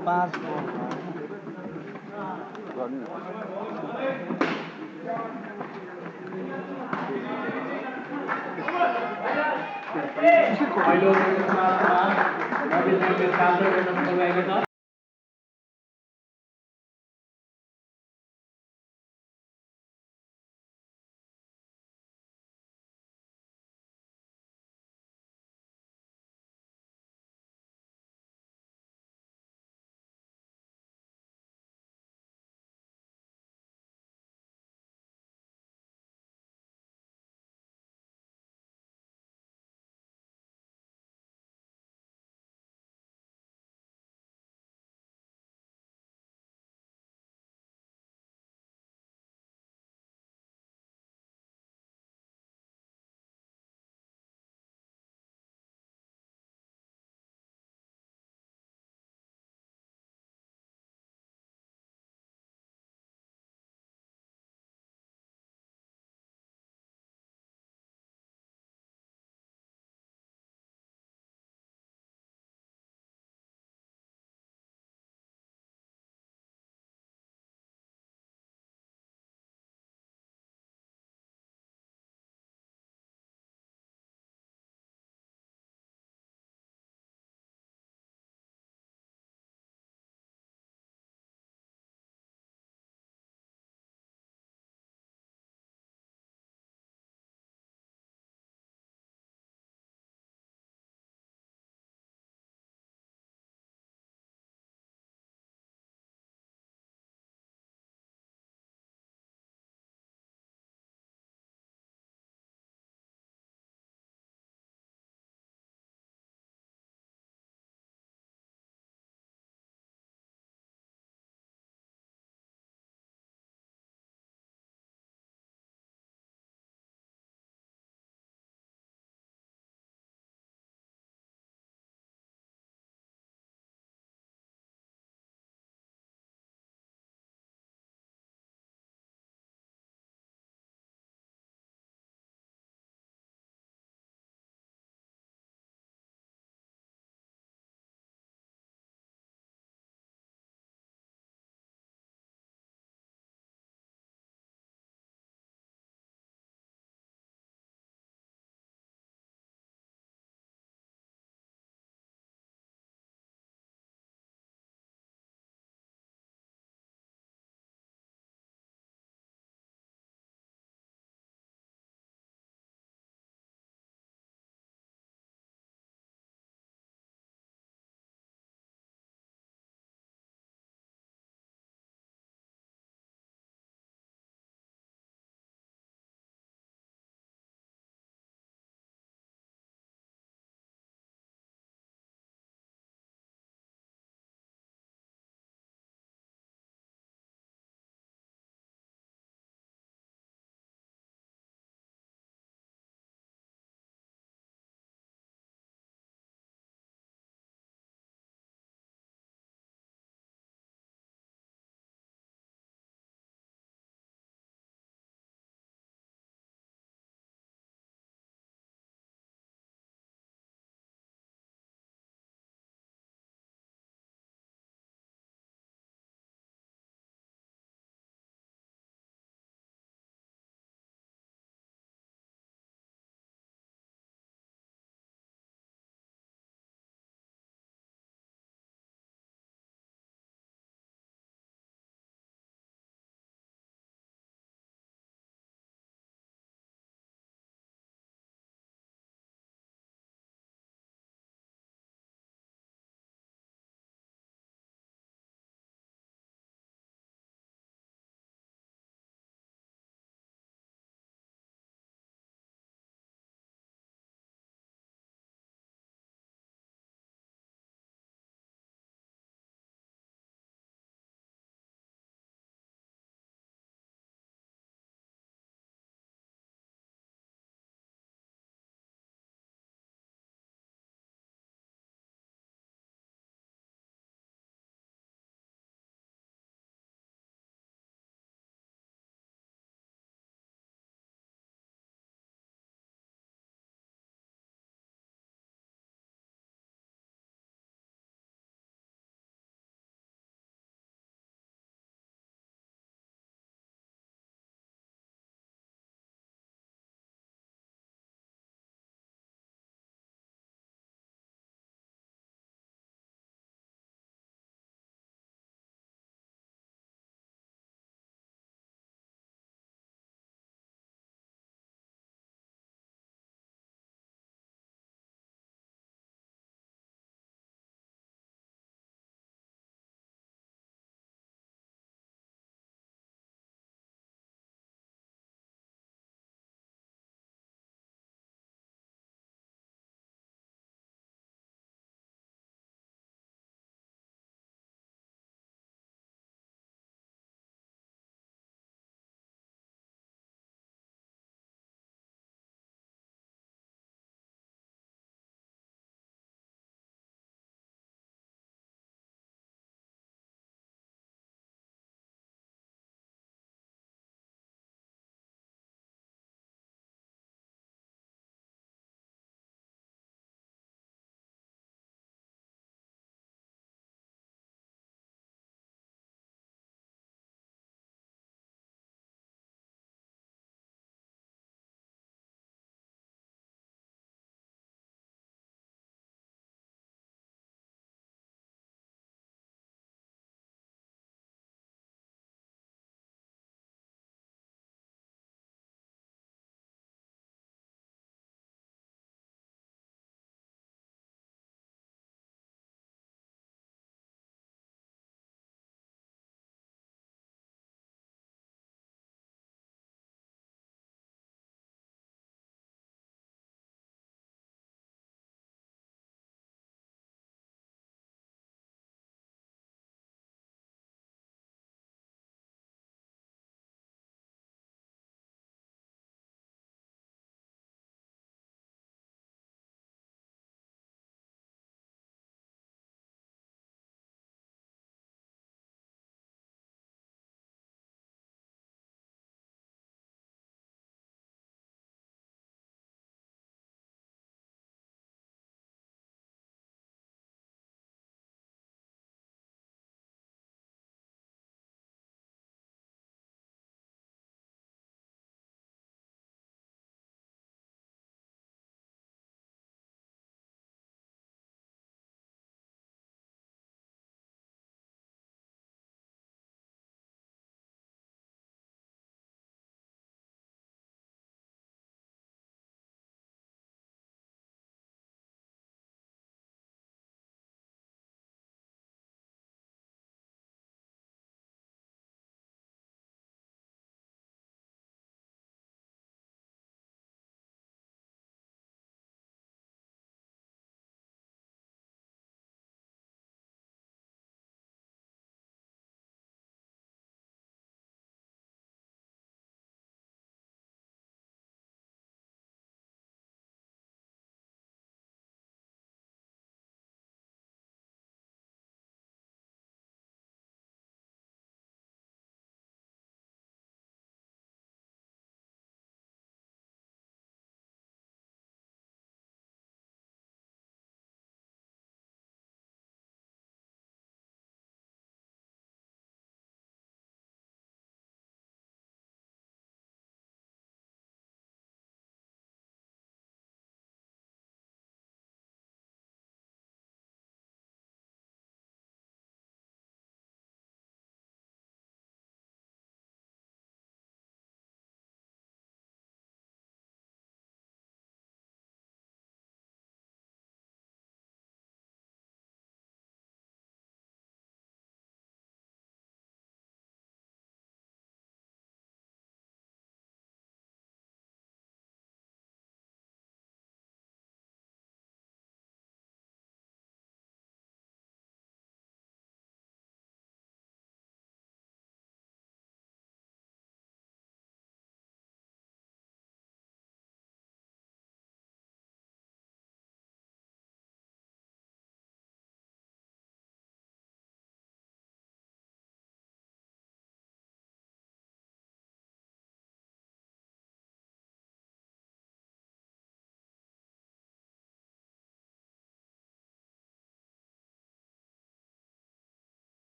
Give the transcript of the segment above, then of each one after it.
पाँच पहिलो नवीनले काम गर्न गएको छ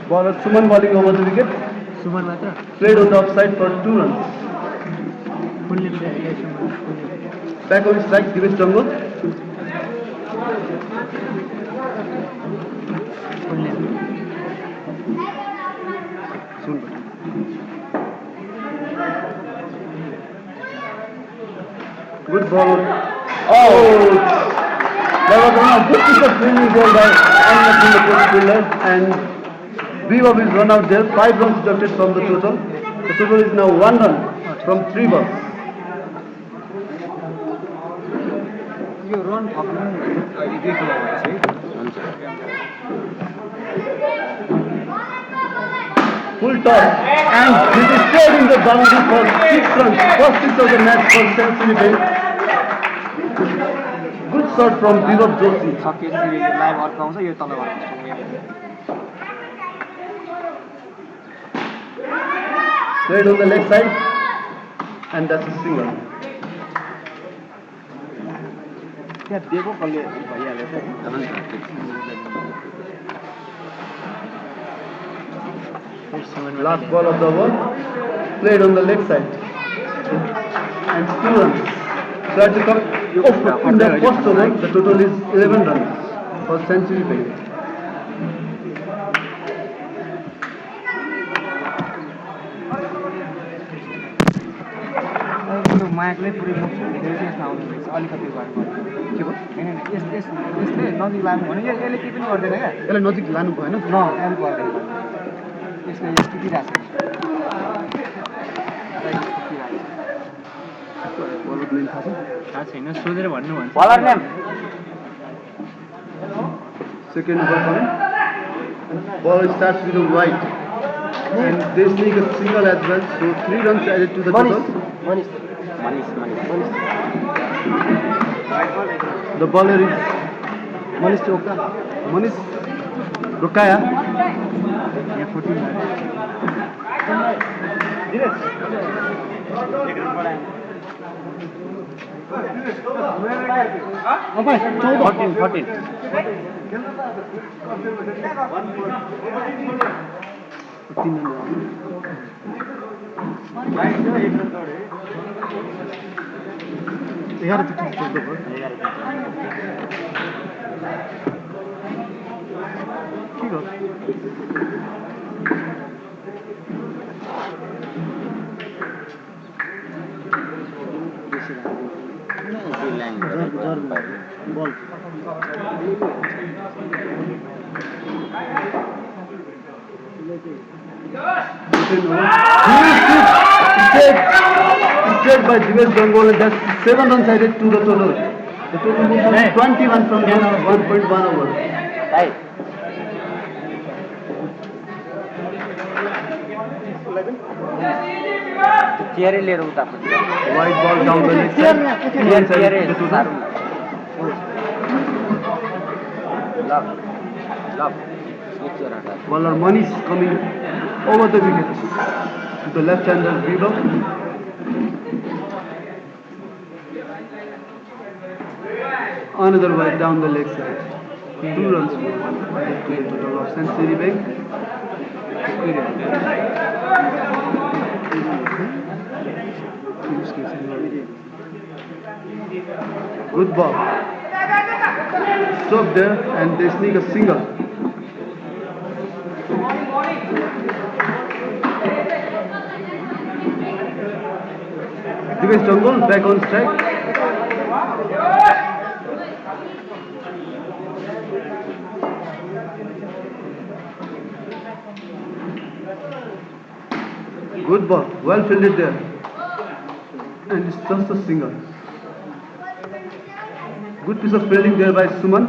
Bowler Suman bowling over the wicket. सुमन मात्र Played on the offside for 2 runs. Full name चाहिँ सुमन Back on strike, Divesh Jungle. Full name Good ball. Oh! There was a good piece of fielding there by Anya from the first fielder, and Viva is run out there. 5 runs deducted from the total. The total is now 1 run from 3 balls. यो run थप्नु अहिले 2 kilo भएछ है हुन्छ Full toss, and it is stayed in the boundary for 6 runs. First 6 of the match for Century Bay. Good shot from Vivav Joshi. सकेपछि यो live अर्काउँछ यो तल गर्छ Played on the leg side, and that's a single. त्यहाँ दिएको कसले भइहाल्यो Last ball of the over, played on the leg side, and 2 runs. Tried to come off in that first over. The total is 11 runs for Century Bay. यो मायाकले पुरै मुख छोडिदिएर चाहिँ यसमा आउनु रहेछ अलिकति गर्नु के भयो होइन यसले नजिक लानु भने यसले केही पनि गर्दैन क्या यसलाई नजिक लानु भएन अहिले पर्दैन यसले यो टिपिरहेको छ थाहा छैन सोधेर भन्नु भन्छ bowler name Second over coming. Ball starts with a wide, and they sneak a single as well. So 3 runs added to the total. Manish. The bowler is Manish Roka. Manish Rokaya. यहाँ 14 Stayed by Divesh Ganguly, and that's 7 runs added to the total. The total moves to 21 from 1.1 over. Right. Tiare लिएर उतापट्टि Wide ball down the leg side. tiare The total. साह्रो लभ Bowler Manish coming over the wicket to the left-hander Vivav. Another wide down the leg side. 2 runs added to the total of Century Bay. Good ball. Struck there, and they sneak a single. Divesh Jungle back on strike. Good ball, well fielded there, and it's just a single. Good piece of fielding there by Suman.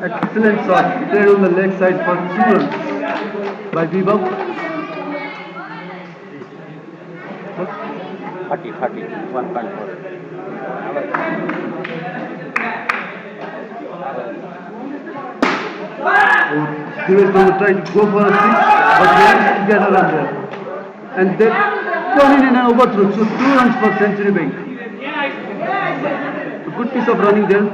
Excellent shot, played on the leg side for 2 runs by Vivav. 30, 1.4. They were trying to go for a six, but they managed to get a run there. And they turn in an overthrow, so 2 runs for Century Bank. A good piece of running there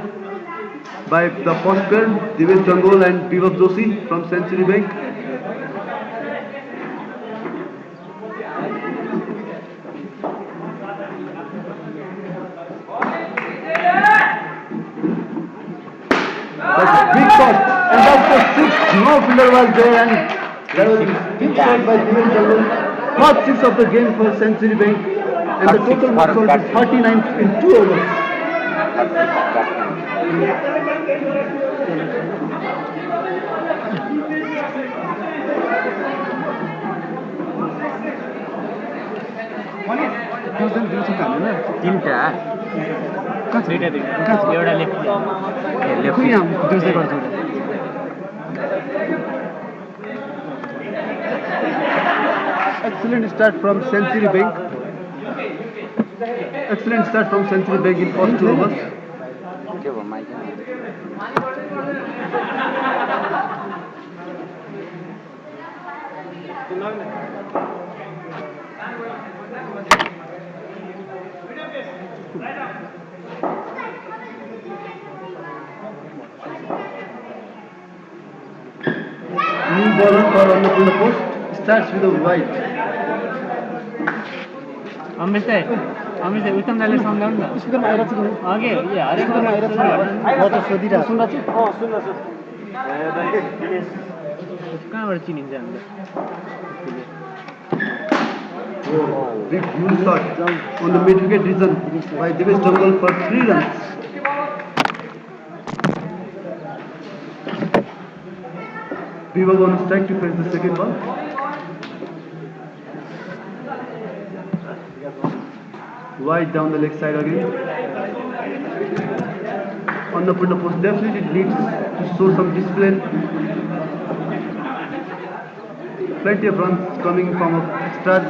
by the first pair, Divesh Jangol and Bivak Joshi from Century Bank. That's a big shot, and that's the sixth. No fielder was there, and that was a big shot by Divesh Jangol. First six of the game for Century Bank, and the total marks was 39 in 2 overs. तिनवटा एउटा Excellent start from Century Bank. Excellent start from Century Bank in first 2 overs. New bowler for on the post starts with a wide. Amit उत्तम दाइले सम्झाउनु न स्पिकरमा आइरहेको छ अघि हरेको म त सोधिरहेको सुन्न छु सुन्न छु कहाँबाट चिनिन्छ हामीले Big blue shot on the mid wicket region by Divesh Jangol for 3 runs. Bivak on strike to face the second ball. Wide down the leg side again. On the post, definitely needs to show some discipline. Plenty of runs coming from extras.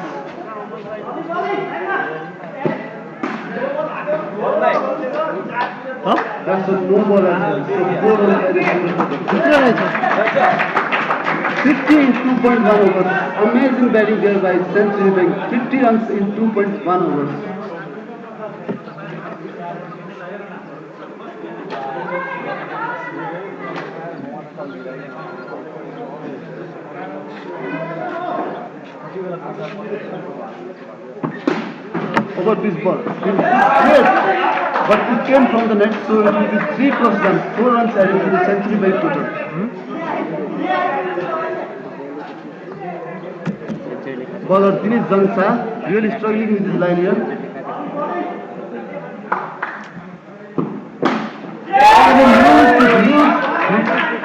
Huh? That's a no ball as well. So 4 runs added to the total. 50 in 2.1 overs. Amazing batting there by Century Bank. 50 runs in 2.1 overs. Over this ball. Yes, but it came from the net, so it will be 3 plus runs. 4 runs added to the Century Bank total. Bowler Dinesh Jangsa really struggling with his line here.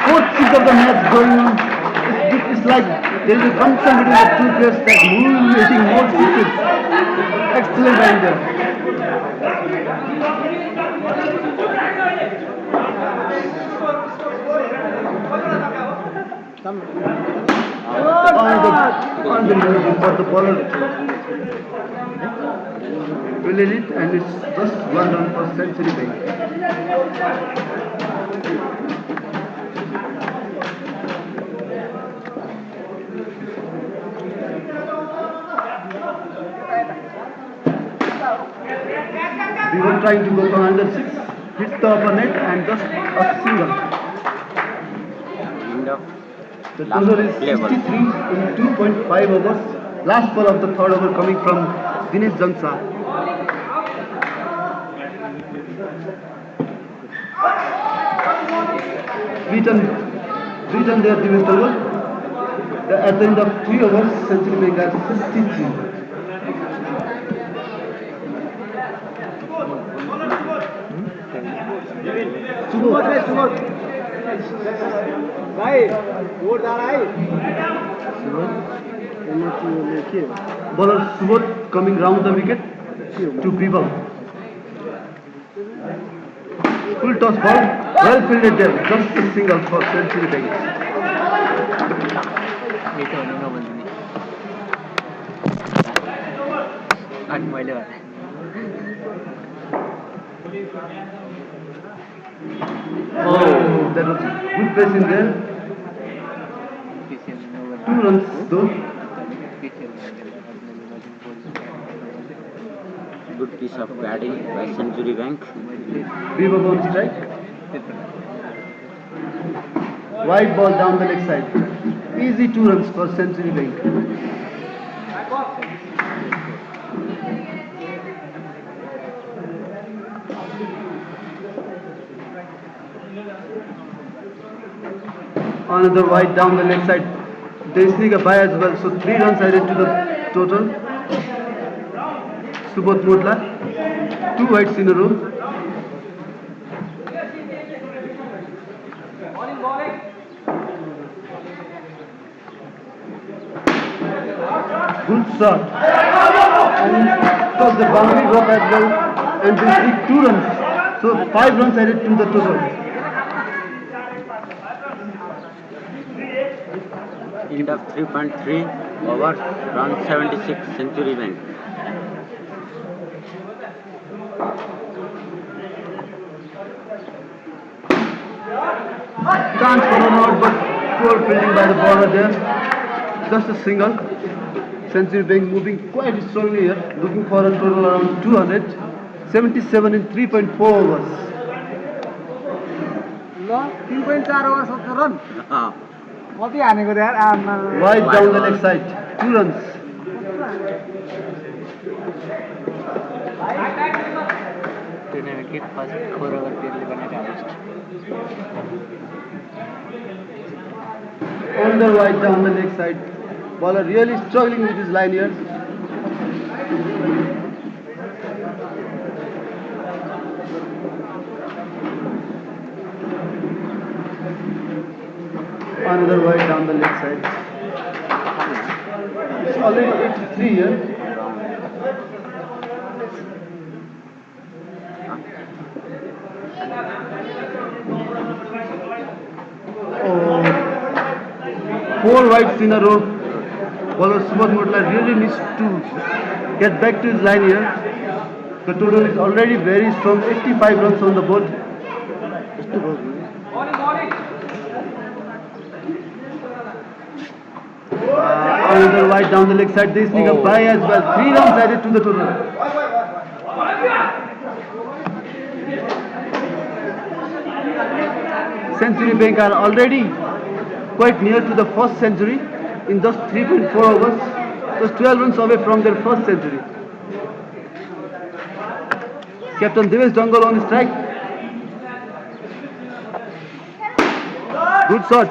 Fourth six of the match going on. It's like there is a concern between the two players that who will be hitting more sixes. Excellent line there. On the movement, but the bowler released it, and it's just 1 run for Century Bank. We were trying to go for under 6, hit the upper net, and just a single. The total is 63 in 2.5 overs. Last ball of the third over coming from Dinesh Jangsa. Beaten there, Dinesh Jangsa. At the end of 3 overs, Century Bank has 63. Bowler Subodh coming round the wicket to Bivak. Full toss ball, well fielded there, just a single for Century Bank. मैले Oh, that was good pressing there. 2 runs though. Good piece of batting by Century Bank. Beaver on strike. Wide ball down the leg side. Easy 2 runs for Century Bank. Another wide down the leg side. They sneak a by as well, so 3 runs added to the total. Subodh Motla, 2 wides in a row. Good shot. And cross the boundary rope as well, and they sneak 2 runs. So 5 runs added to the total. End of 3.3 overs, run 76, Century Bank. Can't follow out, but poor fielding by the bowler there. Just a single. Century Bank moving quite strongly here, looking for a total around 200. 77 in 3.4 overs. ल 3.4 over 70 run कति हानेको यार आमा Wide down the leg side. 2 runs. Tournament first 4 over Under wide down the leg side. Bowler really struggling with his line here. Another wide down the leg side. It's already 83 here. Oh, 4 wides in a row. Bowler Subodh Motla really needs to get back to his line here. The total is already very strong, 85 runs on the board. Another wide down the leg side. They sneak a by as well. 3 runs added to the total. Century Bank are already quite near to the first century in just 3.4 overs. Just 12 runs away from their first century. Captain Devesh Dangal on strike. Good shot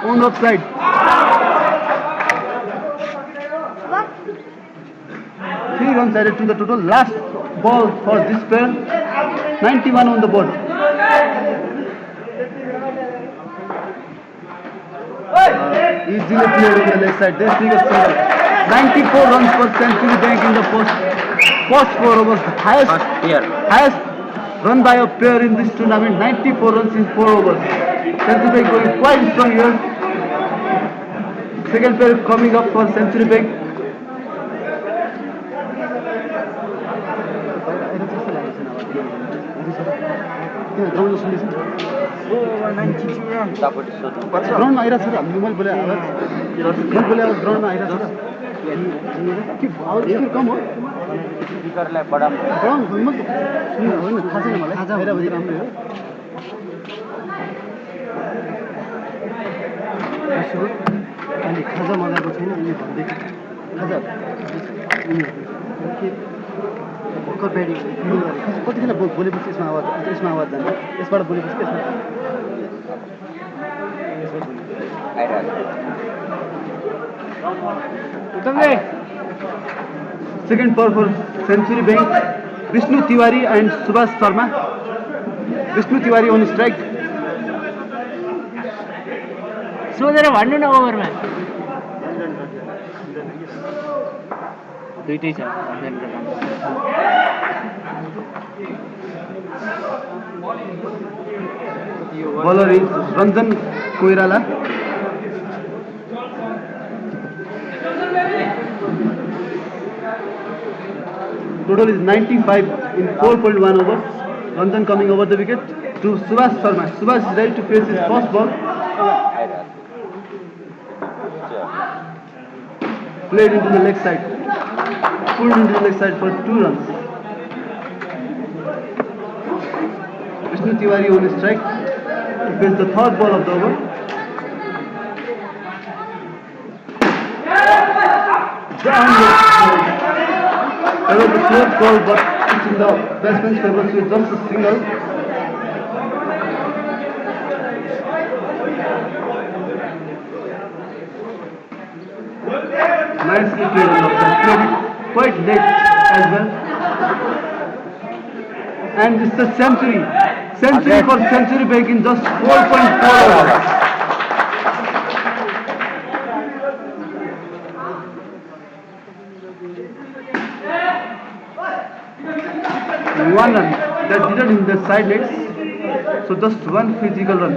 on offside. 3 runs added to the total. Last ball for this pair. 91 on the board. Easily cleared on the leg side. They sneak a single. 94 runs for Century Bank in the first 4 overs. Highest run by a player in this tournament. 94 runs in 4 overs. Century Bank going quite strong here. Second player coming up for Century Bank. ग्राउन्डमा आइरहेको छ त हामीले मैले बोले आवाज मैले बोले आवाज ग्राउन्डमा आइरहेको छ के आवाज कम हो स्पिकरलाई बढाउनु ग्राउन्ड म होइन थाहा छैन मलाई आइरहेको राम्रै हो अनि खाजा मगाएको छैन अनि भन्दै खाजा भर्खर ब्याटिङ कतिखेर बोलेपछि यसमा आवाज जान्छ यसबाट बोलेपछि यसमा Second ball for Century Bank, Vishnu Tiwari and Subhash Sharma. Vishnu Tiwari on strike. सोधेर भन्नु न ओभरमा दुईटै छ Bowler is Ranjan Koirala. Total is 95 in 4.1 overs. Ranjan coming over the wicket to Subhash Sharma. Subhash is ready to face his first ball. Played into the leg side. Pulled into the leg side for 2 runs. Vishnu Tiwari on a strike to face the third ball of the over. That was the fourth ball, but it's in the batsman's favor, so it's just a single. Nicely played on the offside. Played it quite late as well. And it's a century. Century for Century Bank in just 4.4 overs. One run that didn't hit the side legs, so just one physical run.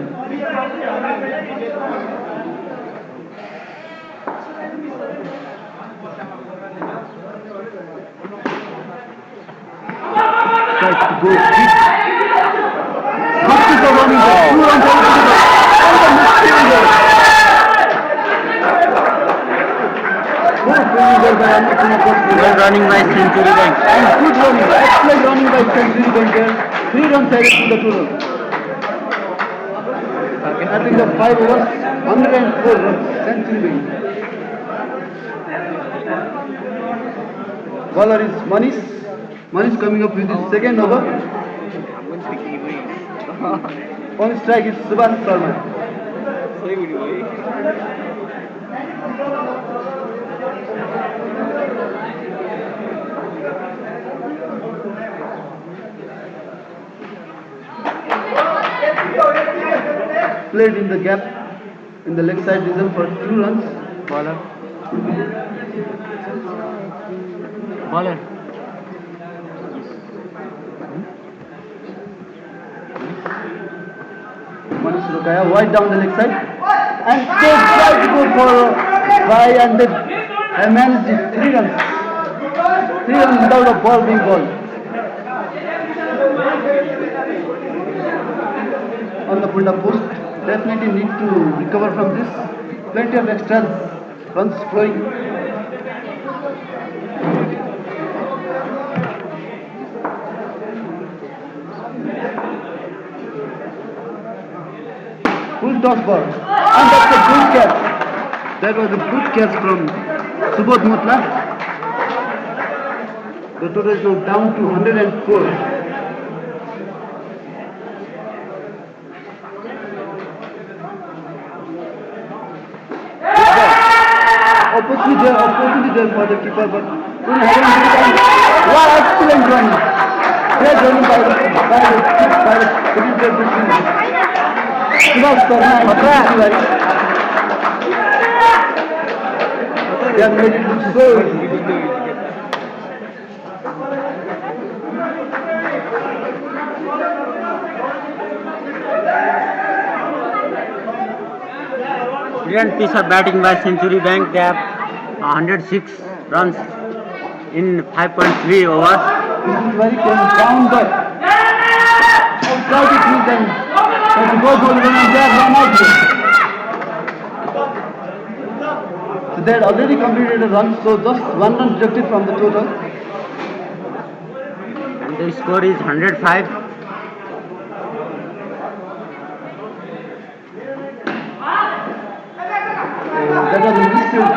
Tries to go deep. Good piece of running there. 2 runs out of the and the next fielder. Good fielder by Well running by Century Bank. and good running, excellent running by Century Bank there. 3 runs added to the total. I think the 5 overs, 104 runs, Century Bank. Bowler is Manish. Manish coming up with his second over. On strike is Subhash Sharma. Played in the gap in the leg side region for 2 runs. Bowler. Bowler. Manish Rokaya wide down the leg side and they try to go for a try and they have managed it. 3 runs. 3 runs without a ball being bowled. On the pulled up post, definitely need to recover from this. Plenty of extra runs flowing. Full toss ball. And that's a good catch. That was a good catch from Subodh Mutla. The total is now down to 104. Opportunity there for the keeper, but couldn't have any time. Wow, excellent running. Great running by the fielder between Subhash Sharma and Vishnu Tiwari. They have made it look so easy. Brilliant piece of batting by Century Bank. They have 106 runs in 5.3 overs. Vishnu Tiwari came down the outside the field and tried to go for the run and they are run out here. So they had already completed a run, so just 1 run deducted from the total. And the score is 105. That was a mistake.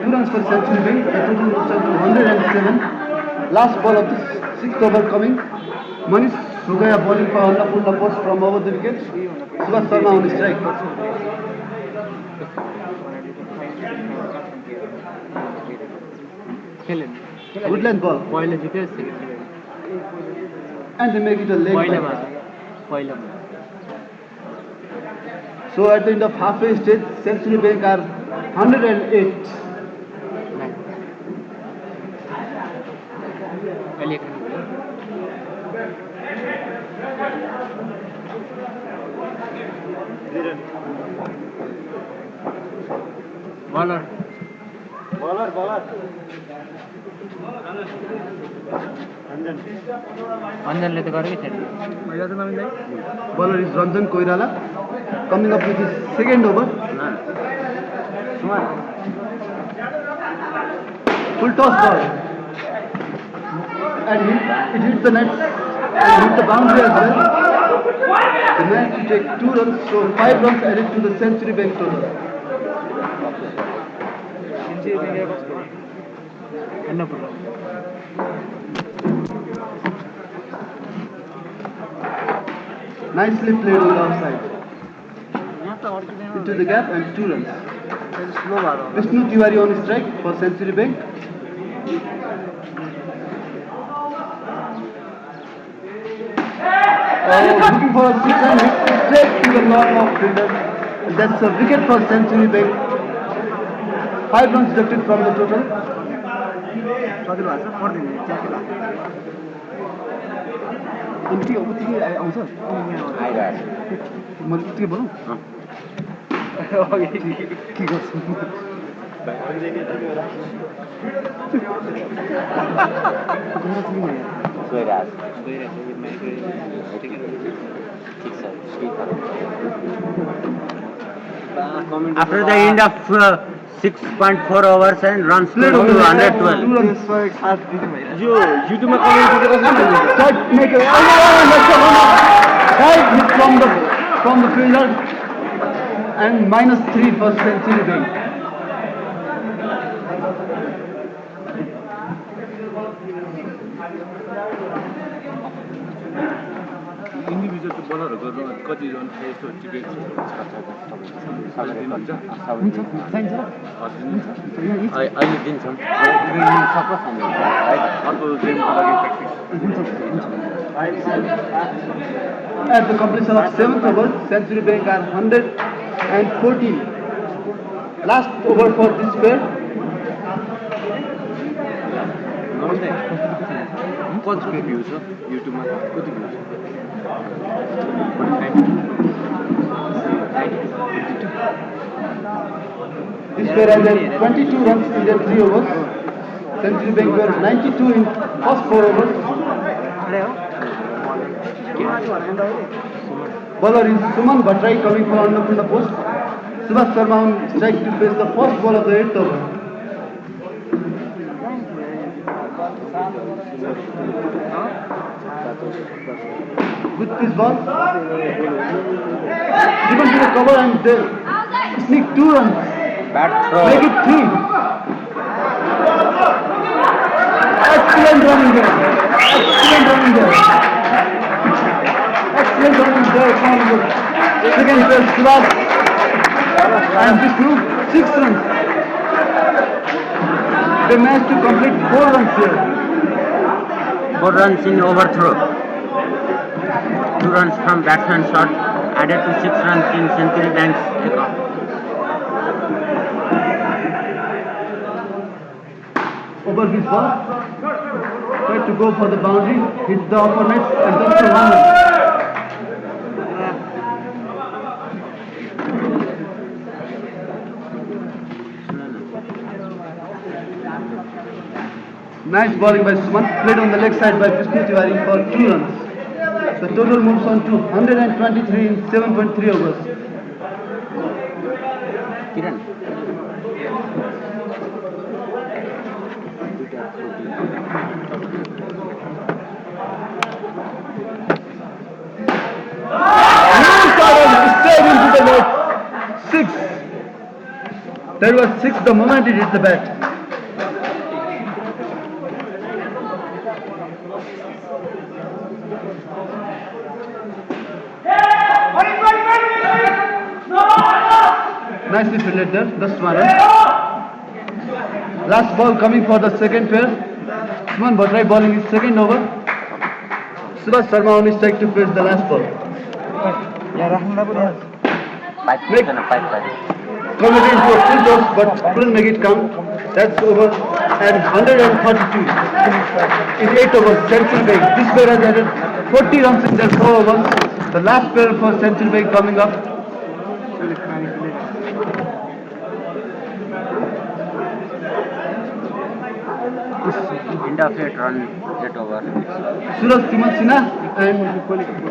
2 runs for Century Bank. The total moves up to 107. Last ball of the 6th over coming. Manish Rokaya bowling for Annapurna post from over the wicket. Subhash Sharma on the strike. Good length ball. Boiler जिते second. And they make it a leg. Boiler ball. Boiler. So at the end of halfway stage, Century Bank are 108. Bowler. Bowler. अन्जनले त गरेकै थिएन महिला चाहिँ नवीन दाइ Bowler is Ranjan Koirala coming up with his second over. Suman Full toss ball. And it hits the net and hit the boundary as well. The man to take 2 runs, so 5 runs added to the century bank total. Annapurna Nicely played on the offside. यहाँ त अड्किँदैन Into the gap and 2 runs. Slow भएर होला Vishnu Tiwari on strike for century bank. Looking for a 6 run hit straight to the long off fielder. That's a wicket for century bank. 5 runs deducted from the total. सजिलो भएको छ पर्दैन च्याके लाग्छ अनि उत्तिकै आउँछ आइरहेको मैले उत्तिकै भनौँ के गर्छु After the end of 6.4 overs and runs to 112. 2 runs. यो युट्युबमा comment Strike maker. Right hit from the fielder and -3 for century bank. Individual त्यो बलरहरू गर्नु कति रन यस्तो टिपेट दिनुहुन्छ अहिले दिन्छौँ सकोस् हामी अर्को गेमको लागि practice At the completion of 7th over, century bank are 114. Last over for this pair. कतिको भ्यू छ युट्युबमा कति भ्यू छ This pair has had 22 runs in their 3 overs. Century bank were 92 in first 4 overs. Bowler is Suman Bhatrai coming for Annapurna post. Subhash Sharma on strike to face the first ball of the 8th over. With this ball, given to the cover and they sneak 2 runs. Bad throw. Make it 3. Excellent running there. Excellent running there. Excellent running there from the second pair, Subhash and Vishnu, 6 runs. They managed to complete 4 runs here. 4 runs in overthrow. 2 runs from batsman shot added to 6 runs in Century Bank's account. Over his ball, tried to go for the boundary, hit the upper net and just a 1 run. Nice bowling by Suman, played on the leg side by Vishnu Tiwari for 2 runs. The total moves on to 123 in 7.3 overs. Kiran. Straight into the net. 6. That was 6 the moment he hit the bat. Nicely fielded there, just 1 run. Last ball coming for the second pair. Suman Bhatrai bowling his second over. Subhash Sharma on his strike to face the last ball. यहाँ राख्नुलाई पनि Converted into a full toss but couldn't make it count. That's over and 132 in 8 overs. Century Bank. This pair has added 40 runs in their 4 overs. The last pair for Century Bank coming up. End indefinite run that over. Suraj Timal Sinha and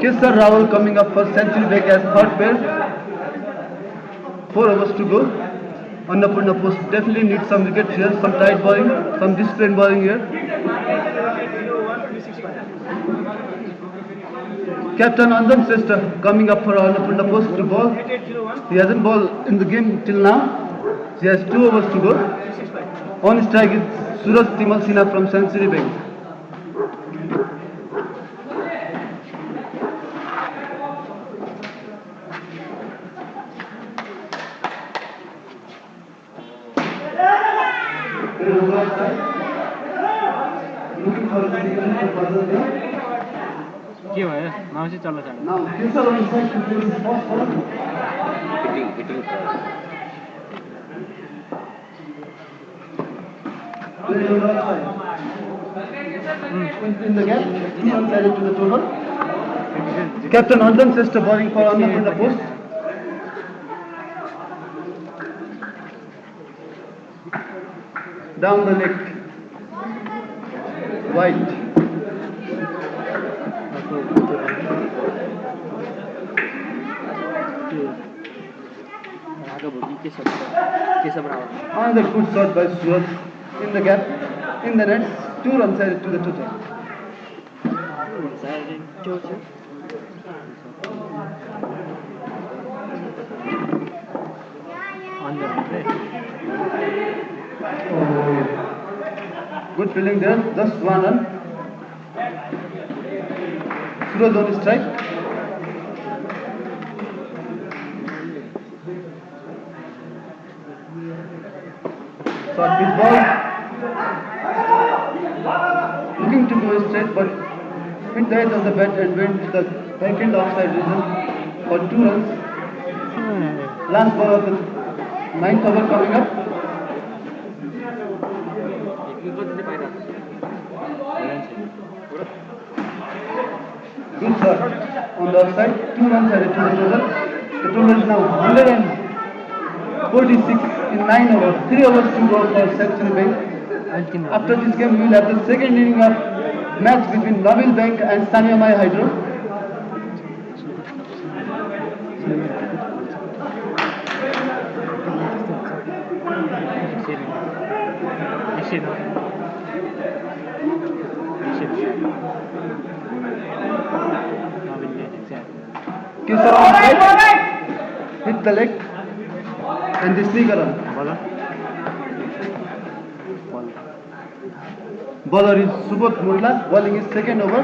Kesar Rawal coming up for century break as third pair. 4 overs to go. Annapurna Post definitely needs some wickets here, some tight bowling, some disciplined bowling here. Captain Andan Shrestha coming up for Annapurna Post to bowl. He hasn't bowled in the game till now. He has 2 overs to go. On strike is Suraj Timal Sinha from Century Bank. Looking for a signal for further play. के भयो माउसी चल्न चाहनु Now, Kesar on strike to play his first ball. Hitting. Played on the outside. In the gap, 2 runs added to the total. Captain Andan Shrestha bowling for Annapurna Post. Down the leg. Wide. Keshav Rawal Another good shot by Suraj in the gap, in the net, 2 runs added to the total. Good fielding there, just 1 run. Suraj on strike. Short pitch ball. Looking to go straight, but hit the edge of the bat and went to the backhand offside region for 2 runs. Last ball of the 9th over coming up. Good shot on the outside, 2 runs added to the total. The total is now 146 in 9 overs, 3 overs to go for Century Bank. After this game, we will have the second inning of match between Nabil Bank and Sania Mai Hydro. Kesar on strike, hit the leg and the sneaker run. Bowler is Subodh Murla, bowling his second over.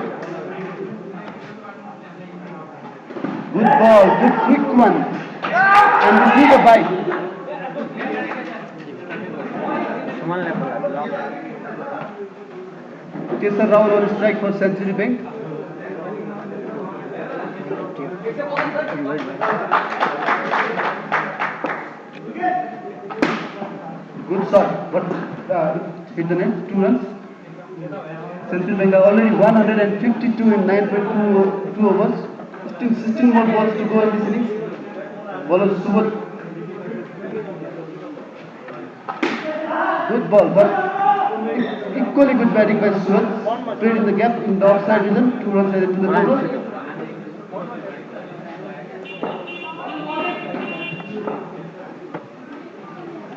Good ball, good quick one. And the sneaker bite. Kesar Rawal on strike for Century Bank. Good shot, but hit the net, 2 runs. Central Bank are already 152 in 9.2 overs. Still 16 more balls to go in this innings. Bowler Subodh. Good ball, but equally good batting by Subodh. Played in the gap in the offside region, 2 runs added to the total.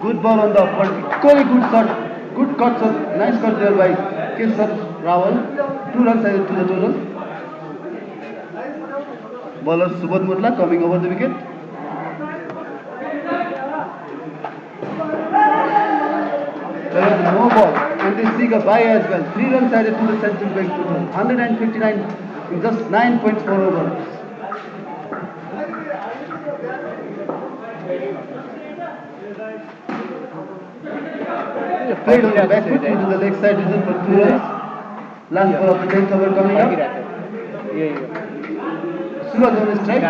Good ball on the off, but equally good shot, good cut shot, nice cut there by Kesar Rawal. 2 runs added to the total. Bowler Subodh Murla coming over the wicket. There is no ball, and they seek a bye as well. 3 runs added to the Central Bank total. 159 in just 9.4 overs. Played on the back foot into the leg side region for 2 runs. Last ball of the 10th over coming up. Suraj on his strike.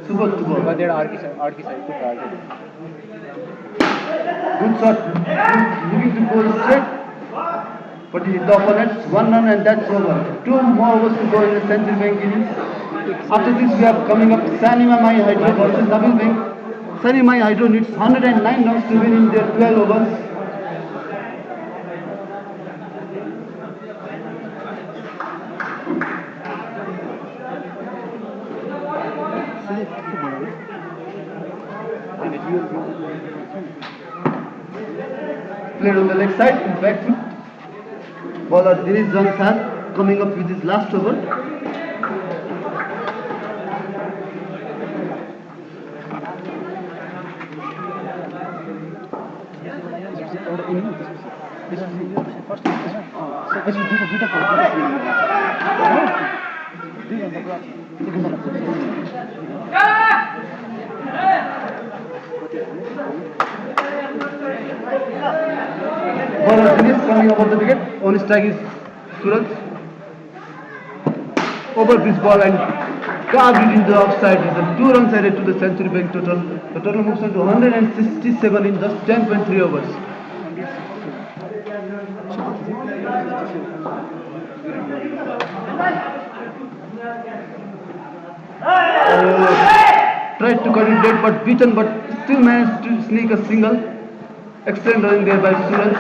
Subodh to ball. Good shot. Looking to go straight. But he hit the opponents. 1 run and that's over. 2 more overs to go in the Central Bank innings. After this we have coming up Sania Mai Hydro versus Nabil Bank. Sania Mai Hydro needs 109 runs to win in their 12 overs. Played on the leg side, in back foot. Bowler Dinesh Jansar coming up with his last over. Bowler Dinesh coming over the wicket. On strike is Suraj. Over this ball and carved it into the offside. Is a 2 runs added to the century bank total. The total moves on to 167 in just 10.3 overs. Tried to cut it late but beaten, but still managed to sneak a single. Excellent running there by Suraj.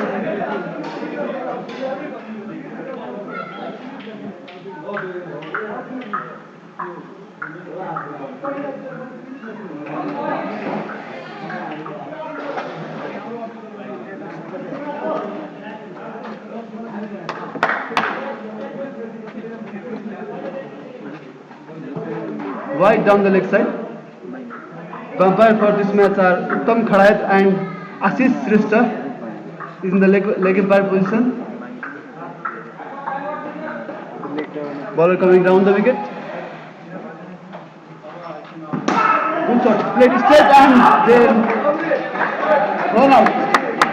Wide down the leg side. The umpire for this match are Uttam Khadayat and Ashish Shrestha is in the leg umpire position. Bowler coming down the wicket. Good shot, played straight and then run out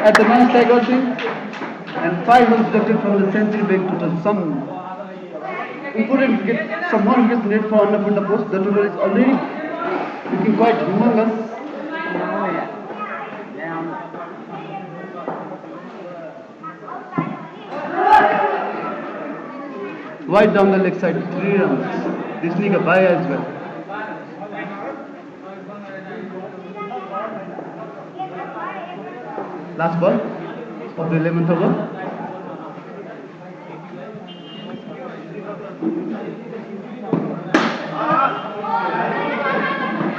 at the non-strike outing and 5 runs deducted from the century bank total. Some important wicket, some more wickets needed for Annapurna Post. The total is already looking quite humongous. Wide down the leg side, 3 runs. They sneak a bye as well. Last ball of the 11th over.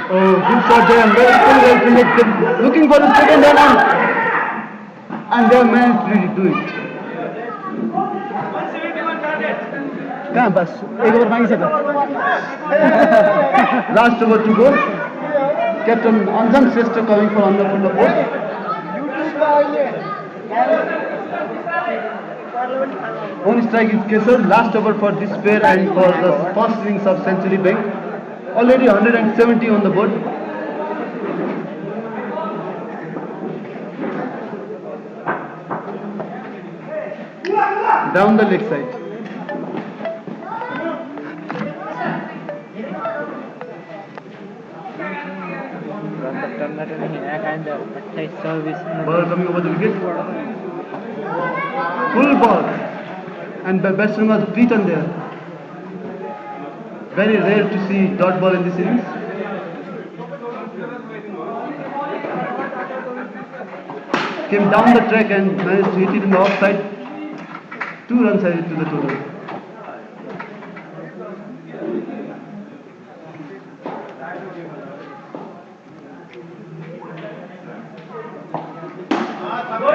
Oh, good shot there and very well fielded. Looking for the second run and they managed to really do it. कहाँ बस एक over बाकी छ Last over to go. Captain Anjan Shrestha coming for Annapurna Post. On strike is Kesar. Last over for this pair and for the first innings of Century Bank. Already 170 on the board. Down the leg side. Ball coming over the wicket. Full ball. And the batsman was beaten there. Very rare to see dot ball in this innings. Came down the track and managed to hit it in the offside. 2 runs added to the total.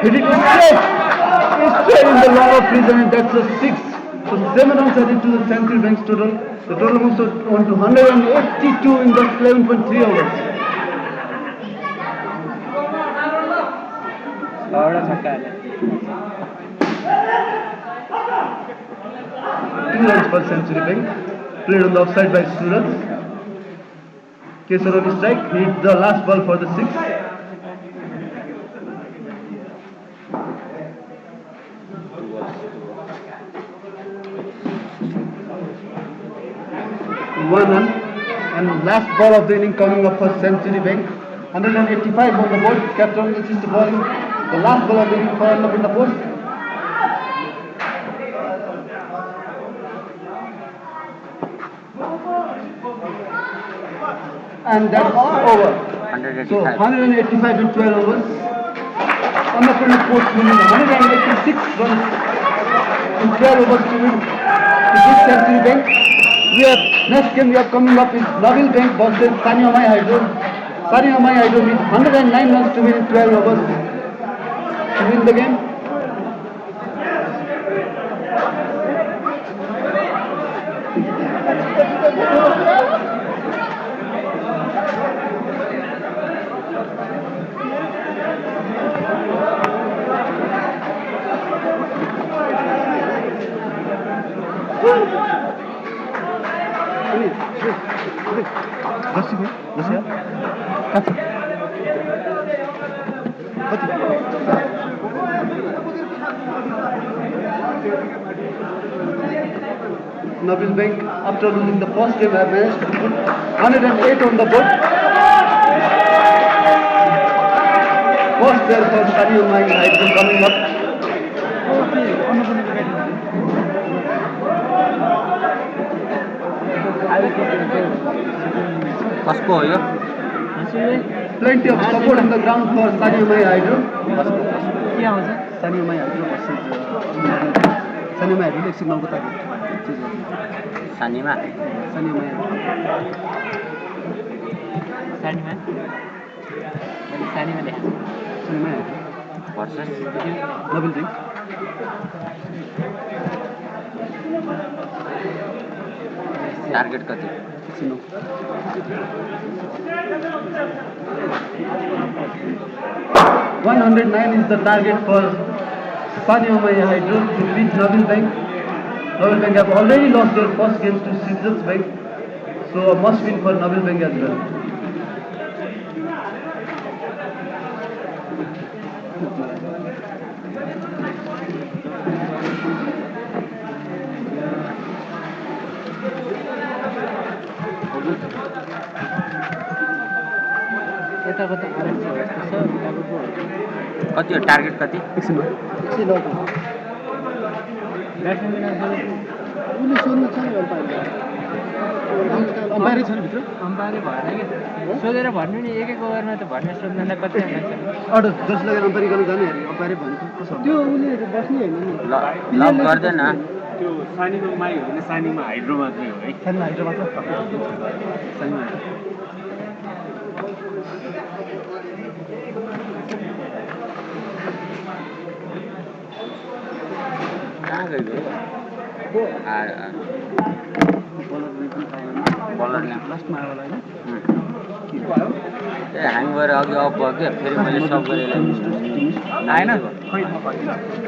Hit it straight in the long off prison and that's a 6. So 7 runs added to the Century Bank's total. The total moves on to 182 in just 11.3 overs. Two runs per Century Bank. Played on the offside by Suraj. Kesar on strike. Hit the last ball for the 6. One run and last ball of the inning coming up for Century Bank. 185 on the board. Captain is the bowling. The last ball of the inning for Annapurna Post. And that's over. 185. So 185 in 12 overs. Annapurna Post winning 186 runs in 12 overs to win to this Century Bank. Next game we are coming up is Nabil Bank versus Sanyamai Hydro. Sahayogi Nagar needs 109 runs to win in 12 overs to win the game. Nabil Bank, after losing the first game, have managed to put 108 on the board. First there for Sahayogi Nagar coming up. कसको हो यो Plenty of support on the ground for Sahayogi Nagar. के आउँछ Sahayogi Nagar versus Sahayogi Nagar एकछिन नौको Tariq सानीमा Sahayogi Nagar सानीमा मैले सानीमा लेखेको Sahayogi Nagar versus Nabil Bank. Target कति 109 is the target for Sahayogi Nagar to beat Nabil Bank. Nabil Bank have already lost their first games to Citizens Bank, so a must win for Nabil Bank as well. यताको त RF छ जस्तो छ उताको पो कति हो target कति एकछिन ब्याट्सम्यान अम्पायरै छ नि भित्र अम्पायरै भएन कि सोधेर भन्नु नि एक ओभरमा त भन्ने सोध्दा कति मान्छे अर्डर जस लगेर अम्पायरी गर्न जाने हेर्ने अम्पायरै भनेको कसो त्यो उसले बस्ने होइन नि लक गर्दैन त्यो सानीमा माई हो भने सानीमा हाइड्रो मात्रै हो है सानीमा हाइड्रो मात्र सानीमा कहाँ गयो बलरले लास्टमा आयो होला होइन ए ह्याङ भएर अघि अफ भयो क्या फेरि मैले सब गरेँ आएन खै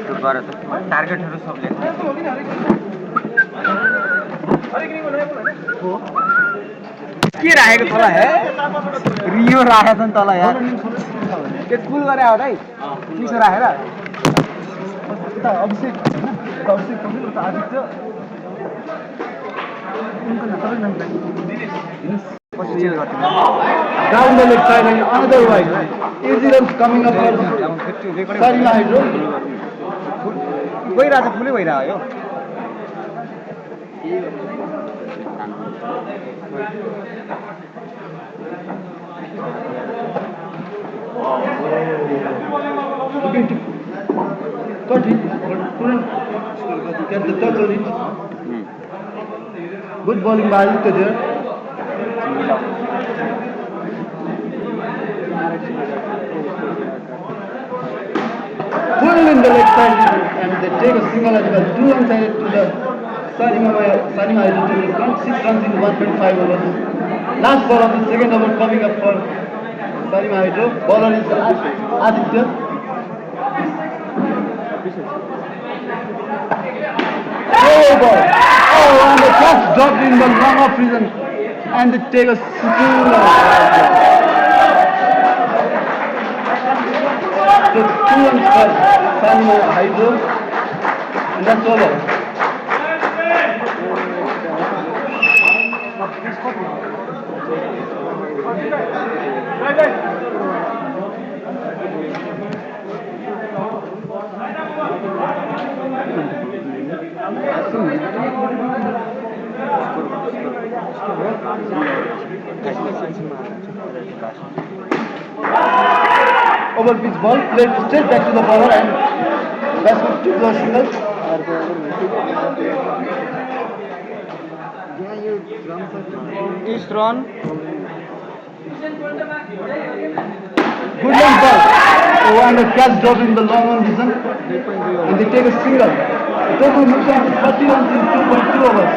त्यो गर त टार्गेटहरू सब लेख्नु के राखेको तल हे रियो राखेको छ नि तल यार त्यो कुल गरे हो दाइ चिसो राखेर उता अभिषेक होइन उता अभिषेक पौडेल उता आदित्य उनको नाम सबै नाम पछि चेन्ज गर्छु down the leg side and another wide easy runs coming up for Sahayogi Nagar. गइरहेको फुलै भइरहेको यो Looking to cut it, but couldn't get the touch on it. Good bowling by Aditya there. Full in the leg side and they take a single as well. 2 runs added to the Sahayogi Nagar to the front, 6 runs in 1.5 overs. Last ball of the second over coming up for Sahayogi Nagar. Bowler is Aditya. Oh, ball. Oh, and the catch dropped in the long off reason. And they take a single. So 2 runs for Sahayogi Nagar. And that's over. Over pitch ball played straight back to the bowler and batsman took the single. East run Good length ball. Oh, and a catch drop in the long on vision. And they take a single. The total moves on to 30 runs in 2.2 overs.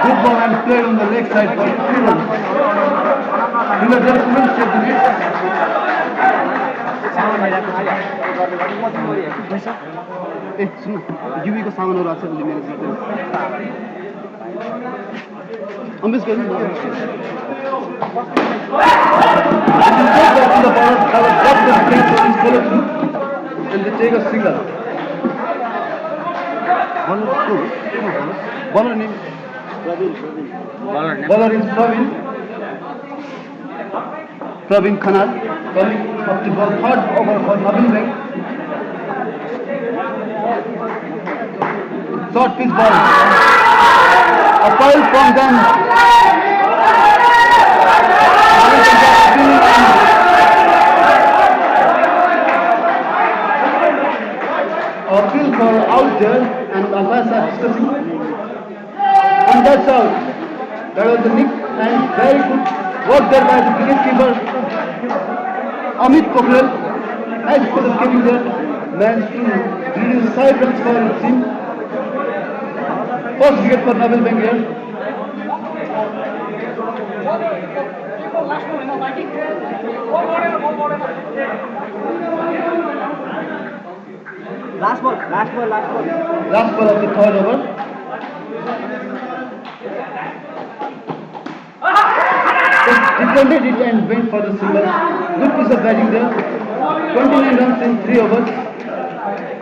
Good ball and played on the leg side for 3 runs. Fielder just couldn't set the net. ए सुन युवीको सामानहरू आएको छ उसले manage गर्दैन अम्बिस गर्नु and they take a single. Bowler name? Bowler is Praveen Khanal, coming up to ball third over for Nabil Beg. Short pitch ball. A foul from them. Appeal for out there, and Abbas are discussing. And that's out. That was the nick, and very good work there by the wicketkeeper Amit Pokhrel. Nice for the keeping there, managed to reduce 5 runs for his team. First wicket for Nabil Beg here. Last ball. Last ball of the third over. Just defended it and went for the single. Good piece of batting there. 29 runs in 3 overs.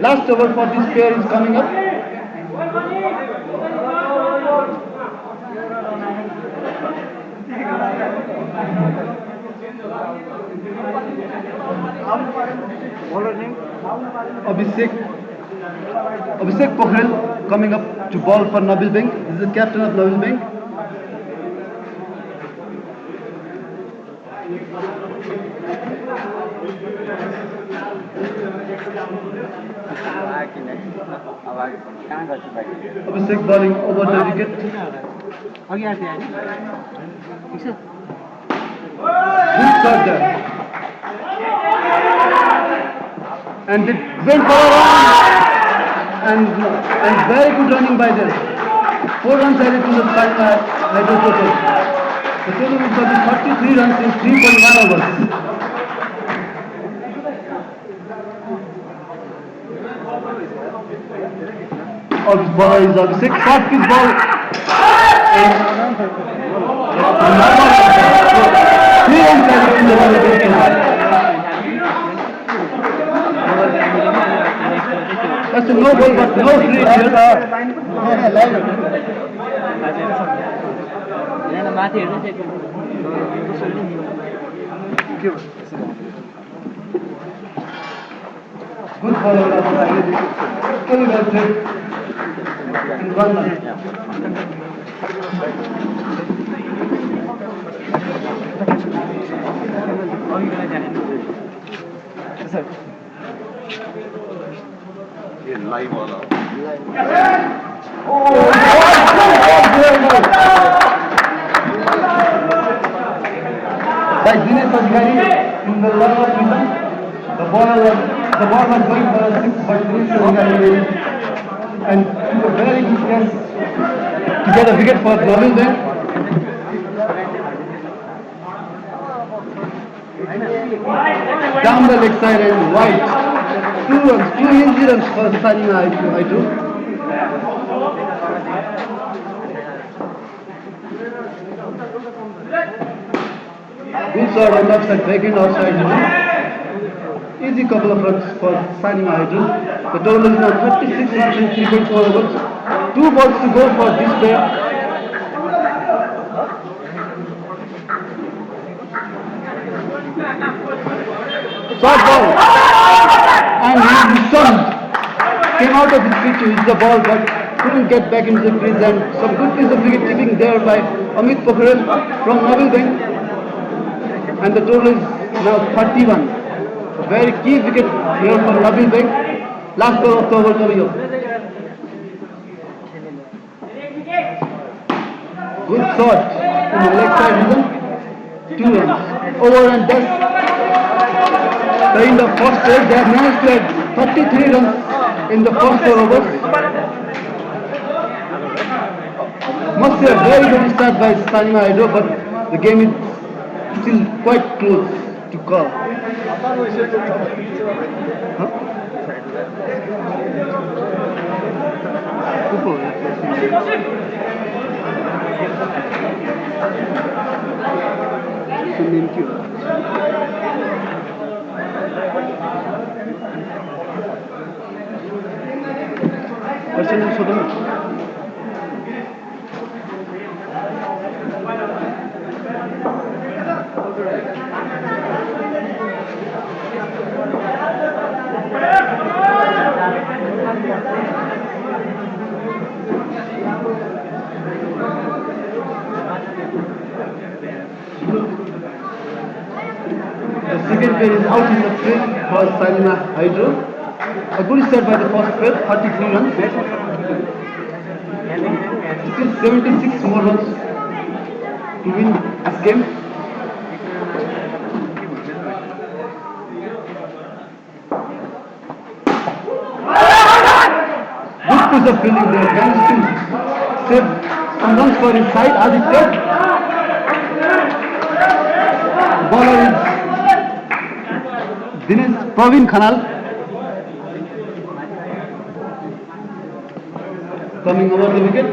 Last over for this pair is coming up. Bowler name? Abhishek Pokhrel coming up to bowl for Nabil Beg. This is the captain of Nabil Beg. Abhishek bowling over the wicket. Good shot there. And it went for a run. And very good running by them. 4 runs added to the total. The total is 33 runs in 3.1 overs. This ball is Abhishek. Short pitch ball. And 3 runs added to the total. That's a no ball, but no free here. Good ball outside. Still well played. And 1 run. Live वाला By Dinesh Adhikari in the lower season, the ball was going for a 6, but Dinesh Adhikari made it and took a very good catch to get a wicket for Nabil Beg. Down the leg side and wide. 2 runs, 2 easy runs for signing I do. Good shot on left side, backhand outside. Easy couple of runs for signing I do. The total is now 36 runs in 3.4 overs. 2 balls to go for this player. Short ball. And he stunned. Came out of his feet to hit the ball, but couldn't get back into the crease. And some good piece of wicket keeping there by Amit Pokhrel from Nabil Beg. And the total is now 31. A very key wicket here for Nabil Beg. Last ball of the over coming up. Good shot in the leg side rhythm. 2 runs. Over and done. In the first set, they have managed to have 33 runs in the first 4 overs. Must be a very good start by Sanima Hydro, but the game is still quite close to call. Huh? Thank you. Question is the second pair is out in the field for Sanima Hydro. A good start by the first pair, 33 runs. Still 76 more runs to win this game. Good piece of fielding there, managed to save some runs for his side. Aditya. Bowler is Dinesh Praveen Khanal. Coming over the wicket.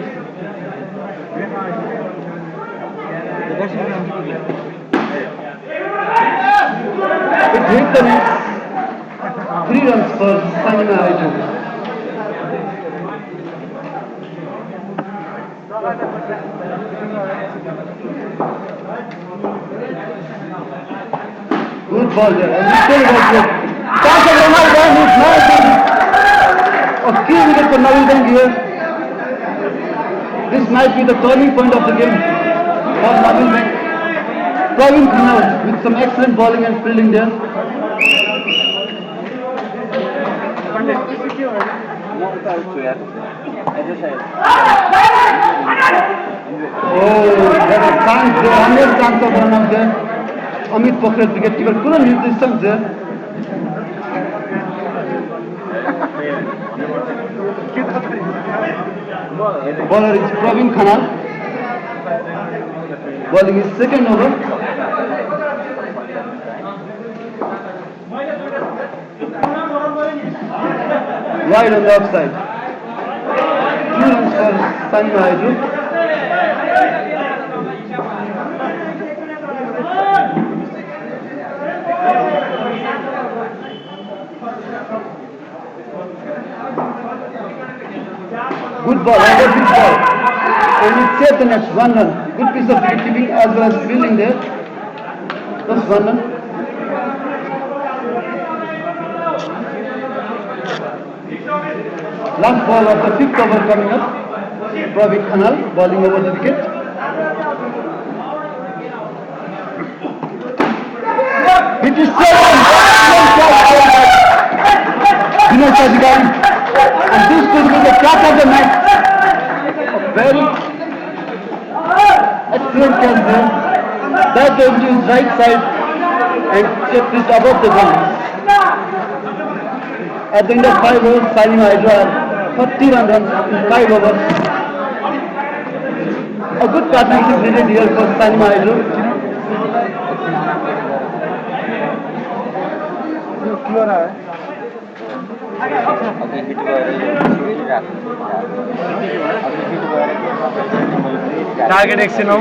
It hit the net. 3 runs for Sanima Hydro. Good ball there. And still was good. Chance of Ronald Bank is nice. A key wicket for Naval Bank here. This might be the turning point of the game for Naval Bank. Praveen Khanal with some excellent bowling and fielding there. Oh, there was chance there, 100 chance of run up there. Amit Pokhred, wicketkeeper, couldn't hit the distance there. Bowler is Praveen Khanal. Bowling is second over. Wide on the offside. 2 runs for Sanima Hydro. Good ball, another big ball. And it saved the net, 1 run. Good piece of wicket keeping as well as fielding there. Just 1 run. Last ball of the 5th over coming up. Praveen Khanal bowling over the wicket. It is 7. Dinesh Adhikari. And this could be the catch of the match. A very excellent catch there. That goes to his right side and kept it above the ground. At the end of 5 overs, Sanima Hydro had 31 runs in 5 overs. A good partnership needed here for Sanima Hydro. Target action now.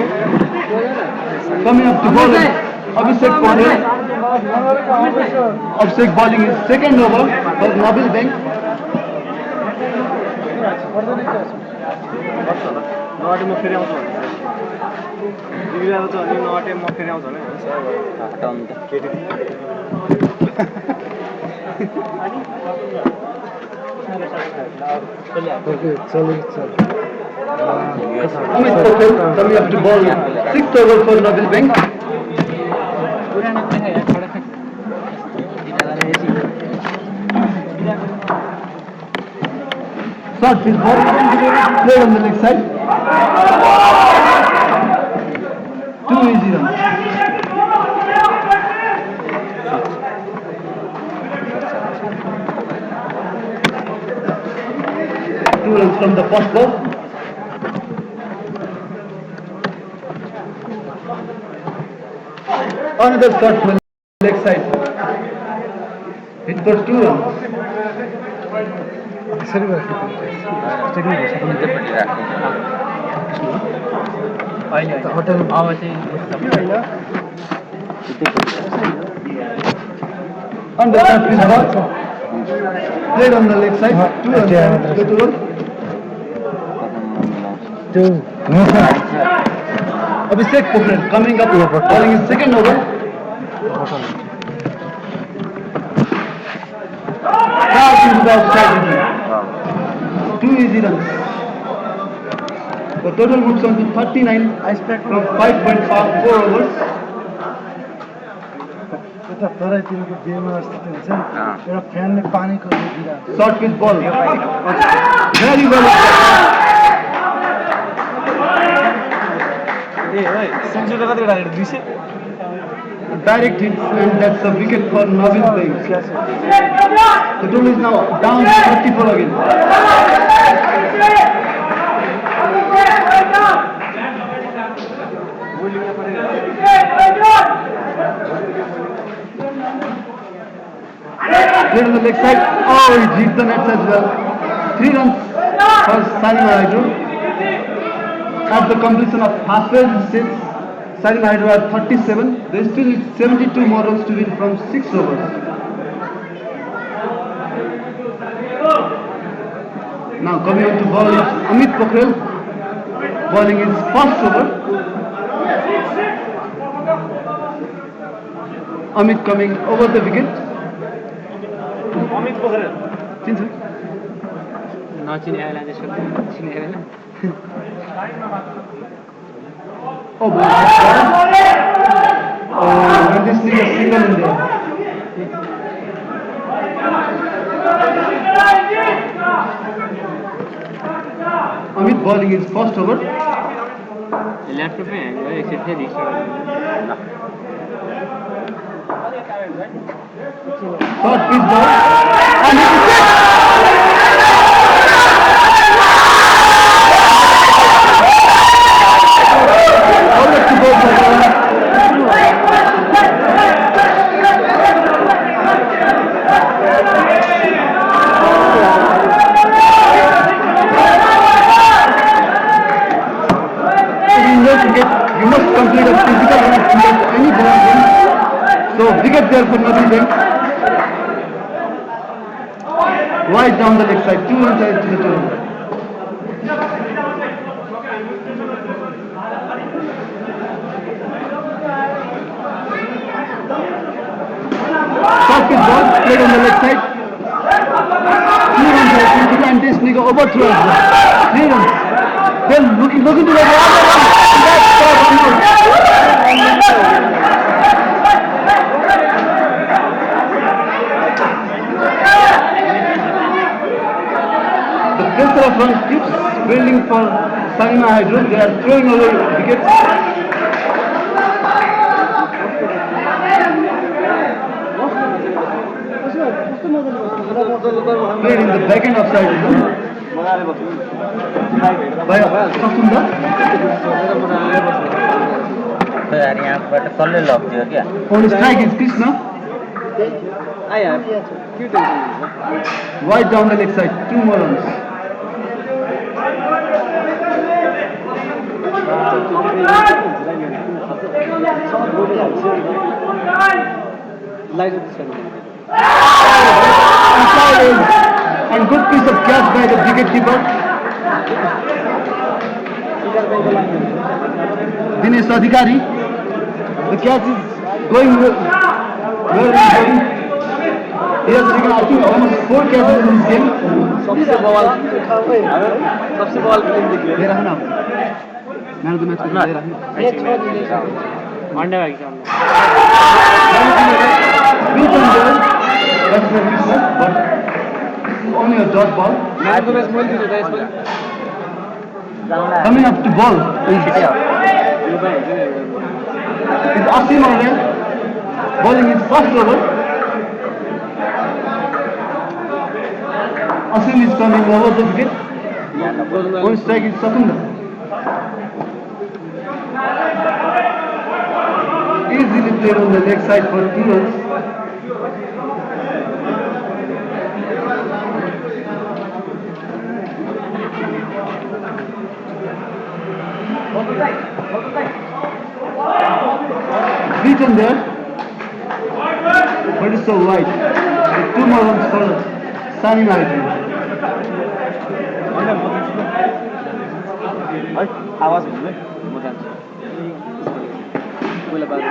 Coming up to bowling, Abhishek Pandey. Abhishek bowling is second over for Naval Bank. Amit Patel coming up to bowl, sixth over for Naval Bank. Short field ball played on the leg side. Two easy runs. Two runs from the first ball. Another shot from leg side. It for 2 runs. त्यसरी गरेर technique हो कुनैपट्टि राख्नु अहिले hotel अब चाहिँ On the left is ball. Played on the leg side. 2 runs. Go to run. Abhishek Pokhrel coming up, bowling his second over. Start into the outside. 2 easy runs. The total moves on to 39 from 5.4 overs. यता तराईतिरको बेमा स्थिति हुन्छ नि एउटा फ्यानले पानीको दिइरहेको Short pitch ball. Very well. ए भाइ century कति राखेको 200 Direct hits and that's a wicket for Navin playing. The total is now down to 34 again. Played on the leg side. Oh, he hit the nets as well. 3 runs for Sahayogi Nagar. At the completion of halfway since Sahayogi Nagar at 37, they still need 72 more runs to win from 6 overs. Now coming on to ball is Amit Pokhrel, bowling his first over. Amit coming over the wicket. Amit Pokhrel चिन्छ नचिने आएला त्यसको चिनेर Oh, boy. Oh, and this is a single in there. Amit bowling his first over. Laptop में hang है एकचोटि फेरि Short pitch ball. And it is it. Over to go for you must complete a physical run to get any ball in. So wicket there for Nabi Singh. Wide down the leg side, 2 runs ahead to the total. Short pitch ball played on the leg side. 2 runs ahead to the total and this nigga overthrow as well. 3 runs. Then looking to the other one. That's shot on out. The pressure of runs keeps building for Sahayogi Nagar. They are throwing away wickets. Played in the back end of side. सक्छुन्दा यार यहाँबाट कसले लग्थ्यो क्या On strike is Krishna. Wide down the leg side, 2 more runs. And good piece of catch by the wicket keeper. Dinesh Adhikari. The catch is going where is going. He has taken I think almost 4 catches in this game. सबसे ball clean दिख दे रहा है ना man of the match को दे रहा है one day bag सामने Beat on goal. That's the reason, but only a dot ball. Man of the match मोल दियो त यसमा Coming up to ball is Asim Arel. Bowling his first over. Asim is coming over the wicket. One strike is Sakunda. Easily played on the leg side for 2 runs. Beaten there, but it's so wide. 2 more runs for Sani Maharaj. आवाज भन्नु म जान्छु पहिला बाहिर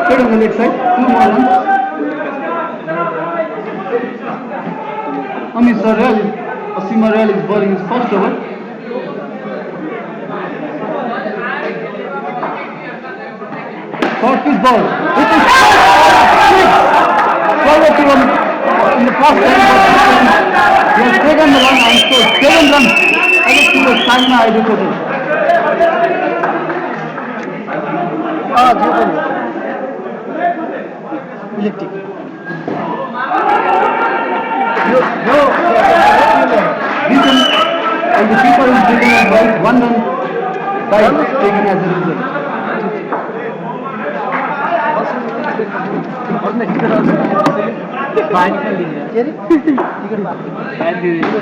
Straight on the leg side, 2 more runs. Asim Arel is bowling his first over. Short pitch ball. It is forward to run in the first time, but he has taken the run and scored 7 runs added to the Sani Hydro total. Electric Beaten and the keeper is taken as well. 1 run by taken as a result.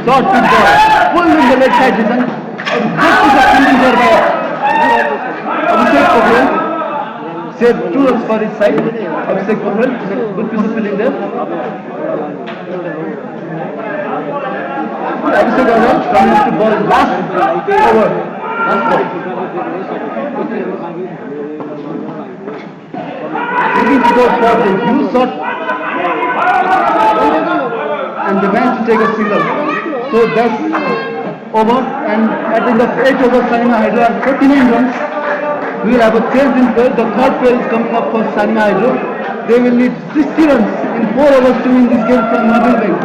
Short pitch ball, full in the leg side reason. Good piece of fielding there by Abhishek Pokhel. Saved 2 runs for his side. Abhishek Pokhel, good piece of fielding there. Abhishek Pokhel coming to ball last over. Last ball. Looking to go for the huge shot. And they managed to take a single. So that's over, and at the end of 8 overs, Sanima Hydro has 49 runs. We will have a change in play. The third player is coming up for Sanima Hydro. They will need 60 runs in 4 overs to win this game from Nabil Bank.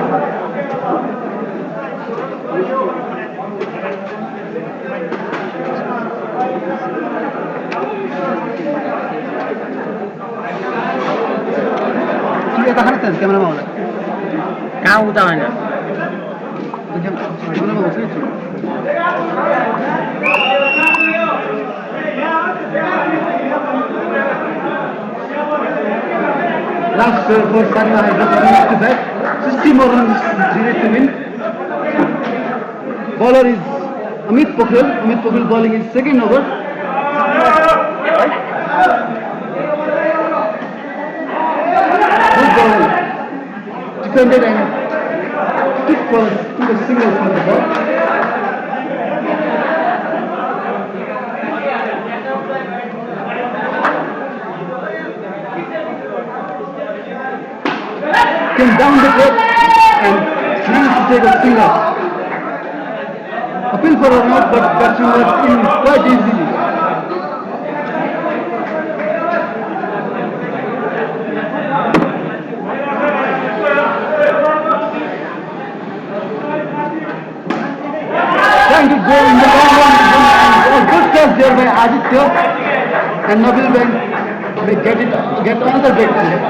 क्यामेरामा होला कहाँ उता होइन क्यामेरामा हुन्छ कि last for Sanima Hydro coming to bat. 60 more runs needed to win. Bowler is Amit Pokhel. Amit Pokhel bowling his second over. Good bowling. Defended and took a single for the ball. Came down the court and managed to take a single. Appeal for a run out, but batsman was in quite easily. Trying to go in the long run, a good catch there by Aditya, and Nabil Bank may get another breakthrough.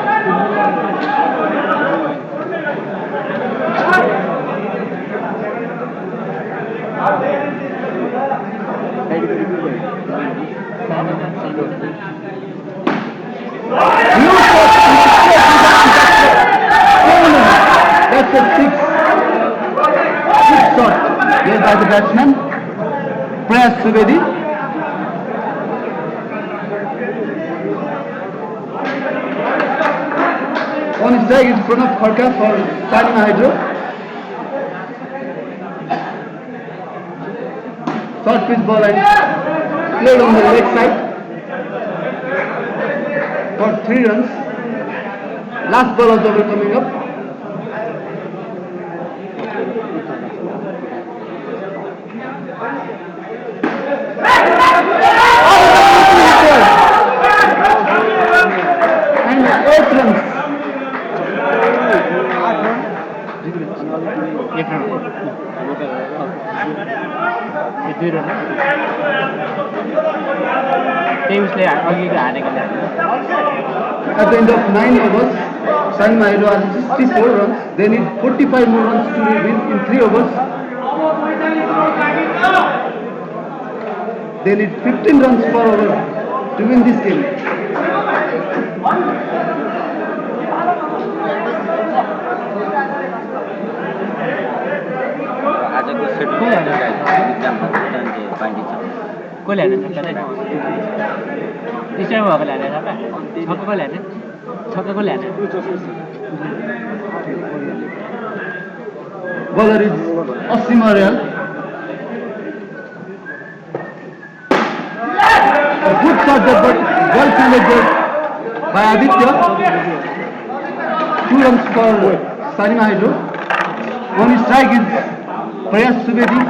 That's a six shot here by the batsman, Prayas Trivedi. On his leg is Pranav Kharka for Sanima Hydro. Short pitch ball and played on the leg side for 3 runs. Last ball of the over coming up. And 8 runs. 2 run त्यही उसले अघिको हानेकोले At the end of 9 overs, San Mairo has 64 runs. They need 45 more runs to win in 3 overs. They need 15 runs per over to win this game. आजको schedule इक्जाममा बाँडी छ कसले हाने छक्का चाहिँ स्ट्राइक भएकोले हाने छक्का छक्का कसले हाने छक्का कसले हाने Bowler is Osimarial. A good shot there, but well fielded there by Aditya. 2 runs for Sanima Hydro. On his strike is Prayas Subedi.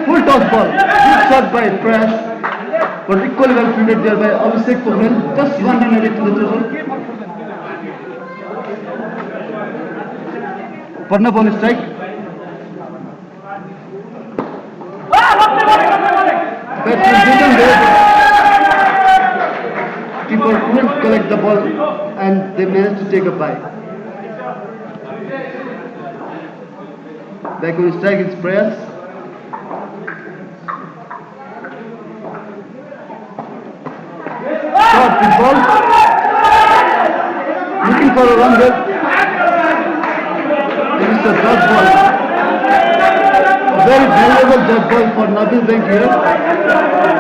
Full toss ball. Good shot by Prayas. But equally well fielded there by Abhishek Pogren. Just 1 run added to the total. Parnab on his strike. Batsman beaten there. Keeper couldn't collect the ball and they managed to take a bye. Back on his strike is Prayas. Short with ball. Looking for a run there. And it's a dot ball. A very valuable dot ball for Nabil Bank here.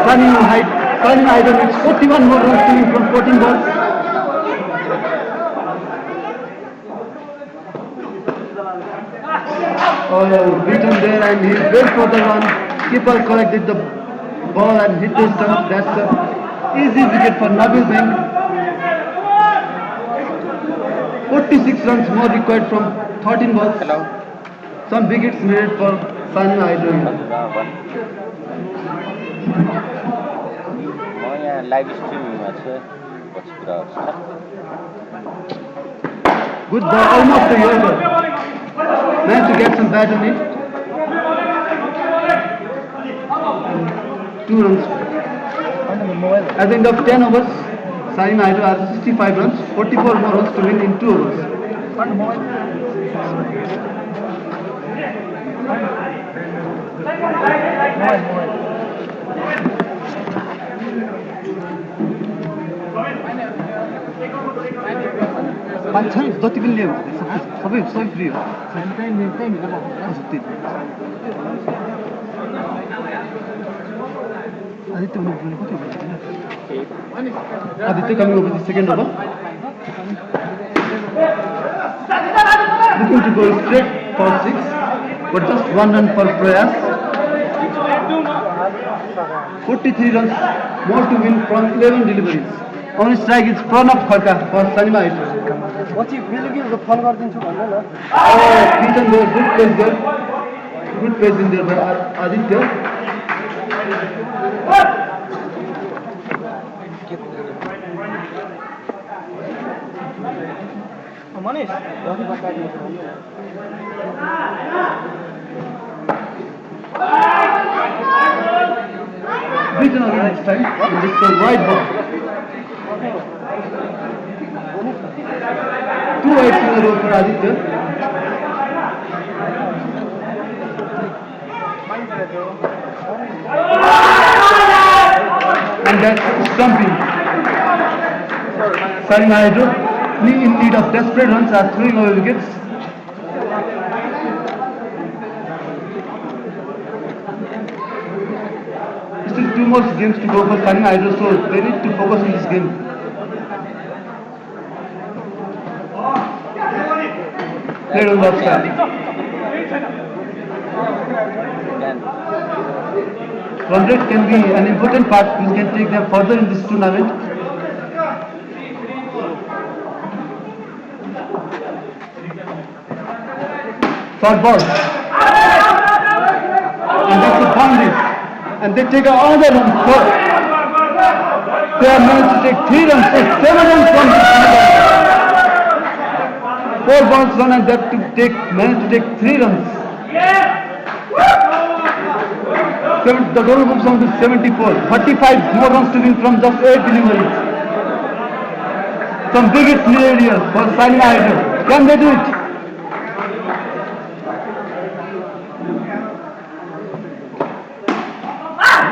Sunny Hydro needs 41 more runs to win from 14 balls. Oh, beaten there and he went for the run. Keeper collected the ball and hit the stump. That's a easy wicket for Nabil Bank. 46 runs more required from 13 balls. Hello. Some wickets needed for Sanima Hydro. म यहाँ live स्ट्रिमिङमा छु पछि कुरा गर्छु Good ball, almost a yorker. Managed to get some bat on it. 2 runs. At the end of 10 overs, Sanima Hydro has 65 runs, 44 more runs to win in 2 overs. मान्छन् जति पनि ल्यायो सबै फ्री हो आदित्य भन्नु कति हो Aditya coming over the second over. Looking to go straight for 6, but just 1 run for Prayas. 43 runs more to win from 11 deliveries. On his strike is Pranab Kharka for Sanima Hydro. पछि बेलुकी phone गरिदिन्छु भन्नु न beaten there, good place there. Good place in there by Aditya. Manish beaten again this time and it's a wide ball. 2 wides in a row for Aditya. And that's stumping. Sanima Hydro in need of desperate runs are throwing away wickets. Still 2 more games to go for Sanima Hydro, so they need to focus on this game. Played on the offside. Run rate can be an important part which can take them further in this tournament. Short ball. And that's the boundary. And they take another run. They have managed to take 3 runs, so 7 runs from this. 4 balls run and they have to manage to take 3 runs. The total comes down to 74. 35 more runs to win from just 8 deliveries. Some big hits needed here for Sanima Hydro. Can they do it?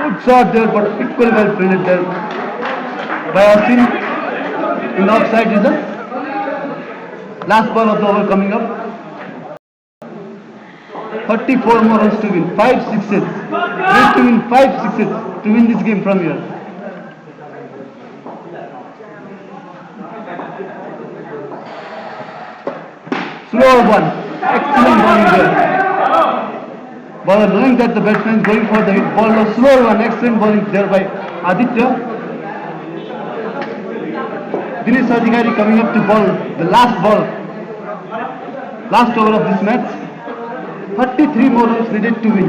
Good shot there, but equally well fielded there by Austin. In the offside is the last ball of the over coming up. 34 more runs to win. 5 sixes. Need to win 5 sixes to win this game from here. Slower one. Excellent bowling there. Bowler knowing that the batsman is going for the hit. Bowler slower one. Excellent bowling there by Aditya. Dinesh Adhikari coming up to bowl the last ball. Last over of this match. 33 more runs needed to win.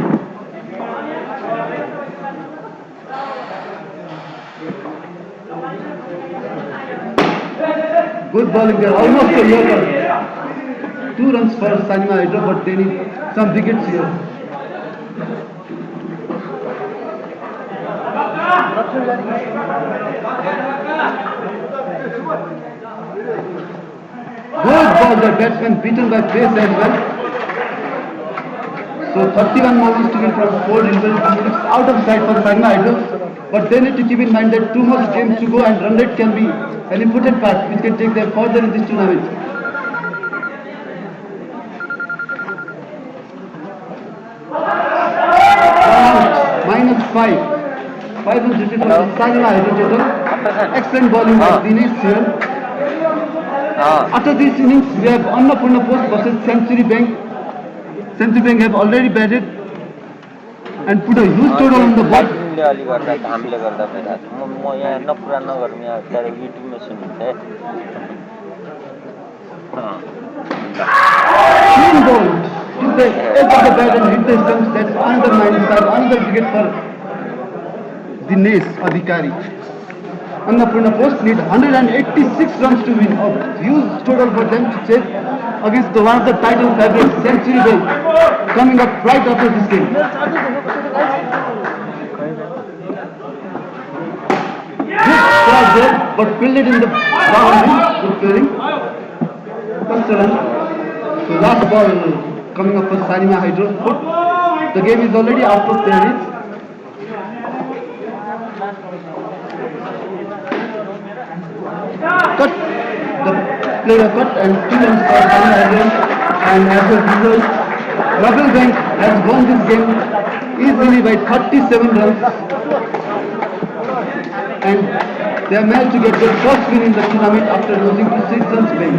Good bowling there, almost a yorker. 2 runs for Sanima Hydro, but they need some wickets here. Good ball, the batsman beaten by pace as well. So 31 more runs to win from 4 deliveries. It's out of sight for Sanima Hydro, but they need to keep in mind that 2 more games to go and run rate can be an important part which can take them further in this tournament. -5. 5 runs needed for Sanima Hydro total. Excellent bowling by Dinesh here. After this innings, we have Annapurna Post versus Century Bank. Century Bank have already batted and put a huge total on the board. Clean ball to the edge of the bat and hit the stumps. That's another 95, another wicket for Dinesh Adhikari. Annapurna Post need 186 runs to win. A huge total for them to chase against the one of the title favorites, Century Bank, coming up right after this game. Good shot there, but fielded in the boundary. Good fielding. First run. So last ball coming up for Sanima Hydro. The game is already after 10 hits. Cut. The player cut and 2 runs for Sanima Hydro. And as a result, Nabil Bank has won this game easily by 37 runs. And they have managed to get their first win in the tournament after losing to 6 runs bank.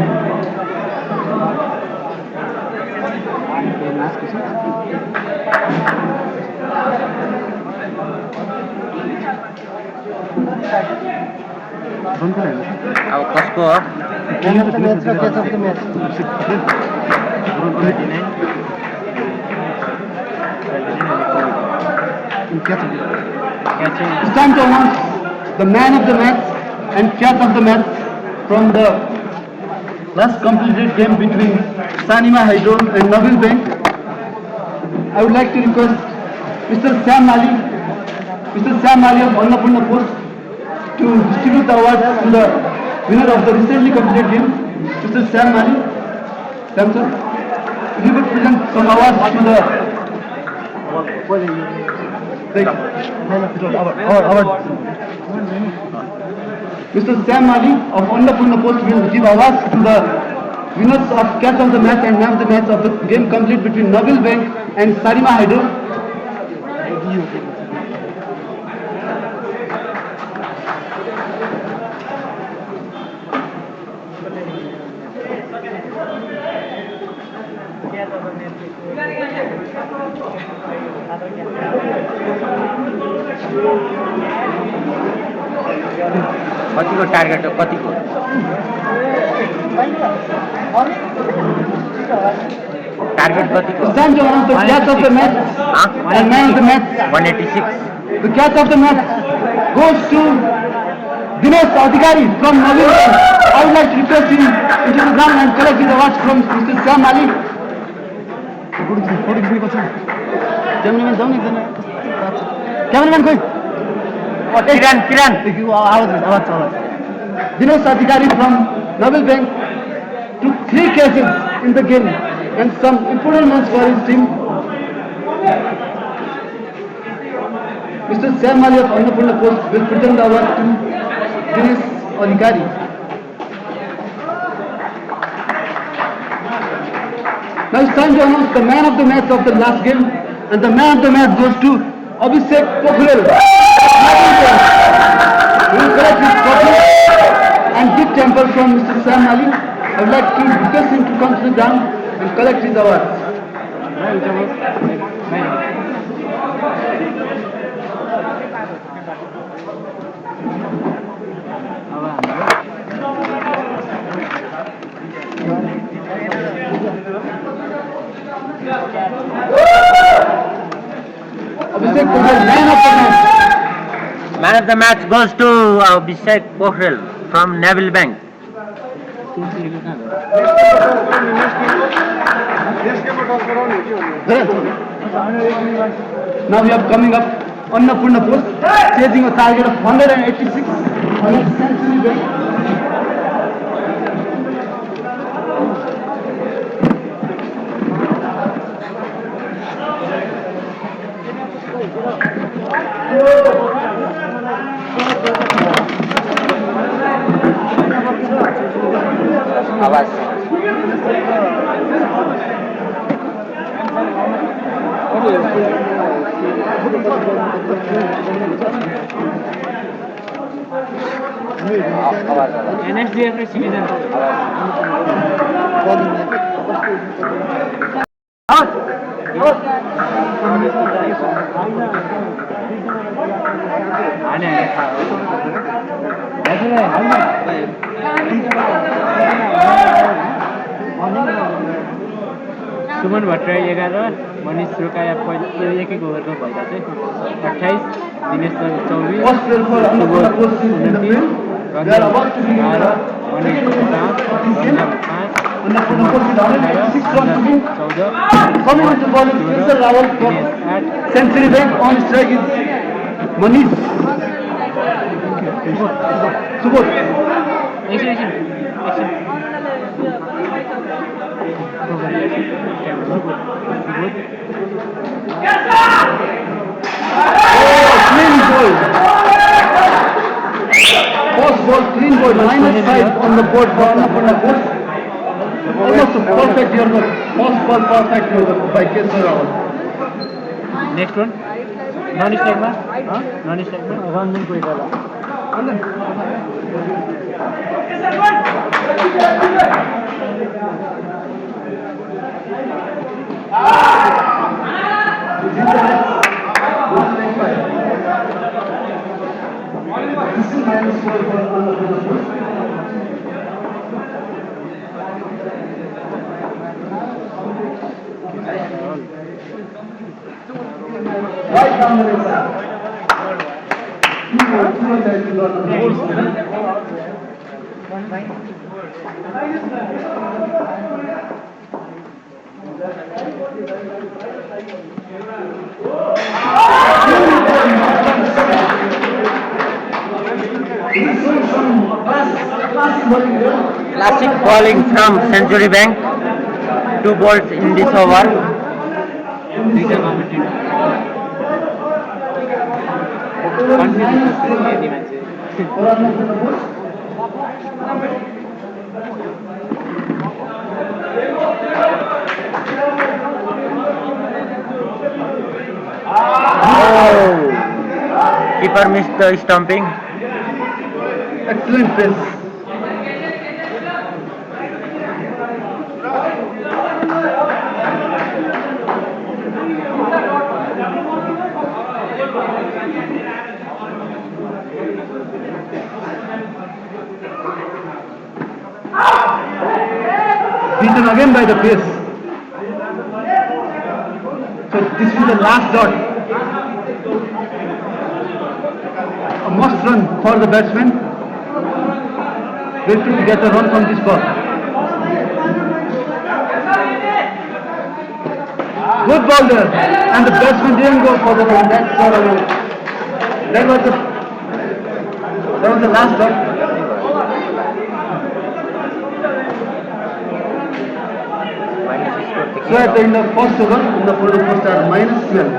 अब कसको हो? It's time to announce the man of the match and cat of the match from the last completed game between Sanima Hydro and Nabil Bank. I would like to request Mr. Sam Ali of Annapurna Post to distribute the award to the winner of the recently completed game, Mr. Sam Ali. Sam sir, if you could present some awards to the award. Mr. Sam Ali of Annapurna Post will give awards to the winners of cat of the match and man of the match of the game complete between Nabil Bank and Sanima Hydro. कतिको target हो कतिको target कतिको Time to announce the cat of the match and man of the match. 186 The cat of the match goes to Dinesh Adhikari from Nabil Bank. I would like to interest into the ground and collecting the awards from Mr. Sam Ali. Cameraman down एकजना. Cameraman खोइ. किरण आवाज. Dinesh Adhikari from Naval Bank took 3 catches in the game and some important ones for his team. Mr. Sam Ali of Annapurna Post will present the award to Dinesh Adhikari. Now it's time to announce the man of the match of the last game, and the man of the match goes to Abhishek Pokhrel. He will collect his trophy and gift temper from Mr. Sam Ali. I would like to request him to come to the ground and collect his awards. Abhishek Pokhrel, man of the match. Man of the match goes to Abhishek Pokhrel from Naval Bank. Now we are coming up Annapurna Post, chasing a target of 186 on a century break. NSDF citizen. सुमन भट्टराई 11, मनिष रोकाया एक ओभरमा भएका चाहिँ 28, Dinesh 24, Subodh 29, Manish 5, Century Bank on strike is Manish. Subodh. Clean ball. First ball, clean ball, -5 on the board for Annapurna Post. Almost a perfect year, but first ball perfect year by Kesar Rawal. Next one. Non-strike ma? Non-strike ma? Ranjan Koitala. Right down the side. Classic bowling from Century Bank. 2 balls in this over. Keeper missed the stumping. Excellent pace. Beaten again by the pace. So this is the last dot. A must run for the batsman. waiting to get a run from this ball. Good ball there, and the batsman didn't go for the run. That was the last ball. So at the end of first over, in the first are -12.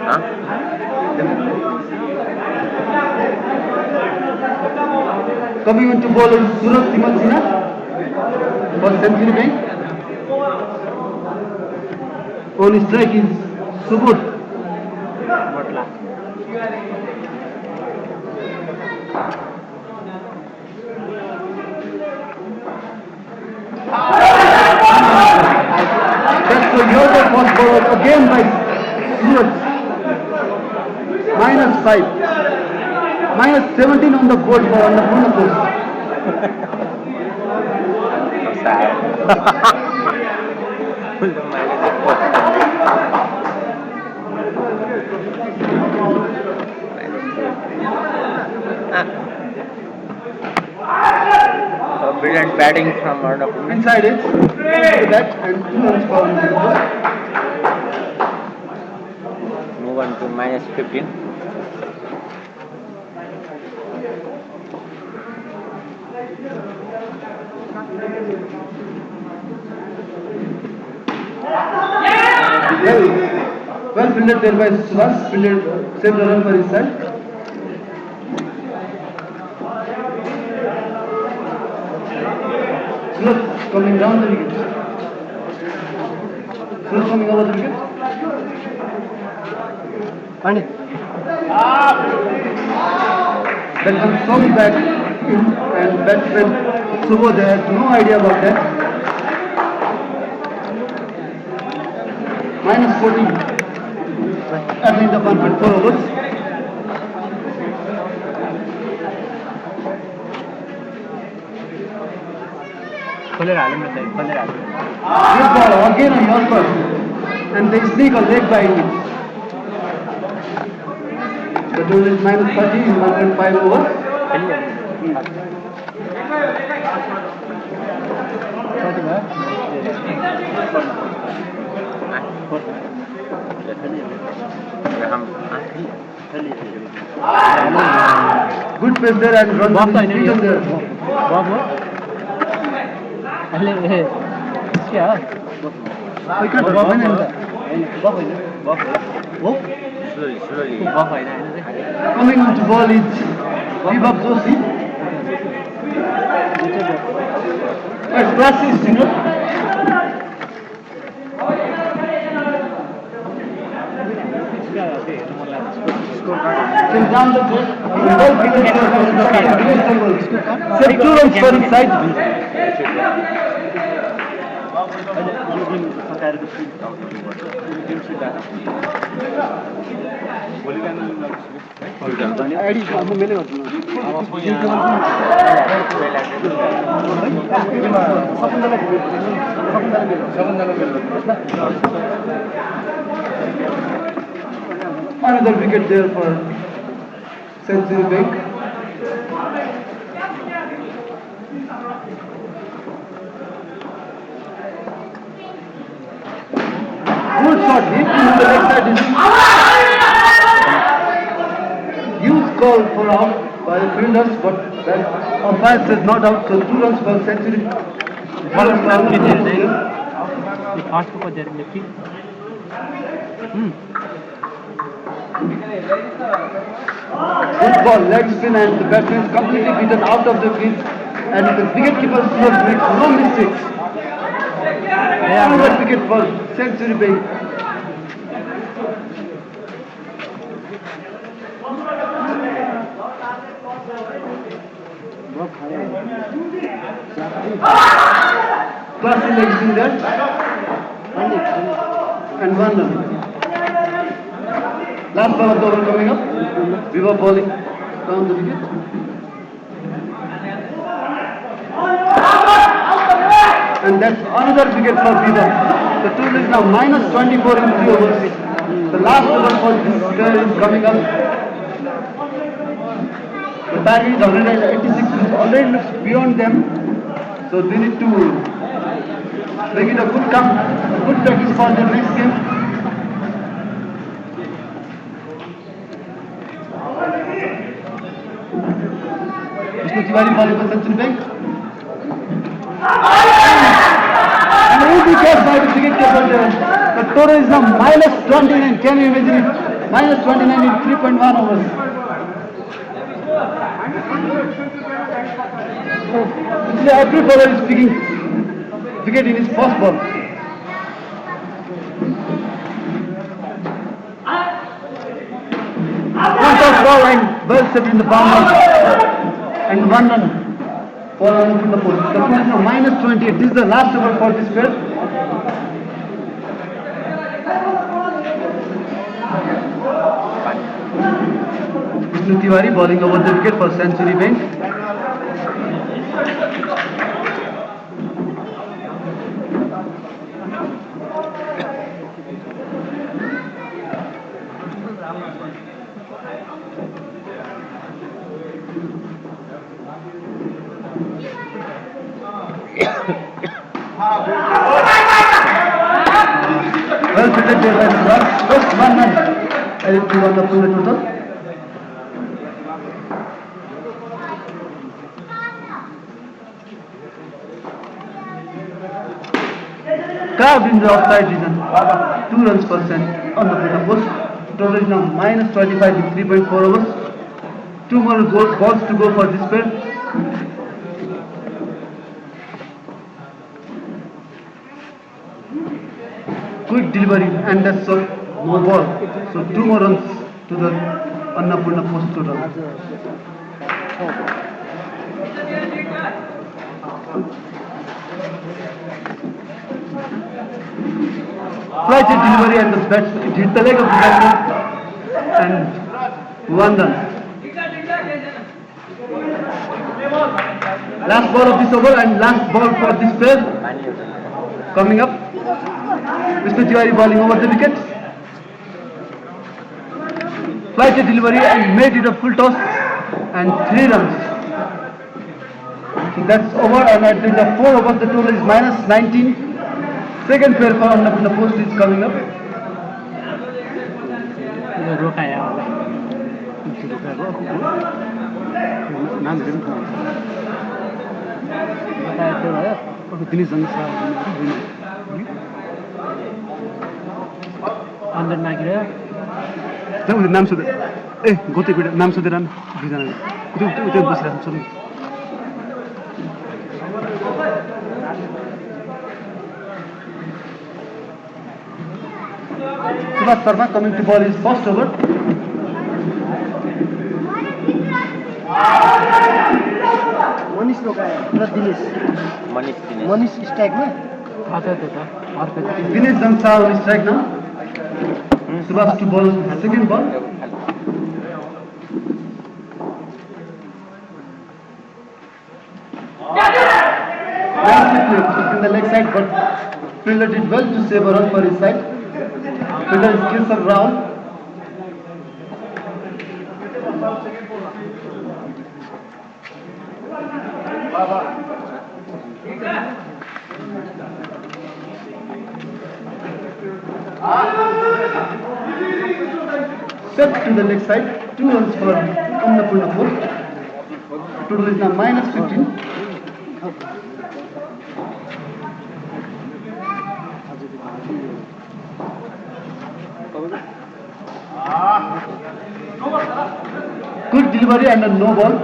Huh? Coming into bowler Suraj Timasina for Century Bank. On strike is Subud. That's the Yoga first ball again by Suraj. -5. -17 on the board for on the full course. So sad. Full brilliant batting from Arnapur. Inside it, that and 2 runs for Move on to -15. Well fielded there by Subhash, fielded saved the run for his side. Suraj coming down the wicket. Suraj coming over the wicket. Then comes Swami back in and batsman Subho, they had no idea about that. -14 at the end of 1.4 overs. Good ball, again a Yorker, and they sneak a leg by it. The total is -30 in 1.5 overs. Good pace there and run from the speed on there. Slowly. Coming on to ball is Vibhav Joshi. But classes, you know. Till down the field, ball figures for 2 runs for his side. Another wicket there for Century Bank. Good shot, hit into the leg side. Huge call for out by the fielders, but that umpire says not out, so 2 runs for Century. Good ball, leg spin, and the batsman is completely beaten out of the field, and the wicketkeeper makes no mistakes. Another wicket for Century Bank. Classy leg spin there, and 1 run. Last ball of the over coming up. We were bowling down the wicket. And that's another wicket for Viva. The total is now -24 in 3 overs. The last over for this player is coming up. The target is 186, which already looks beyond them. So they need to make it a good practice for their next game. Vishnu Tiwari bowling for century bank. And he will be catch by the wicket keeper there. The total is now -29. Can you imagine it? -29 in 3.1 overs. Actually, every bowler is picking wicket in his first ball. One toss ball and well set in the boundary. And 1 run for from the post. The score is now -28. This is the last over for this pair. Vishnu Tiwari bowling over the wicket for Century Bank. Well fitted there by Suraj. Just 1 run added to the total. Carved in the offside region. 2 runs per cent on the post. Total is now -25 in 3.4 overs. 2 more balls to go for this pair. Quick delivery and that's no ball. So 2 more runs to the Annapurna post total. Flighted delivery and the bat it hit the leg of the batsman and 1 run. Last ball of this over and last ball for this pair. Coming up. Vishnu Tiwari bowling over the wicket. Flighted delivery and made it a full toss and 3 runs. So that's over and at the 4 overs the total is -19. Second pair for the post is coming up. Under Nagira. नाम सोधे ए गोते नाम सोधेर दुईजना त्यो बसिरहेको छ Subhash Sharma coming to ball his first over. Manish रोकायो raw Dinesh Manish स्ट्राइकमा Dinesh Jamsa on strike now. Subhash to ball second ball. Nicely played in the leg side, but fielder did well to save a run for his side. Fielder is Kesar Rao. Set to the leg side, 2 runs for Annapurna post. Total is now -15. Good delivery and a no ball.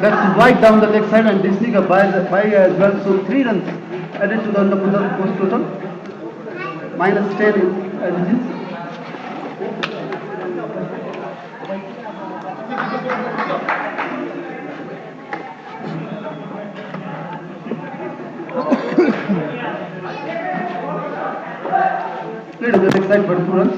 That's right down the leg side and Disney by as well. So 3 runs added to the Annapurna post total. -10 as it is. Played on the leg side for 2 runs.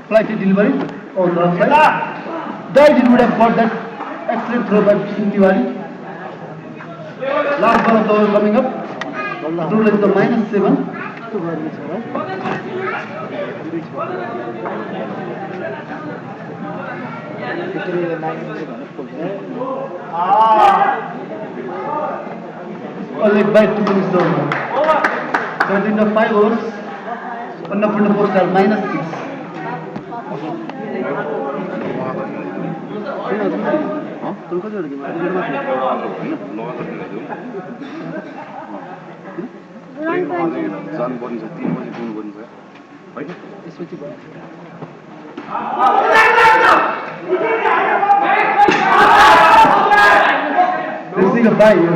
Flighty delivery on the offside. Died it would have got that excellent throw by Tiwari. Last ball of the over coming up. Total is the -7. A leg bite to finish the over. So at the end of 5 overs, Annapurna Postal -6. जानु पर्ने छ 3 बजे पुग्नु पर्ने छ होइन त्यसपछि Missing a bite.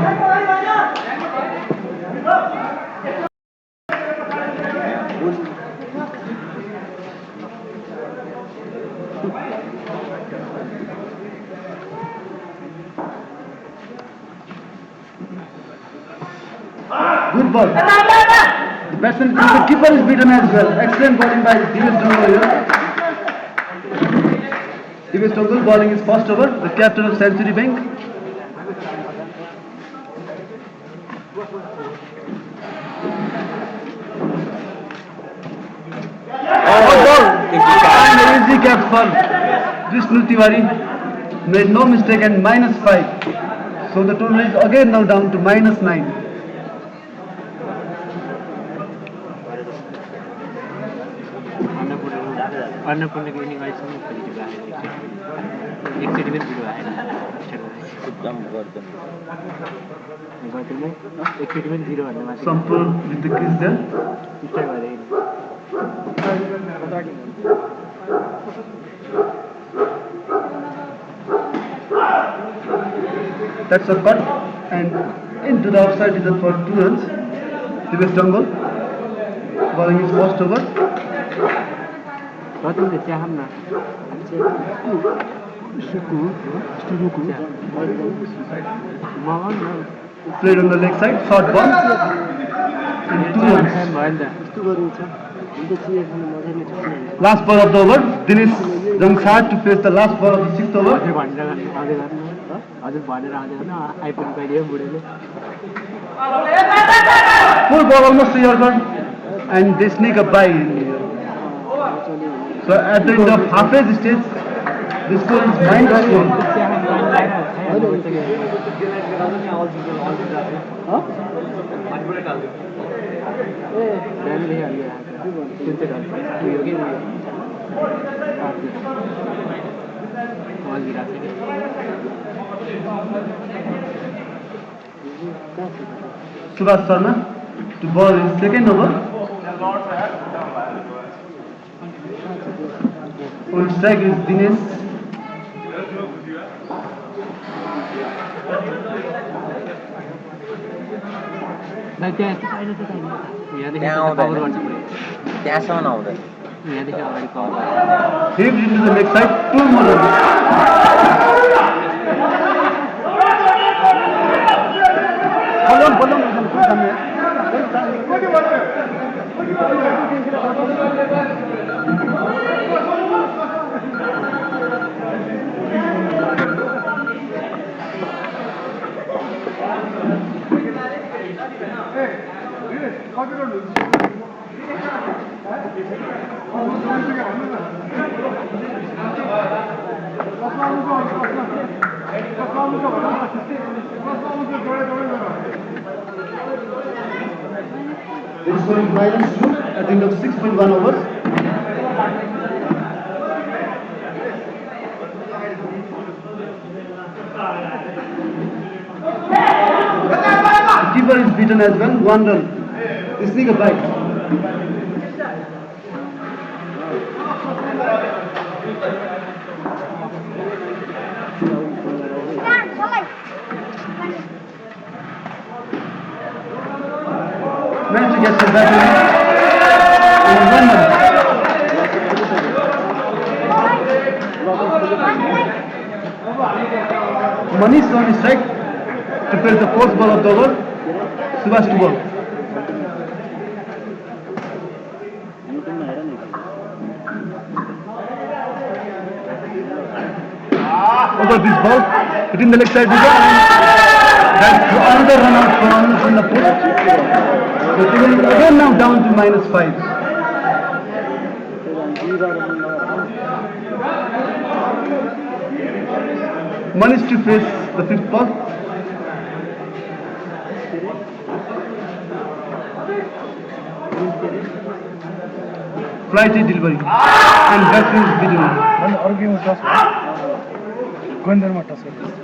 Good ball. The batsman, the keeper is beaten as well. Excellent bowling by Divesh Dongal here. Divesh Dongal bowling his first over, the captain of Century Bank. And an easy catch for Vishnu Tiwari. Made no mistake and -5. So the total is again now down to -9. अन्नपूर्णको inning अहिलेसम्म खेलेको आएन एकचोटि पनि video आएन एकदम गर्दैन एकचोटि पनि 0 भन्दा माथि Sampur with the crease there. Strike भएर That's a cut and into the outside is for 2 runs. Divesh Dongal bowling his first over. कतिले चाहम न Played on the leg side, short ball. And 2 runs. Last ball of the over. Dinesh Jangsad to face the last ball of the 6th over. हजुर भनेर आउँदैन आइपुग्नु पाइदियो बुढेले Full ball almost to your gun. And they sneak a bye in here. So at the end of halfway stage, the score is -4. Subhash Sharma to bowl his second over. On strike is Dinesh. त्यहाँसम्म आउँदैन Hit into the leg side, 2 more runs. It is going -2 at the end of 6.1 overs. The keeper is beaten as well, 1 run. They sneak a bite. Managed to get some back and 1 run. Manish on his strike to face the 4th ball of the over. Subhash to ball. over this ball, hitting the leg side digger, and that's another run out from the post. So Tinkune again now down to -5. Manish to face the fifth ball. Flighty delivery and batsman is beating him. अनि अरू गेममा टस भयो गोइन्दरमा टस गर्दैछ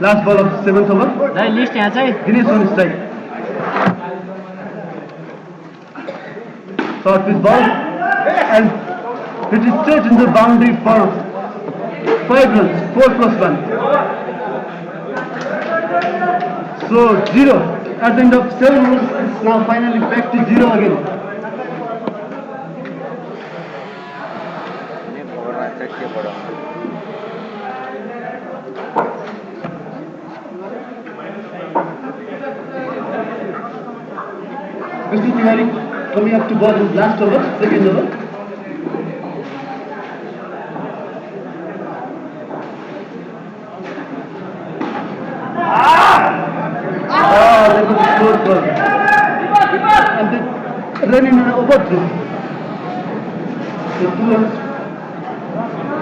Last ball of 7th over. List यहाँ चाहिँ Dinesh on strike. Short pitch ball and it is straight in the boundary for 5 runs, 4+1. So 0 at the end of 7 overs. It's now finally back to 0 again. Mr. Tiwari coming up to bowl his last over, second over. That was a short ball. And they ran in an overthrow. So 2 runs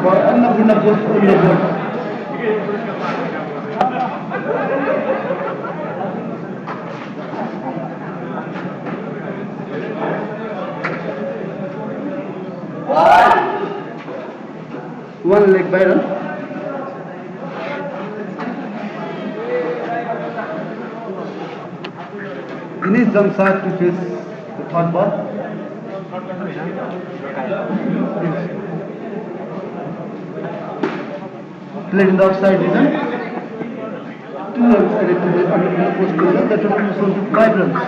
for Annapurna post on the board. One leg by run. Dinesh jumps out to face the third ball. Played in the offside region. 2 runs added to the underfield post total. That will be shown to 5 runs.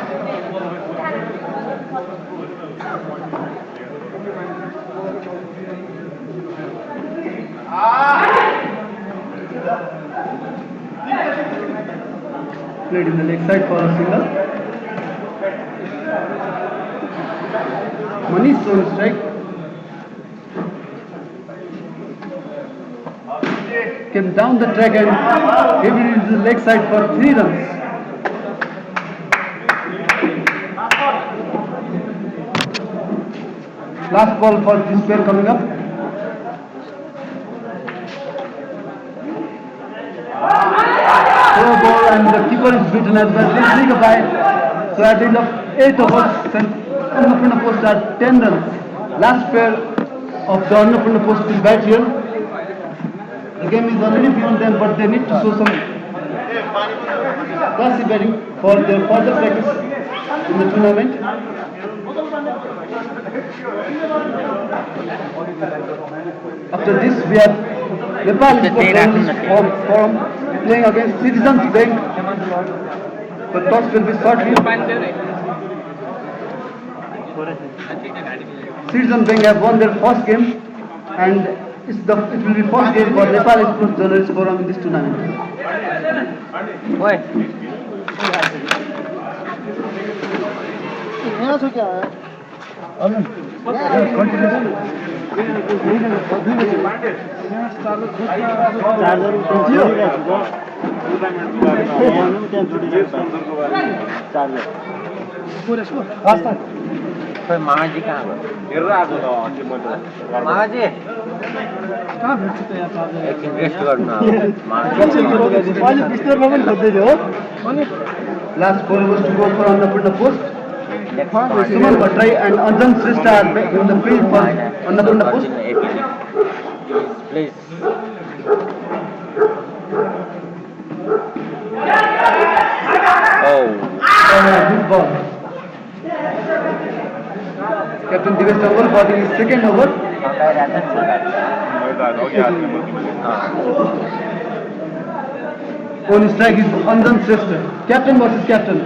Played in the leg side for a single. Manish on strike. Came down the track and gave it into the leg side for 3 runs. Last ball for this pair coming up. Throw ball and the keeper is beaten as well. This league by. So at the end of 8 overs, Annapurna Post are 10 runs. Last pair of the Annapurna Post will bat here. The game is already beyond them, but they need to show some classy batting for their further practice in the tournament. After this, we have Nepal Forum playing against Citizens Bank. The toss will be shortly. Citizens Bank have won their first game, and it will be first game for Nepal Sports Journalists Forum in this tournament. ओए खोइ महाजी कहाँ गयो महाजी एकछिन rest गर्नु Last 4 overs to go for Annapurna Post. Suman Bhattrai and Anjan Shrestha are in the field for Annapurna Post. Please. Oh. Good ball. Captain Divesh Tangol batting his second over. On strike is Anjan Shrestha. Captain versus captain.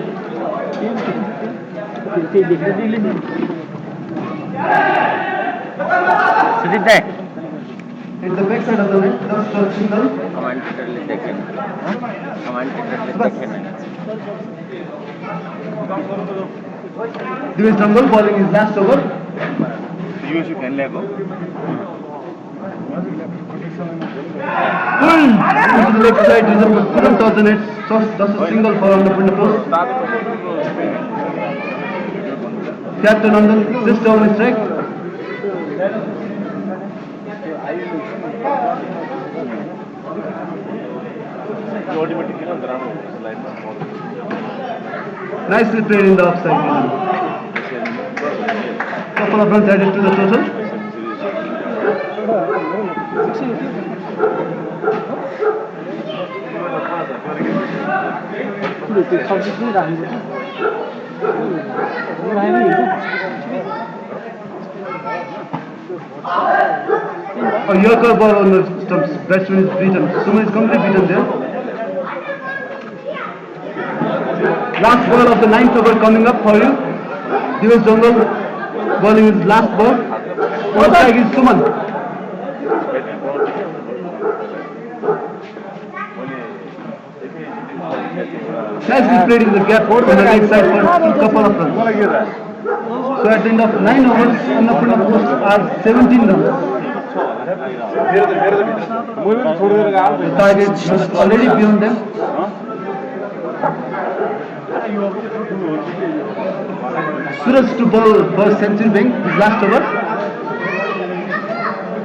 Sudip bhai At the back side of the net, just a single. कमेंटेटरले देखेन Divesh Tangol bowling his last over. USA खेल्नेको Pull into the left side, reserve Puran alternate, just a single for on the front post. Captain Nandan, just down his strike. Nicely played in the offside. Couple of runs added to the total. A Yorker ball on the stumps. Batsman is beaten. Suma is completely beaten there. Last ball of the 9th over coming up for you. Divas Jungle bowling his last ball. On strike is Suman. Nicely played in the gap on the right side for a couple of runs. So at the end of 9 overs, on the front of post are 17 runs. The target is already beyond them. Suraj to bowl for century bank, his last over.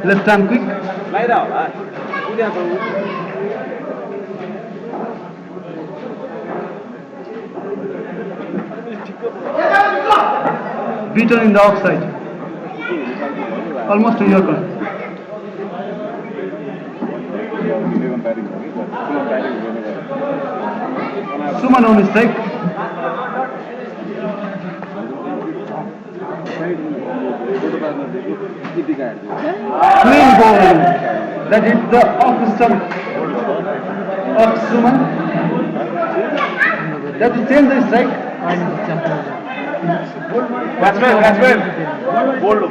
Left arm quick. Beaten in the offside. Almost a Yorker. Suman on his strike. Clean ball. That hits the off stump of Suman. That will change the strike. Batsman. Bold.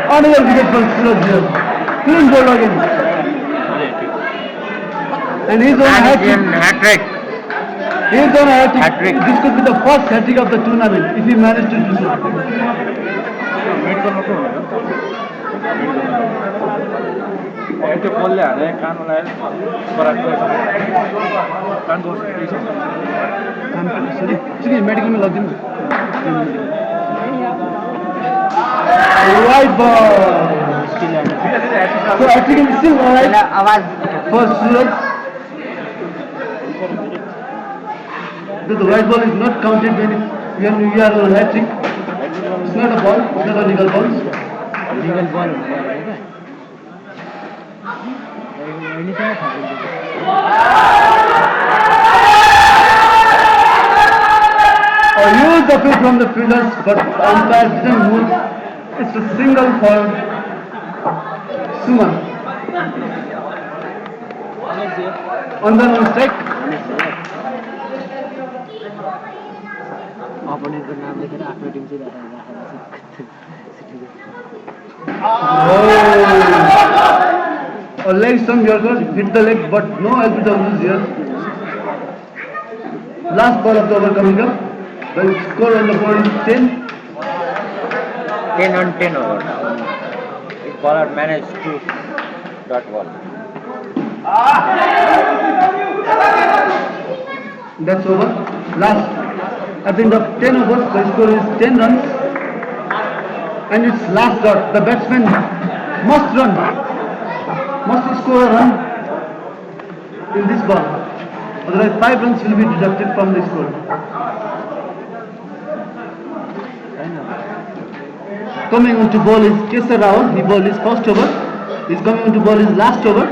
Another wicket for Suraj here. Clean ball again. And he's on a hat-trick. He's on a hat-trick. This could be the first hat-trick of the tournament if he managed to do so. Sorry, medical में लग जाऊँ. Right ball. So I think it's still alright for Suraj. The right ball is not counted when you are on hat trick. It's not a ball, it's not a legal ball. Legal ball. A huge appeal from the fielders, but umpire didn't move. It's a single for Suman. On the strike. अपोनेन्टको नाम लेखेर आफ्नो Tim चाहिँ A leg stump Yorker hit the leg, but no LBWs here. Last ball of the over coming up. The score on the board is 10. 10 on 10 over. The bowler managed to dot ball. That's over. Last. At the end of 10 overs, the score is 10 runs. And it's last dot. The batsman must run. Must score a run in this ball. Otherwise 5 runs will be deducted from the score. Coming on to bowl is Kesar Rao. He bowled his first over. He's coming on to bowl his last over.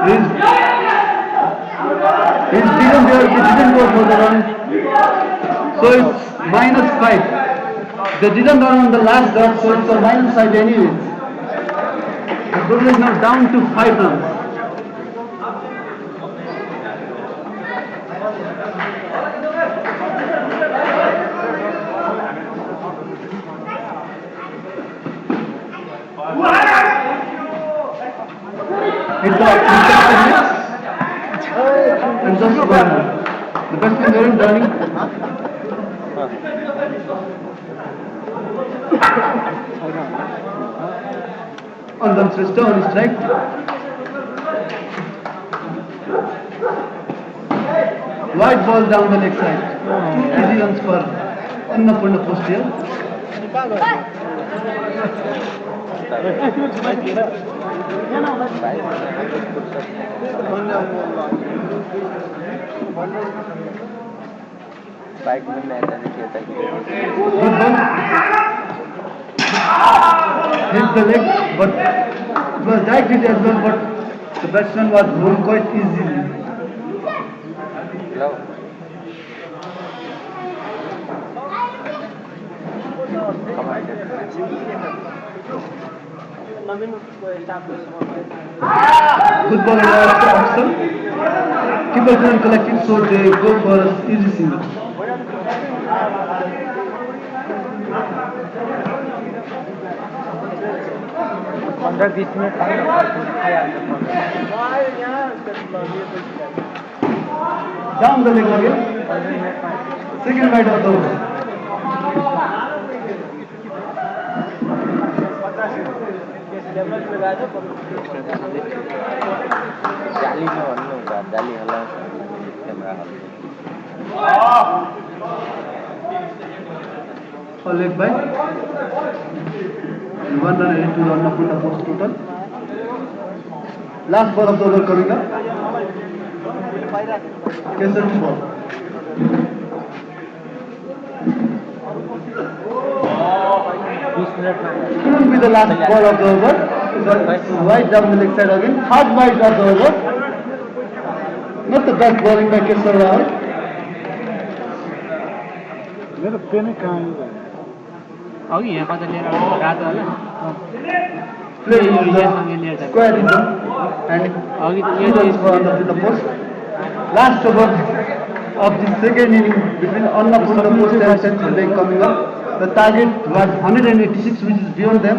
He's beaten there. They didn't go for the run. So it's -5. They didn't run on the last dot, so it's a -5 anyways. The total is now down to 5 runs. and turning. Andan Shrestha on strike. Wide ball down the leg side. 2 easy runs for Annapurna post here. Good ball. Hit the leg, but it was right hit as well, but the batsman was home quite easily. Good ball after option. Keeper couldn't collect it, so they go for an easy single. Down the leg again. Second wide of the over. A leg by. And 1 run ahead to the Annapurna post total. Last ball of the over coming up. Kesar's ball. Couldn't be the last ball of the over. It was wide down the leg side again. Hard wide of the over. Not the best bowling by Kesar Rahul. मेरो पेनै कहाँ अघि यहाँ कता लिएर रातो होला Playing in the square rhythm and two runs for Annapurna post. Last over of the second inning between Annapurna post and Central Bank coming up. The target was 186, which is beyond them.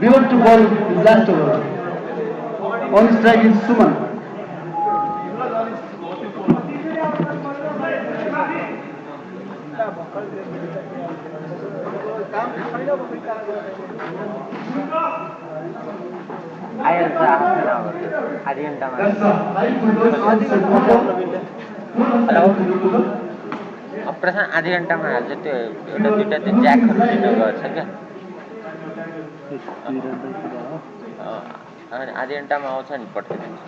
Beyond to ball is last over. On strike is Suman. That's a high full dose on set water. प्रश्न आधी घन्टामा हाल्छ त्यो एउटा दुइटा त्यो ज्याकहरू लिनु गर्छ क्या अनि आधी घन्टामा आउँछ नि पठाइदिन्छ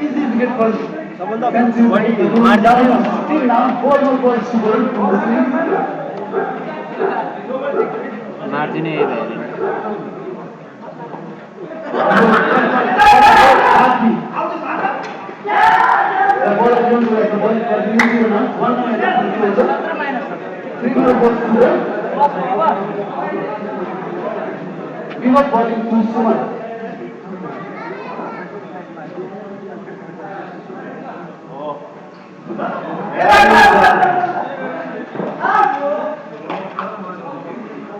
Easy wicket for Still now 4 more balls to bowl from the field. Margin है The ball is going to the ball continues to run. 1 minute. 3 more balls to bowl. We were bowling to Suman.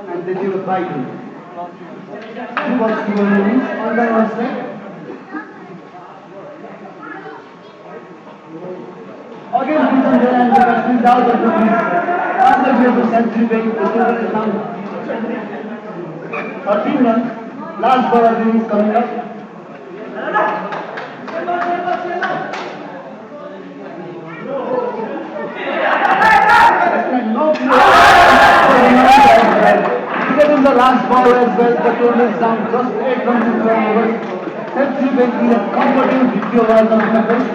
And they give a bite. 2 balls given innings on the one side. Again, Bhutan there and the batsman is out of the crease. After we have a century break, the total is now 13 runs. Last ball of the innings coming up. Cricket in the last ball as well, the total is down just 8 runs in 12 overs. Century break is a comforting victory over the members.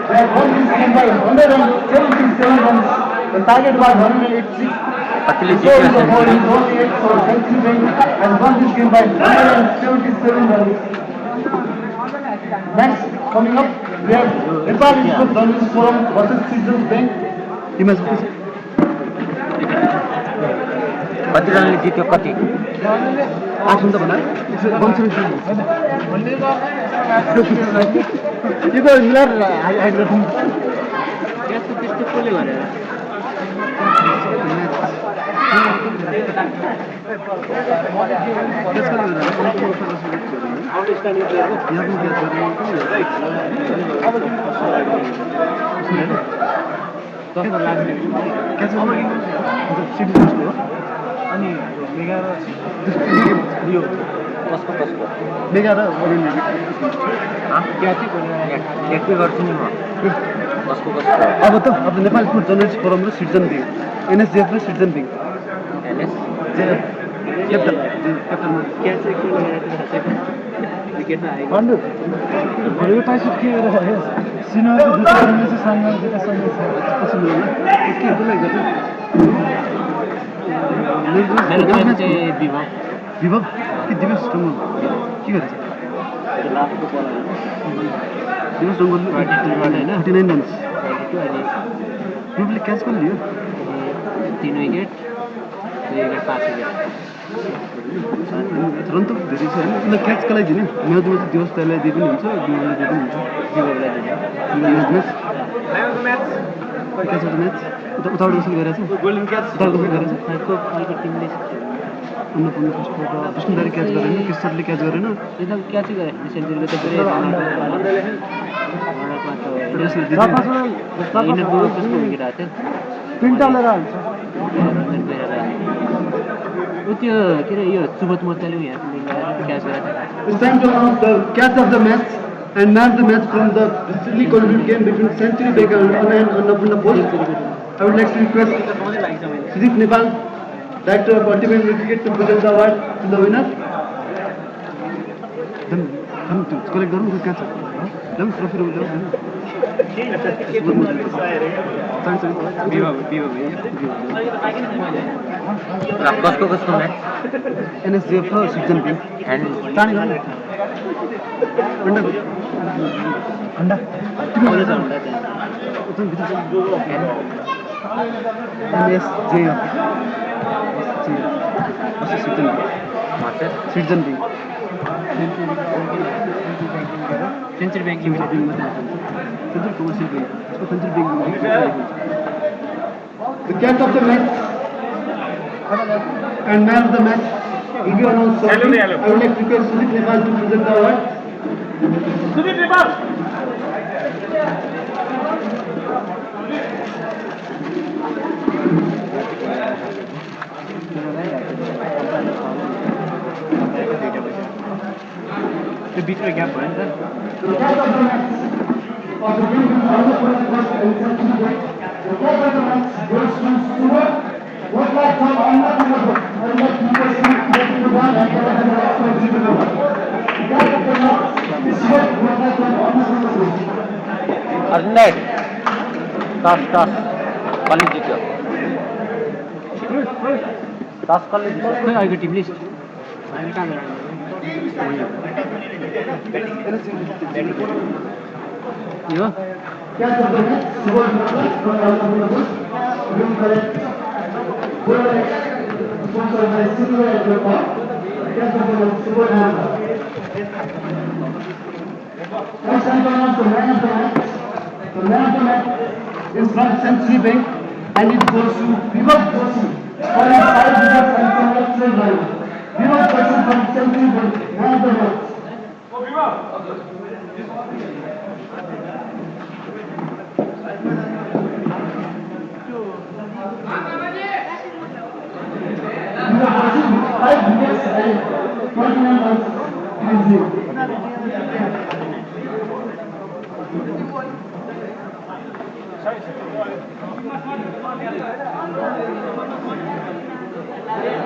They have won this game by 177 runs. The target was 186. So is the ball is only 8, so Century Bank has won this game by 177 runs. Next, coming up, we have Nepal Institute Journalist Forum versus Citizens Bank. You must कति रनले जित्यो कति 8 run त भन्दा बन्छ यो त मिलाएर hide गर्छौँ त्यस्तो त्यस्तो कसले गरेर अनि मेगा यो कसको कसको मेगा र अरुणले लेख्ने गर्छु नि म कसको कसको अब नेपाल फुड जर्नलिस्ट फोरम र सिटिजन विङ एनएसजेएफ र सिटिजन विङ पाण्डु एउटा सुट के रह्यो सिनियरको दुईटा सँगै छ सानो दुईटा सँगै छ पछि मिलाउन के कुनै गर्नु विभव के दिवस डङ्गोल के गरेछ दिवस डङ्गोलले 39 रन्स ग्रुपले क्याच पनि लियो 3 विकेट 2 विकेट 5 विकेट रन त धेरै छ होइन उसलाई क्याच कसलाई दिने म्याचमा चाहिँ दिवस दाइलाई दिए पनि हुन्छ विभवलाई दिए पनि हुन्छ क्याच अफ द म्याच उताबाट कसले गरेछ उताबाट कसले गरेछ टिमले अन्नपूर्ण पुष्पबाट विष्णुदाले क्याच गरेन किशोरले क्याच गरेन एकदम क्याचै गरे सेन्चुरीको त पुरै विकेट आएको थियो त्यो के अरे यो सुबोध मोर्चाले यहाँ क्याच गरेको It's time to announce the catch of the match and man of the match from the recently concluded game between Century Baker and Annapurna Post. I would like to request Sudip Nepal, Director of Ultimate Cricket, to present the award to the winner. Then come to collect the room, catch up. Then trophy room. कसको कसको match NSJF र citizen wing and चाँडै गर्नु अन्डा NSJF citizen wing century banking central commercial bank central bank The catch of the match and man of the match will be announced shortly. I would like to request Sudip Nepal to present the award. Sudip Nepal! त्यो बिचमा gap भयो नि त The catch of the match for the win of the first and second game. The catch of the match goes to Stuart. What like from Annapurna? I would like to request Sudip to one and the match for Sudip Nepal. The catch of the match is Stuart. What like from Annapurna? Arjun टस कसले जित्यो टस कसले जित्यो खै अहिले Tim list हामी कहाँ यो catch of the match Stuart from Annapurna. Will collect sponsored by Silver and Nepal. Catch of the match Stuart Nepal. Next time around the man of the match. The man of the match is from Century Bank and it goes to Vivat Joshi for his 5 wickets and some excellent runs. Vivat Joshi from Century Bank, man of the match. Vivat Joshi with 5 wickets and 29 runs in his name.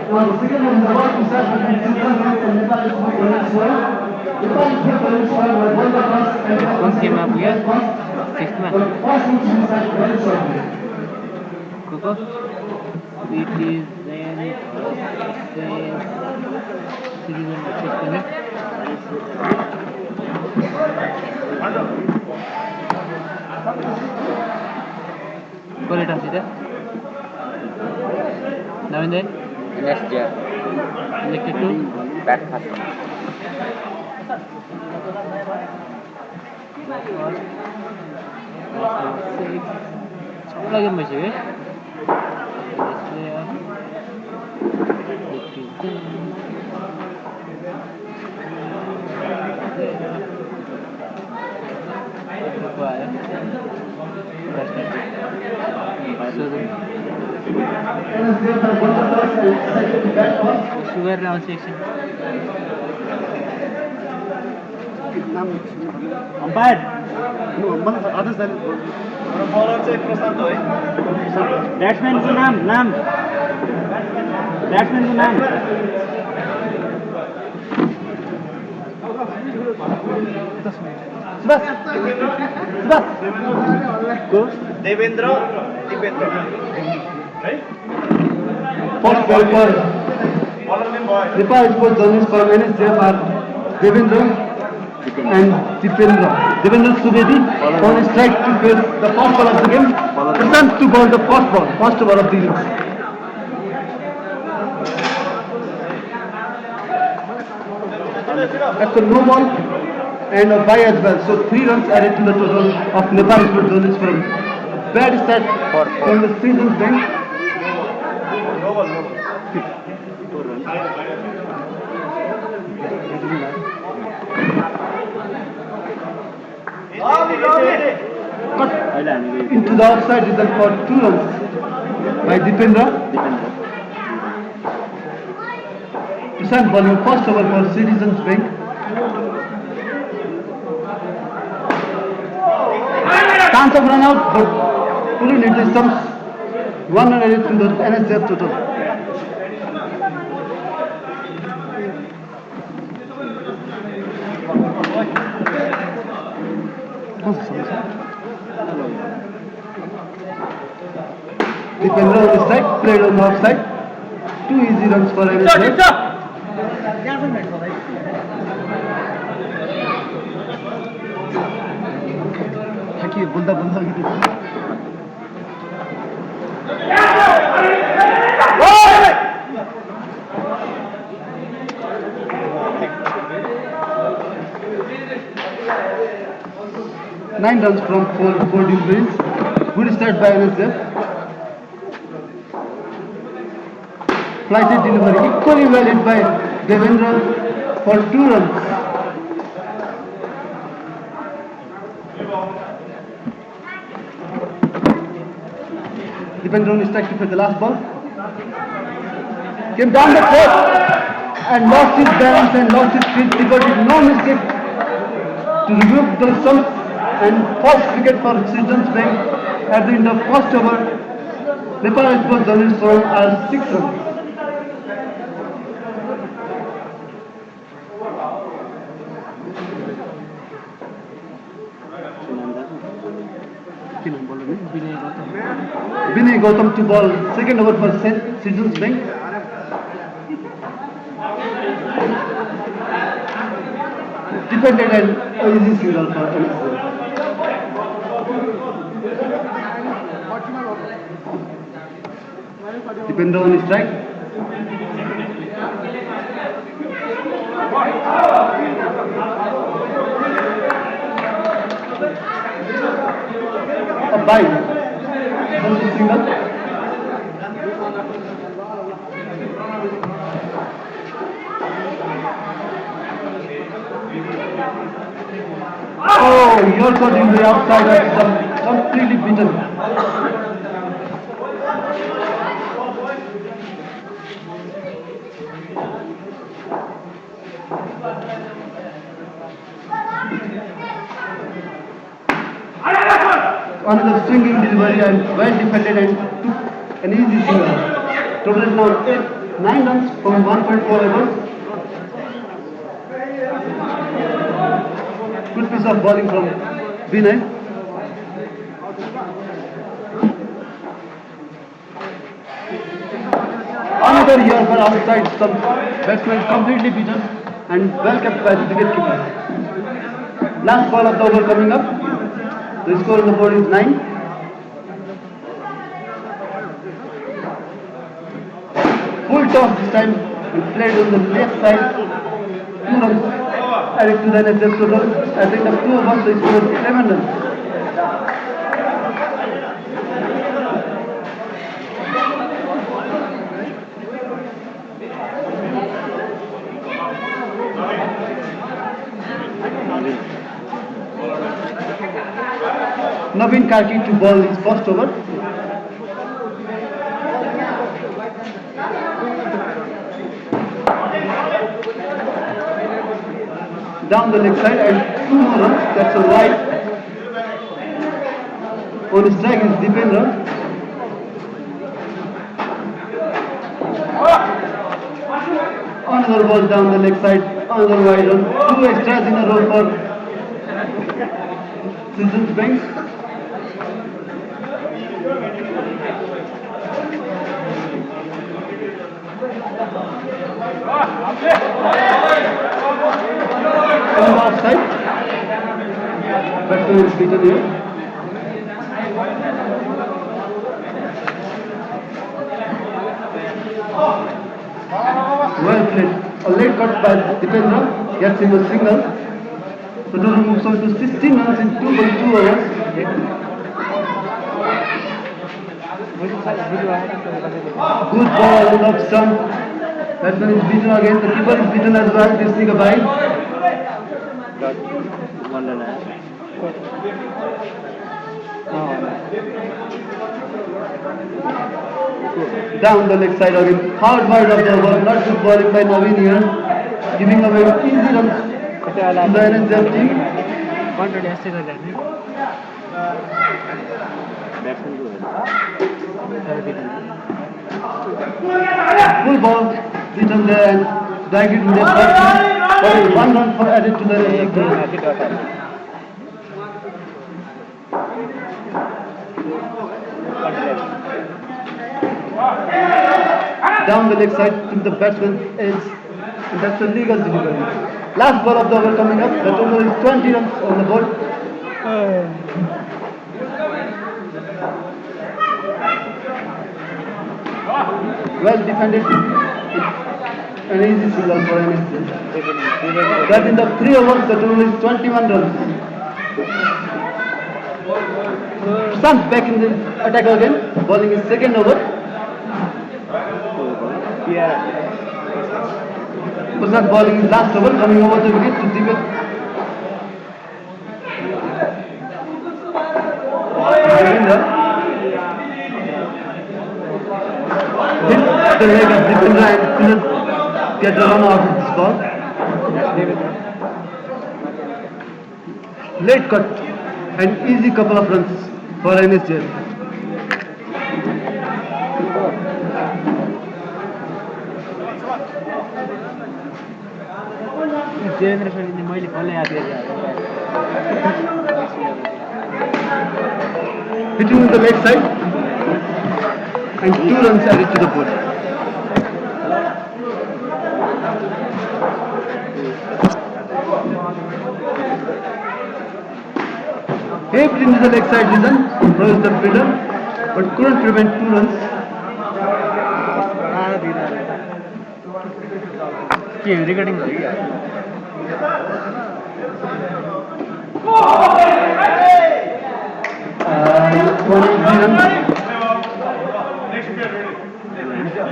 Now the second one is about to start between Tinkune and Nepal is for Nepal is here for by both the first and कुन गेममा पुग्यो सिक्समा the first one to start very shortly. को it is then citizen सिक्समा कसले टस जित्यो नवीन Next year. Elected to Bat first. lagi masih ya. Sugar round section. Umpire. No, others than Batsman को नाम Batsman को नाम Subhas. Subhas. Go. Devendra Dipendra First ball for Nepal Sports journalists for NSF are Devendra and Dipendra. Devendra Subedi on strike to face the first ball of the game. Prashant to bowl the first ball of the innings. That's a no ball and a bye as well. So 3 runs added to the total of Nepal Sports journalists from bad start from the season's bank. Into the outside result for 2 runs by Dipendra. Prashant bowling first over for Citizens Bank. Chance of run out, but pulling it distance. 1 run added to the NSF total. Dipendra on the strike, played on the offside. 2 easy runs for NSF. Haki bunda gitu. Nine runs from four deliveries. Good start by NSF. Flighted delivery equally well hit by Devendra for 2 runs. Devendra on strike for the last ball. Came down the court and lost his balance and lost his feet. Because no mistake to remove the stump and first wicket for Citizens Bank at the end of first over. Nepal Sports journalists scored as 6 runs. Vinay Gautam to ball second over for Citizens Bank. Defended and easy single for NSF. Dipendra on strike. A bite. Single. Oh, you're got in the outside of completely beaten. Another swinging delivery and well defended and took an easy single. Total is now 9 runs from 1.4 overs. Good piece of bowling from Vinay. Another here for outside stump. Batsman completely beaten and well kept by the wicketkeeper. Last ball of the over coming up. The score on the board is 9. Full toss this time he played on the left side. 2 runs added to the NSF total. At the end of 2 overs, the score was 11 runs. Naveen Karki to bowl his first over. Down the leg side and 2 more runs. That's a wide. On his strike is Dipendra. Another ball down the leg side. Another wide run. 2 extras in a row for Citizens Bank. On the offside. Batsman is beaten here. Well played. A late cut by Dipendra gets him a single. So total moves on to 16 runs in 2.2 overs. Good ball, off stump. Batsman is beaten again. The keeper is beaten as well. This nigga by. Down the leg side again. Hard wide of the over. Not good bowling by Naveen here. Giving away easy runs to the NSF team. Full ball beaten there and dragged it in their first. But 1 run for added to the NSF team. Down the leg side to the batsman is that's a legal delivery. Last ball of the over coming up. The total is 20 runs on the board. Well defended. An easy single for NSC. That in the 3 overs the total is 21 runs. Prashant back in the attack again, bowling his second over. Prashant bowling his last over, coming over the wicket to Deepak. Hit the leg of Dipendra and couldn't get a run out of this ball. Late cut, an easy couple of runs for NSJ. Hitting the leg side and 2 runs added to the board. Hit into the leg side reason, rose the fielder, but couldn't prevent 2 runs.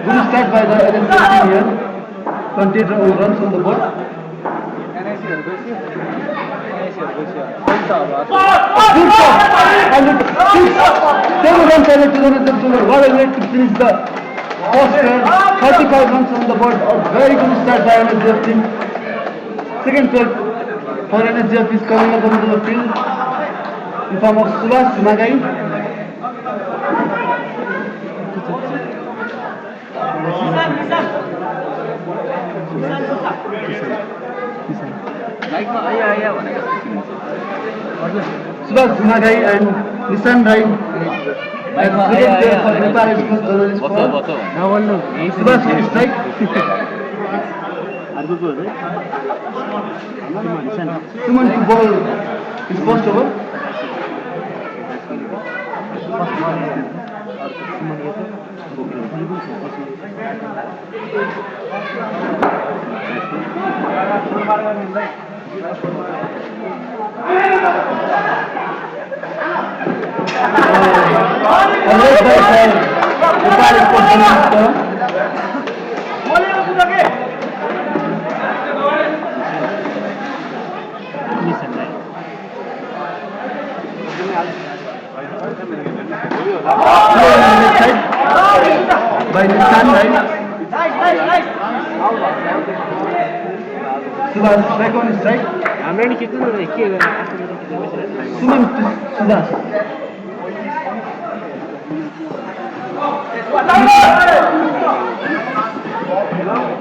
Good start by the NSC team here. 28 runs on the board. Good shot! And it's 7 runs added to the NSC. What a way to finish the first pair. 35 runs on the board. A very good start by NSF team. Second pair for NSF is coming up onto the field in form of Subhash Nagai. Subhash Nagai and Nissan Rai. For Nepal Express journalist for Subhash to strike. Suman to bowl his first over. Unless by Nepal is for by this time, right? Subhash, strike on his strike. Sumam to Subhash.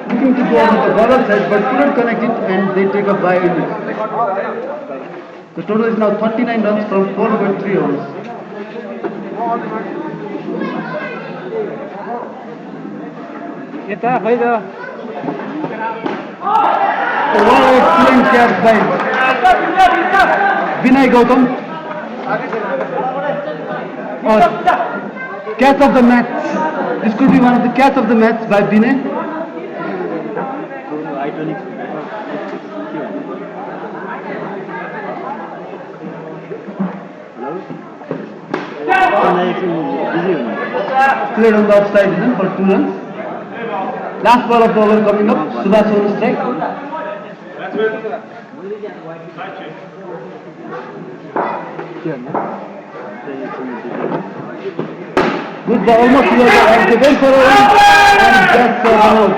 Looking to go on the bowler side, but couldn't connect it, and they take a bye. The total is now 39 runs from 4.3 overs. One excellent catch by Vinay Gautam. Catch of the match. This could be one of the catch of the match by Vinay. Played on the outside for 2 runs. Last ball of the over coming up. Subhash on strike. Good ball, almost clear. They went for a run and just run out.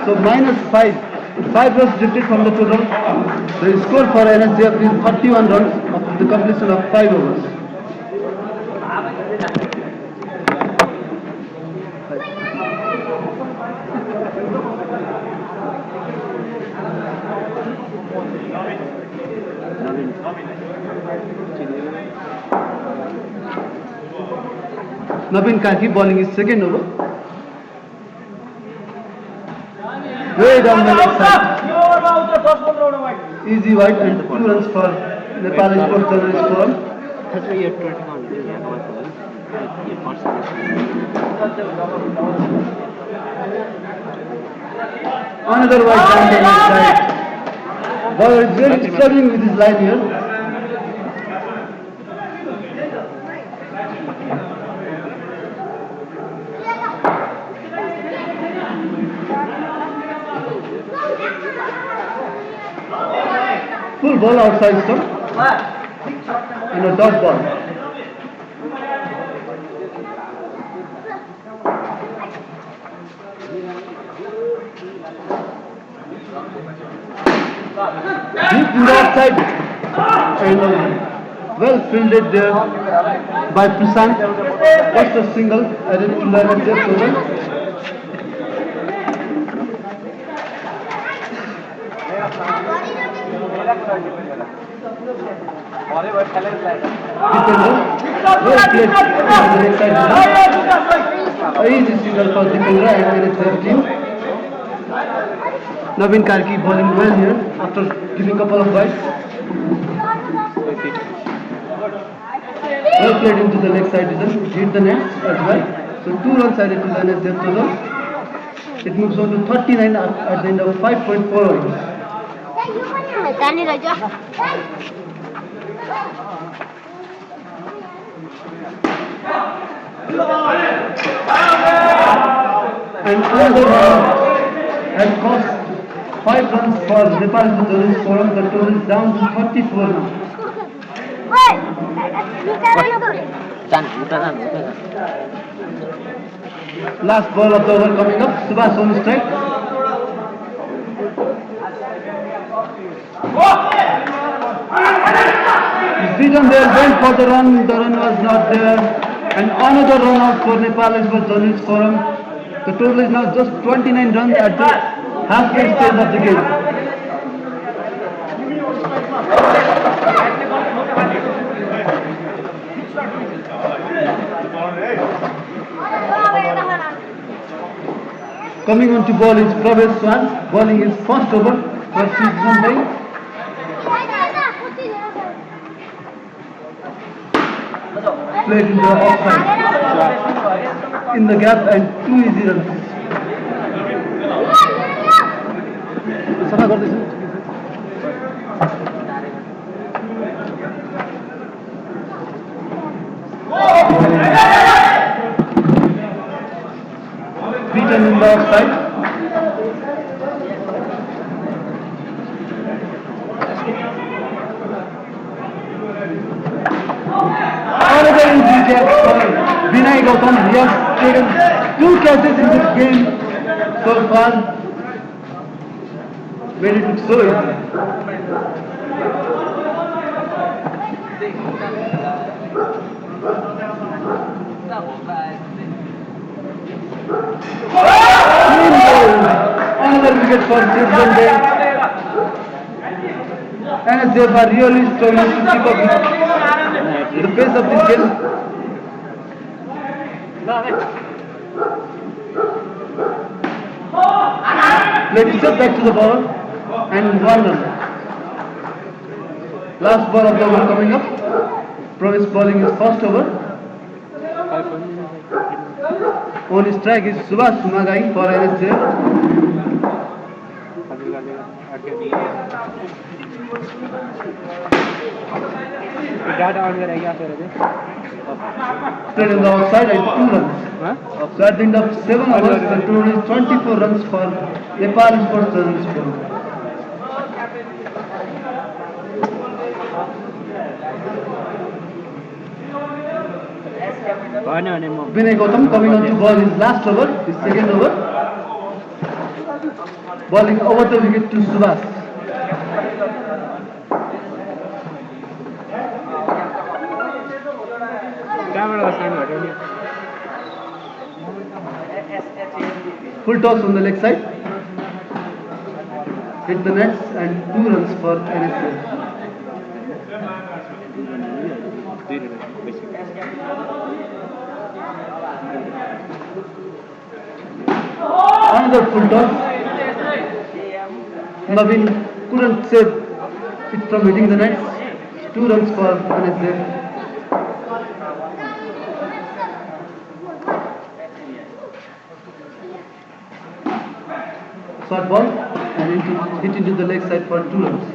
So -5. 5 runs drifted from the total. The score for NSDF is 31 runs after the completion of 5 overs. Navin Karki bowling his second over. Way down the left side. Easy wide and 2 runs for Nepal Sports Journalist Forum. Another wide down the left side. Bowler is very struggling with his line here. Full ball outside stump and a dot ball. Deep in the outside and well fielded there by Prasant. Just a single added to the NSF total. Easy single for Dipendra and NSF team. Navin Karki bowling well here after giving a couple of wides. Well played into the leg side, hit the net as well. So 2 runs added to the NSF total. It moves on to 39 at the end of 5.4 overs. And another run has cost 5 runs for Nepal Journalist Forum. The total is down to 34 now. Last ball of the over coming up. Subhash on strike. He's beaten there, went for the run was not there. And another run out for Nepal Journalist Forum. The total is now just 29 runs at the halfway stage of the game. Coming on to ball is Pravesh Swan, bowling his first over for season day. played in the offside, in the gap and 2 easy runs. सफा गर्दैछु beaten in the offside. Another easy catch for Vinay Gautam. He has taken 2 catches in this game so far. Made it look so easy. Another wicket for Citizen Bank. And they are really struggling to keep up with the pace of this game. Let it just back to the ball and 1 run. Last ball of the over coming up. Promise bowling his first over. On his strike is Subhash Sumagai for NSJ. Straight in the outside and 2 runs. So at the end of 7 overs, the total is 24 runs for Nepal Sports Journalist Club. Vinay Gautam coming on to ball his last over, his second over. Bowling over the wicket to Subhash. Full toss on the leg side. Hit the nets and 2 runs for NSL. Another full toss. Naveen couldn't save it from hitting the nets. 2 runs for NSL. Short ball and hit into the leg side for 2 runs.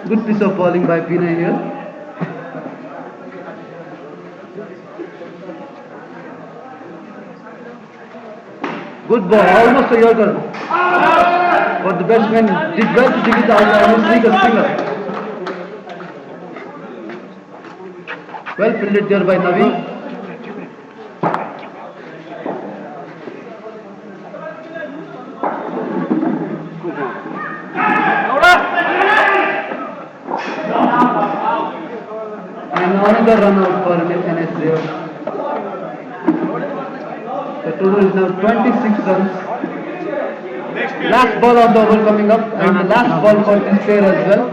Good piece of bowling by Vinay here. Good ball, almost a yorker. But the batsman did well to dig it out and sneak a stinger. Well fielded there by Naveen. And another run out for NSA. The total is now 26 runs. Last ball of the over coming up and the last ball for this pair as well.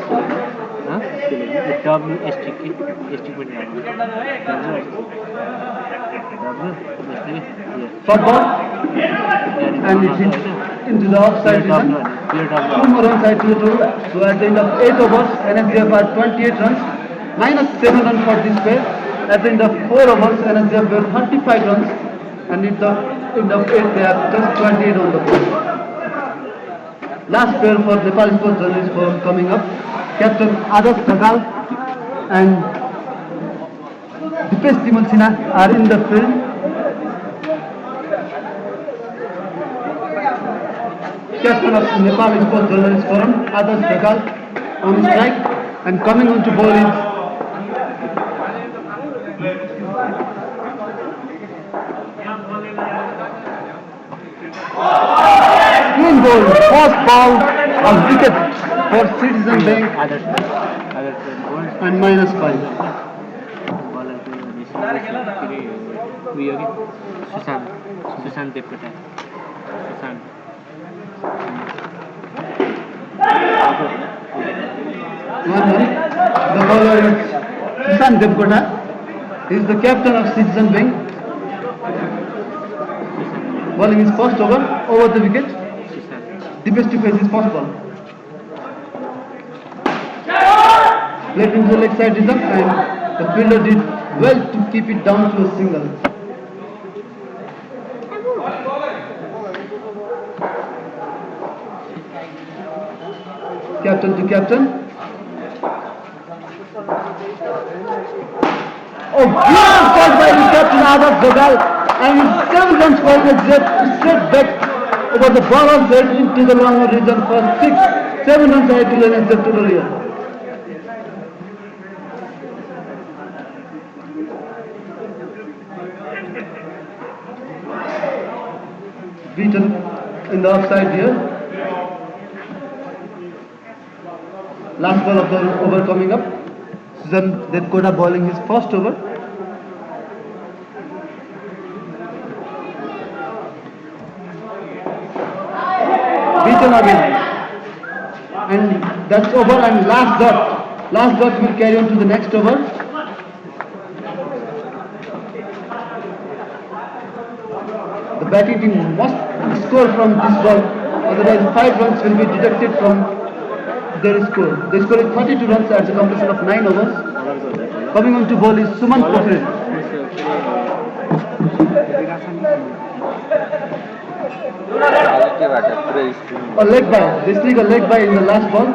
Short ball and it hit into the offside zone. 2 more runs side to the total. So at the end of 8 overs, NSDF are 28 runs, minus 7 runs for this pair. At the end of 4 overs, NSDF were 35 runs, and at the end of 8 they are just 28 on the board. Last pair for Nepal Sports Journalist for coming up. Captain Adarsh Dhagal and Dipesh Timal Sinha are in the field. Captain of Nepal Sports Journalist Forum, Adarsh Dhagal on strike, and coming on to bowl is clean ball, first ball of wicket for Citizen Bank and minus 5. Sushant Devkota. The bowler is Sushant Devkota. He is the captain of Citizen Bank. Bowling his first over the wicket. The best to face his first ball. led into the leg side rhythm, and the fielder did well to keep it down to a single. Captain to captain. Oh, beautiful shot by the captain Adarsh Jagal, and it's 7 runs for the straight back over the ball head into the longer region for 7 runs ahead to the next total here. Beaten in the offside here. Last ball of the over coming up. Susan Detkota bowling his first over. Beaten again. And that's over, and last dot. Last dot will carry on to the next over. The batting team must score from this ball, otherwise 5 runs will be deducted from their score. The score is 32 runs at the completion of 9 overs. Coming on to bowl is Suman Pokhare. A leg by. This league a leg by in the last ball.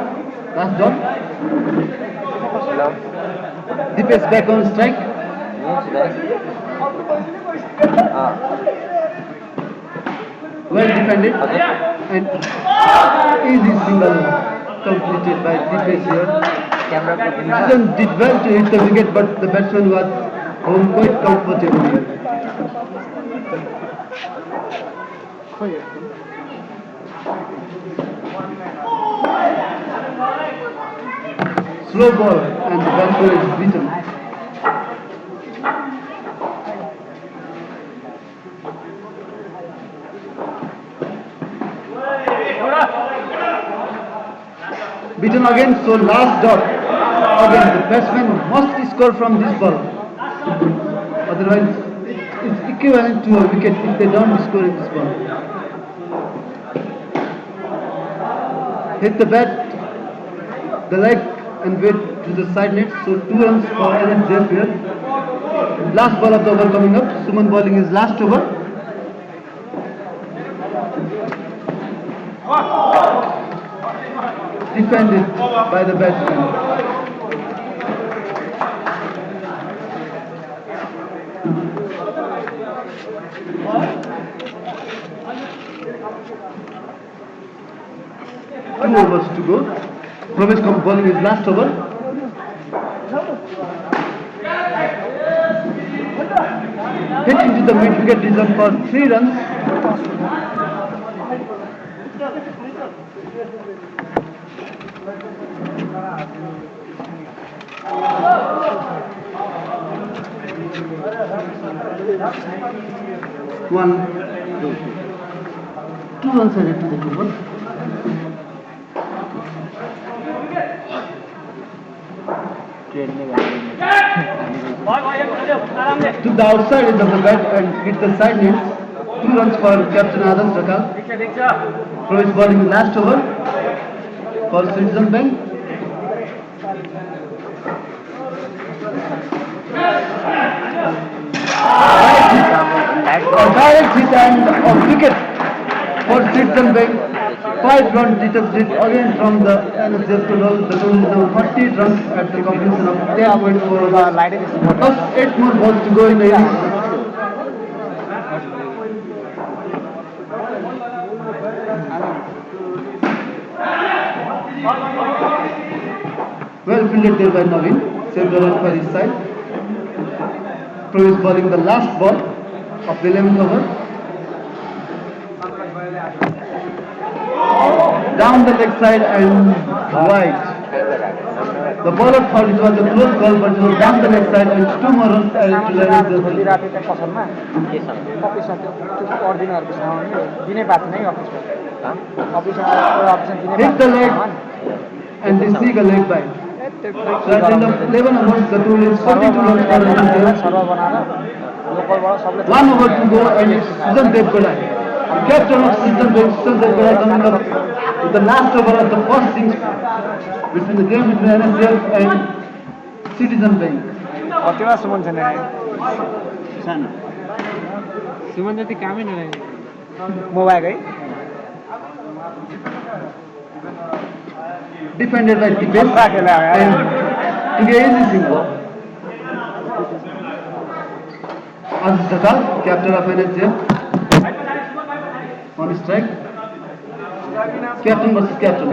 Last dot. Dipesh back on strike. Well defended, and easy single completed by Dipesh here. Susan did well to hit the wicket, but the batsman was home quite comfortable here. Slow ball, and the batsman is beaten. Beaten again, so last dot. Again, the batsman must score from this ball. Otherwise, it's equivalent to a wicket if they don't score in this ball. Hit the bat, the leg, and wait to the side net. So 2 runs for NSJF here. Last ball of the over coming up. Suman bowling his last over. Defended by the batsman. Two overs to go. Pravesh comes bowling his last over. Hit into the mid-wicket region for 3 runs. One, 2 runs ahead to the keeper. Took the outside edge of the bat and hit the side nets. 2 runs for Captain Adarsh Jagal. Pravesh bowling last over for Citizen Bank. A direct hit and a wicket for Citizen Bank. 5 runs deducted again from the NSJF total. The total is now 40 runs at the completion of 10.4 overs. Plus 8 more balls to go in the innings. Well fielded there by Naveen. Saved the run for his side. Pravesh bowling the last ball of the 11th over. Down the leg side and wide. The bowler thought it was a close call, but it was down the leg side and 2 more runs added to the end. Hit the leg and they seek a leg by. So at the end of 11 overs, the total is 42 runs for NSJF. 1 over to go, and it's Susan Detkota. Captain of Susan Detkota coming up with the last over of the first innings between the game between NSJF and Citizen Bank. कतिवटा सुमन छैन सानो सुमन जति कामै नरहेँ mobile है defended by Tipesh खतरा खेला है and Tigeshi Singh. Aziz Dakal, captain of NSJ, on strike. Captain versus captain.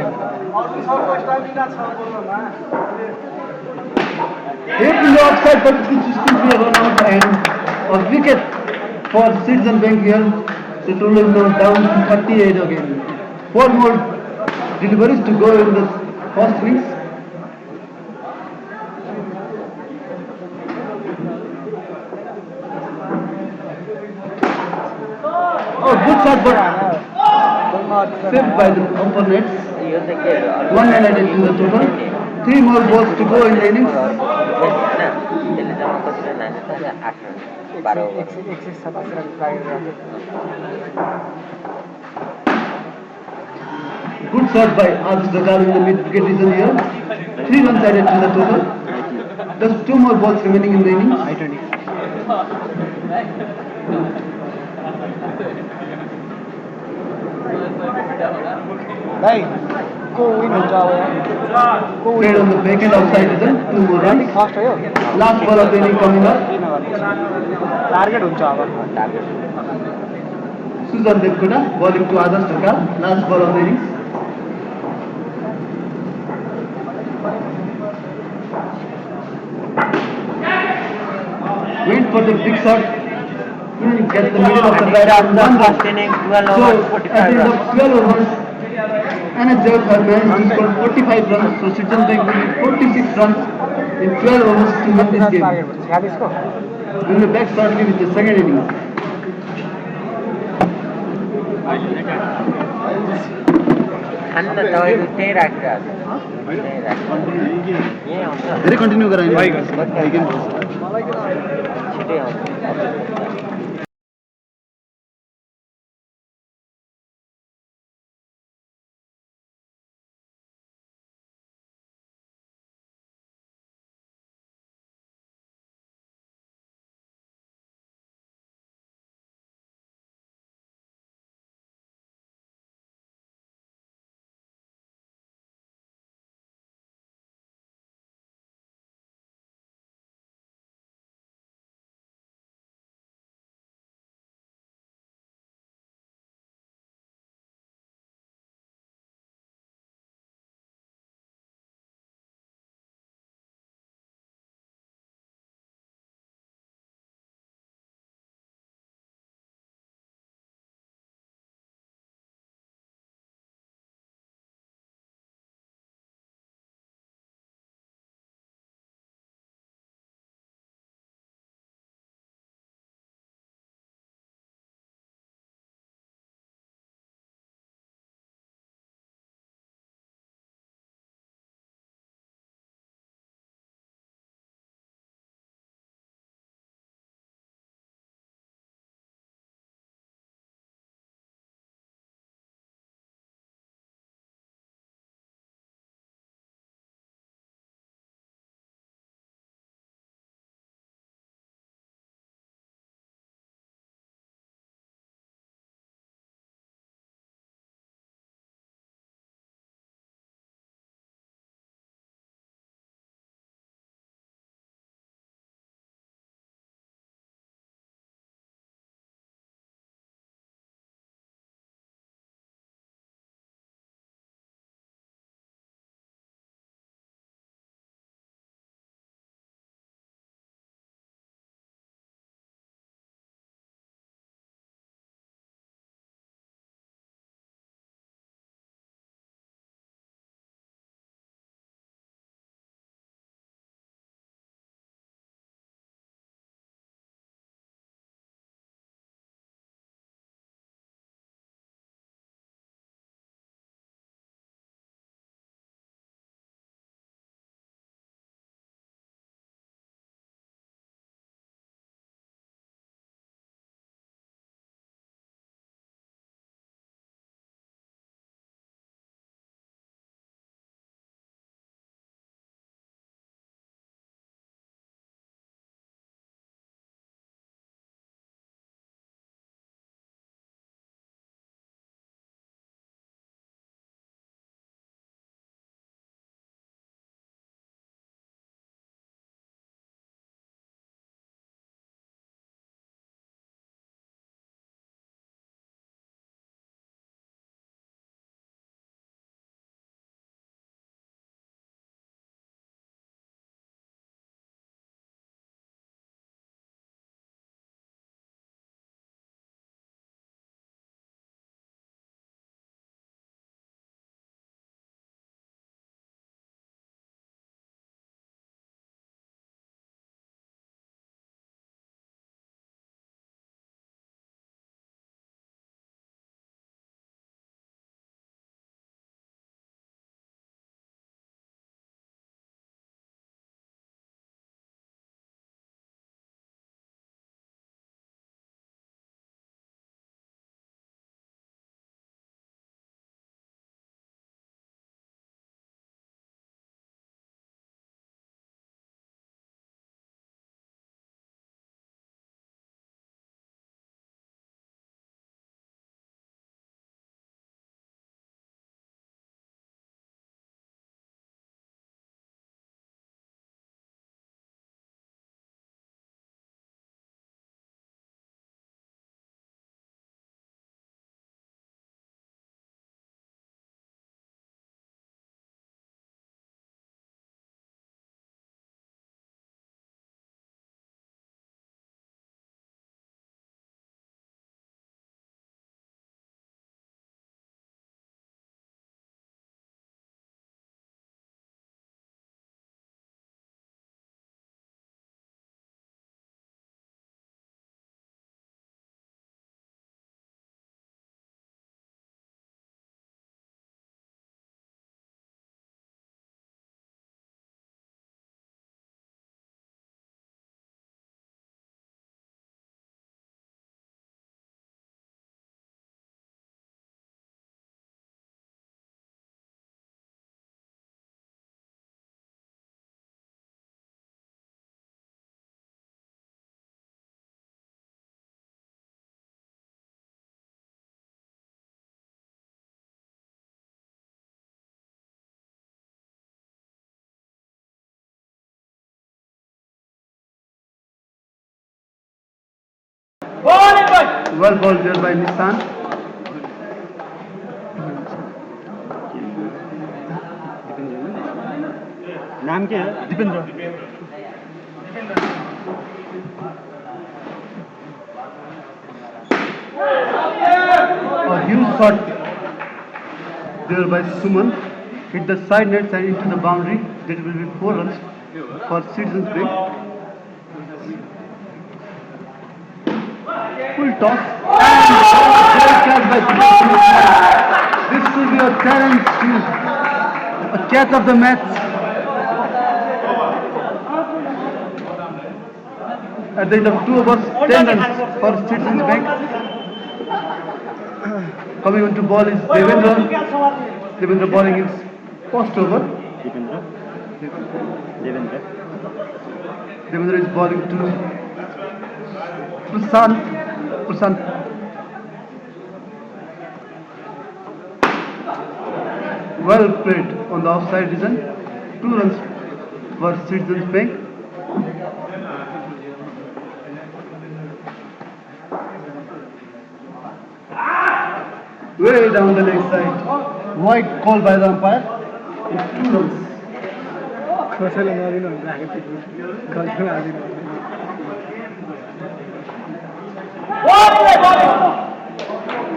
Hit in the offside, but this is still be a run out and a wicket for Citizen Bank here. The total is now down to 38 again. 4 more deliveries to go in the first innings. Oh, good shot, but saved by the opponents. यो चाहिँ के 1 run added to the total. 3 more balls to go in the innings. त्यसले जम्मा कति run हाल्यो त 8 run 12 over 187 run प्राप्त Good shot by Aziz Dakar in the mid-wicket region here. 3 runs added to the total. Just 2 more balls remaining in the innings. भाइ को win हुन्छ अब को Played on the back end outside region. 2 more runs. First हो यो Last ball of the inning coming up. Target हुन्छ अब target Susan Devkuda bowling to Aziz Dakar. Last ball of the innings. Went for the big shot. Couldn't get the middle of the bat on one first run. inning 12 So overs at 45 the end runs of 12 overs, NSJ have managed to score 45 runs. So Citizen Bank will need 46 runs in 12 overs to win this game. Target भन्छ 46 को We'll be back shortly with the second innings. Khan त तपाईँको त्यही राखेर त्यही राखेर यहीँ आउँछ धेरै कन्टिन्यू गराइन्छ छिटै आउँछ Well bowled there by Nissan. नाम के है Dipendra A huge shot there by Suman. Hit the side net and into the boundary. That will be 4 runs for Citizens Bank. Full toss and great catch by Citizens Bank. This should be a challenge to a catch of the match. At the end of 2 overs, 10 runs for Citizens Bank. Coming on to ball is Devendra. Devendra bowling his first over. Devendra is bowling to Prasant. Well played on the offside reason. 2 runs for Citizens Bank. Way down the leg side. Wide call by the umpire. It's 2 runs. कसैले नदिनु हुन्छ गल्ती नदिनु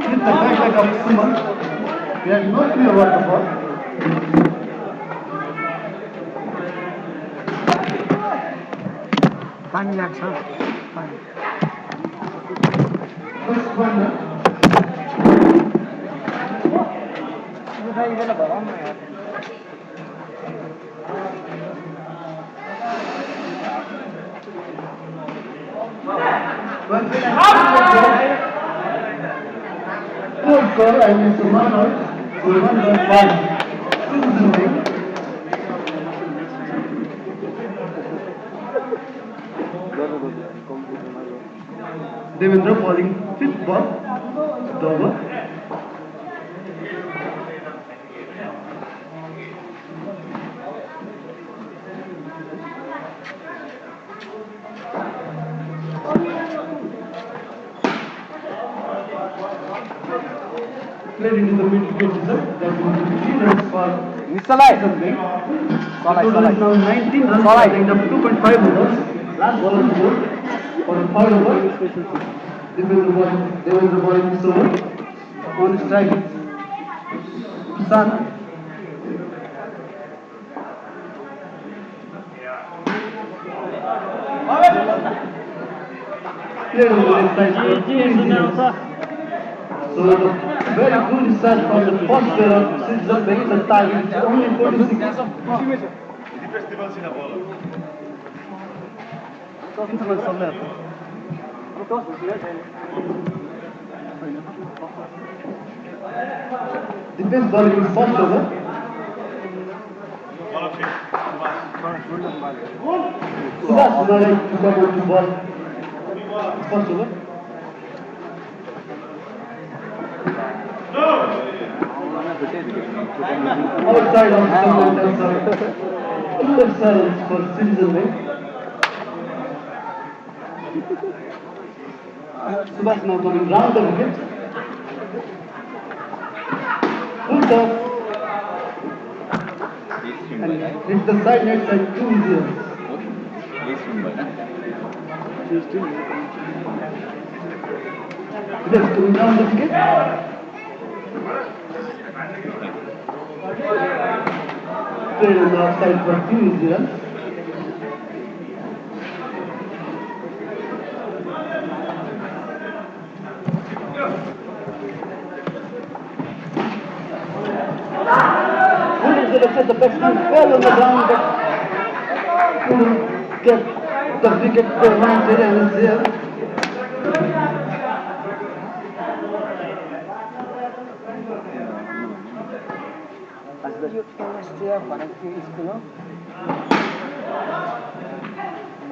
Hit the back leg of Suman. He had no clue about the ball. पानी लाग्छ पानी First one. Good call and it's a run out. So 1 run for Citizens Bank. Devendra bowling 5th ball. The over. Played into the mid wicket reserve. That will be 3 runs for Citizens Bank. Total is now 19 runs at the end of 2.5 overs. Last ball on the board for the 3rd over. Devendra bowling this over. On strike, Sun. Played on the left side for 3 runs. So the very good start from the first player of Citizens Bank. The target is only 46. Defense bowling is first over. Subhash Nagar to come on to ball. First over. Outside of the stump, 2 runs for Citizens Bank. Subhash now coming round the wicket. Full toss. And hit the side net side 2 easy runs. Yes, coming down the wicket. Played on the outside for 2 easy runs. The batsman fell on the ground but couldn't get the wicket granted and is there.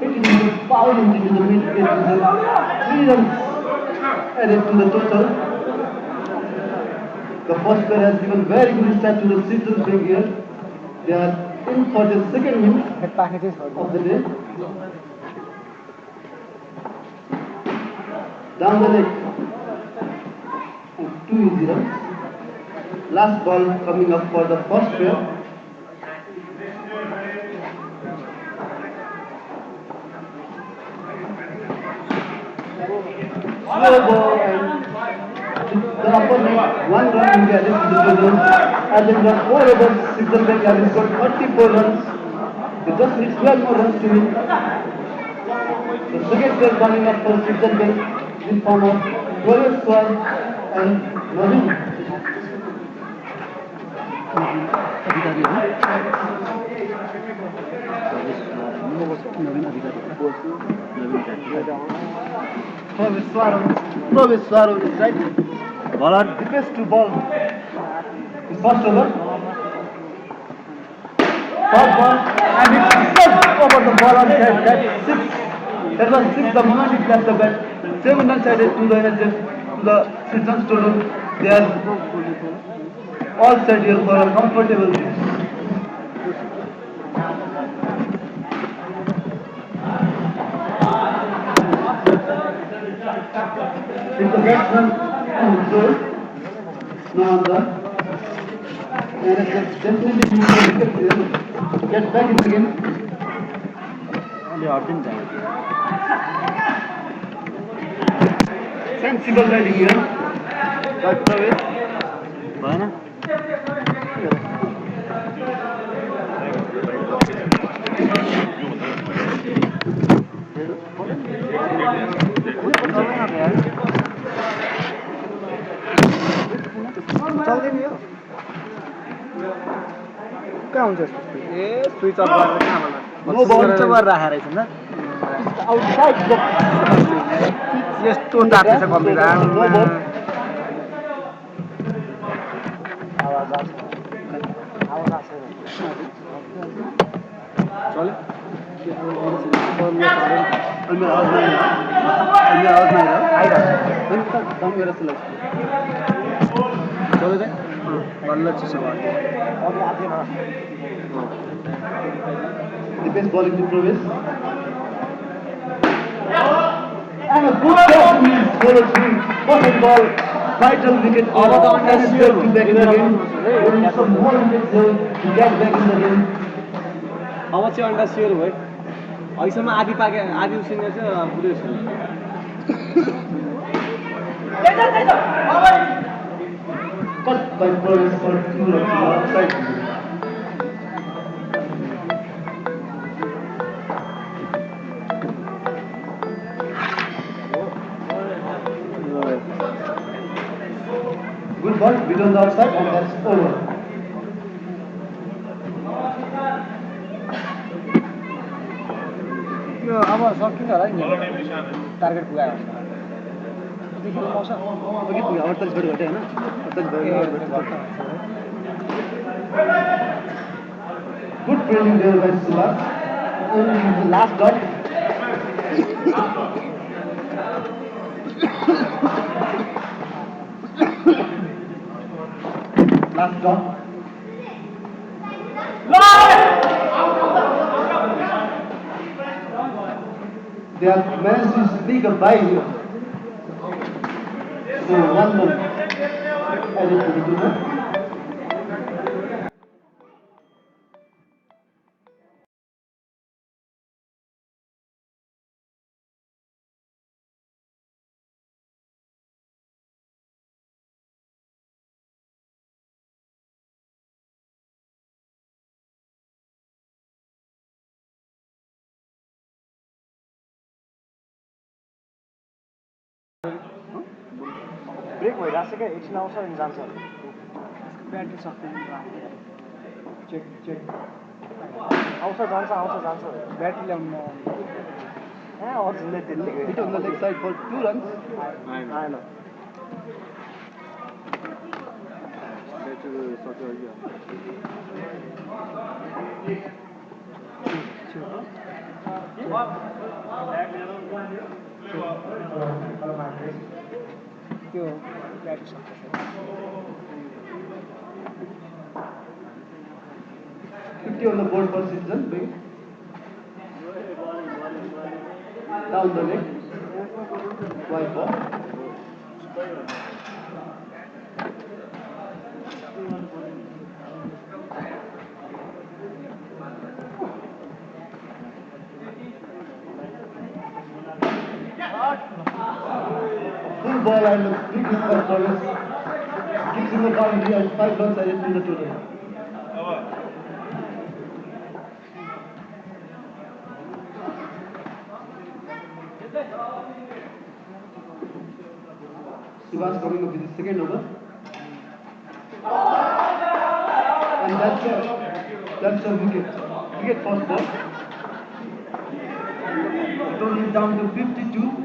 It is fouled into the mid-wicket reserve. 3 runs added to the total. The first player has given very good start to the Citizens Bank here. They are in for the second win of the day. Down the leg. easy runs. Last ball coming up for the first pair. Slow ball and the opponent 1 run will be added to the total. As in the 4 overs, Siddhar Beg has scored 34 runs. He just needs 12 more runs to win. The second player coming up for Siddhar Beg in form of Swar and Naveen. Provis Swar on his right. Bowler. The best to ball. His first over. Third ball and it's just over the ball on side. That's 6. That was 6 the moment it left the bat. 7 runs added to the NHS, to the 6 runs total. They are all set here for a comfortable 6. It's the batsman on the throw. Now on the NHS definitely needs to wicket here. Get back in the game. Only urgent time. Sensible batting here. But Provis. भएन चल्दैन यो कहाँ हुन्छ यस्तो switch off गरेर कहाँ No ball. गरेर राखेर रहेछ नि Outside the यस्तो तातेछ कम्प्युटर no ball. चल्यो अन्य आवाज नहीं है अन्य आवाज नहीं है आइरहेको कम गरेर सिलेक्ट चल्यो चाहिँ बल्ल चिसो भयो the best bowling to Provis and a good shot to his bowler swing perfect ball vital wicket for अब त and it's back to back in the game we need some more wickets here to get back in the game अब चाहिँ अन्डा sure भयो अहिलेसम्म आधी पाके आधी उसिनेर चाहिँ पुरै उसिने cut by Provis for 2 runs outside good ball beat on the outside and that's over यो अब सकिन्छ होला नि टार्गेट पुगायो कति खेल्नु पाउँछ अघि पुग्यो 48 बढी घट्यो हैन 48 good fielding there by Subhash last dot last dot they have managed to sneak a bye here so 1 run added to the total break भइरहेको छ क्या एकछिन आउँछ अनि जान्छ ब्याट्री सक्दैन चेक चेक आउँछ जान्छ ब्याट्री ल्याउनु अर्जुनले त्यसले hit on the leg side for 2 runs आएन त्यो ब्याट्री सक्छ 50 on the board for season big down the leg wide ball and a big hit for Travis. Six in the boundary and 5 runs added to the total. Sivas coming up with the second over. And that's a wicket. Wicket first ball. The total is down to 52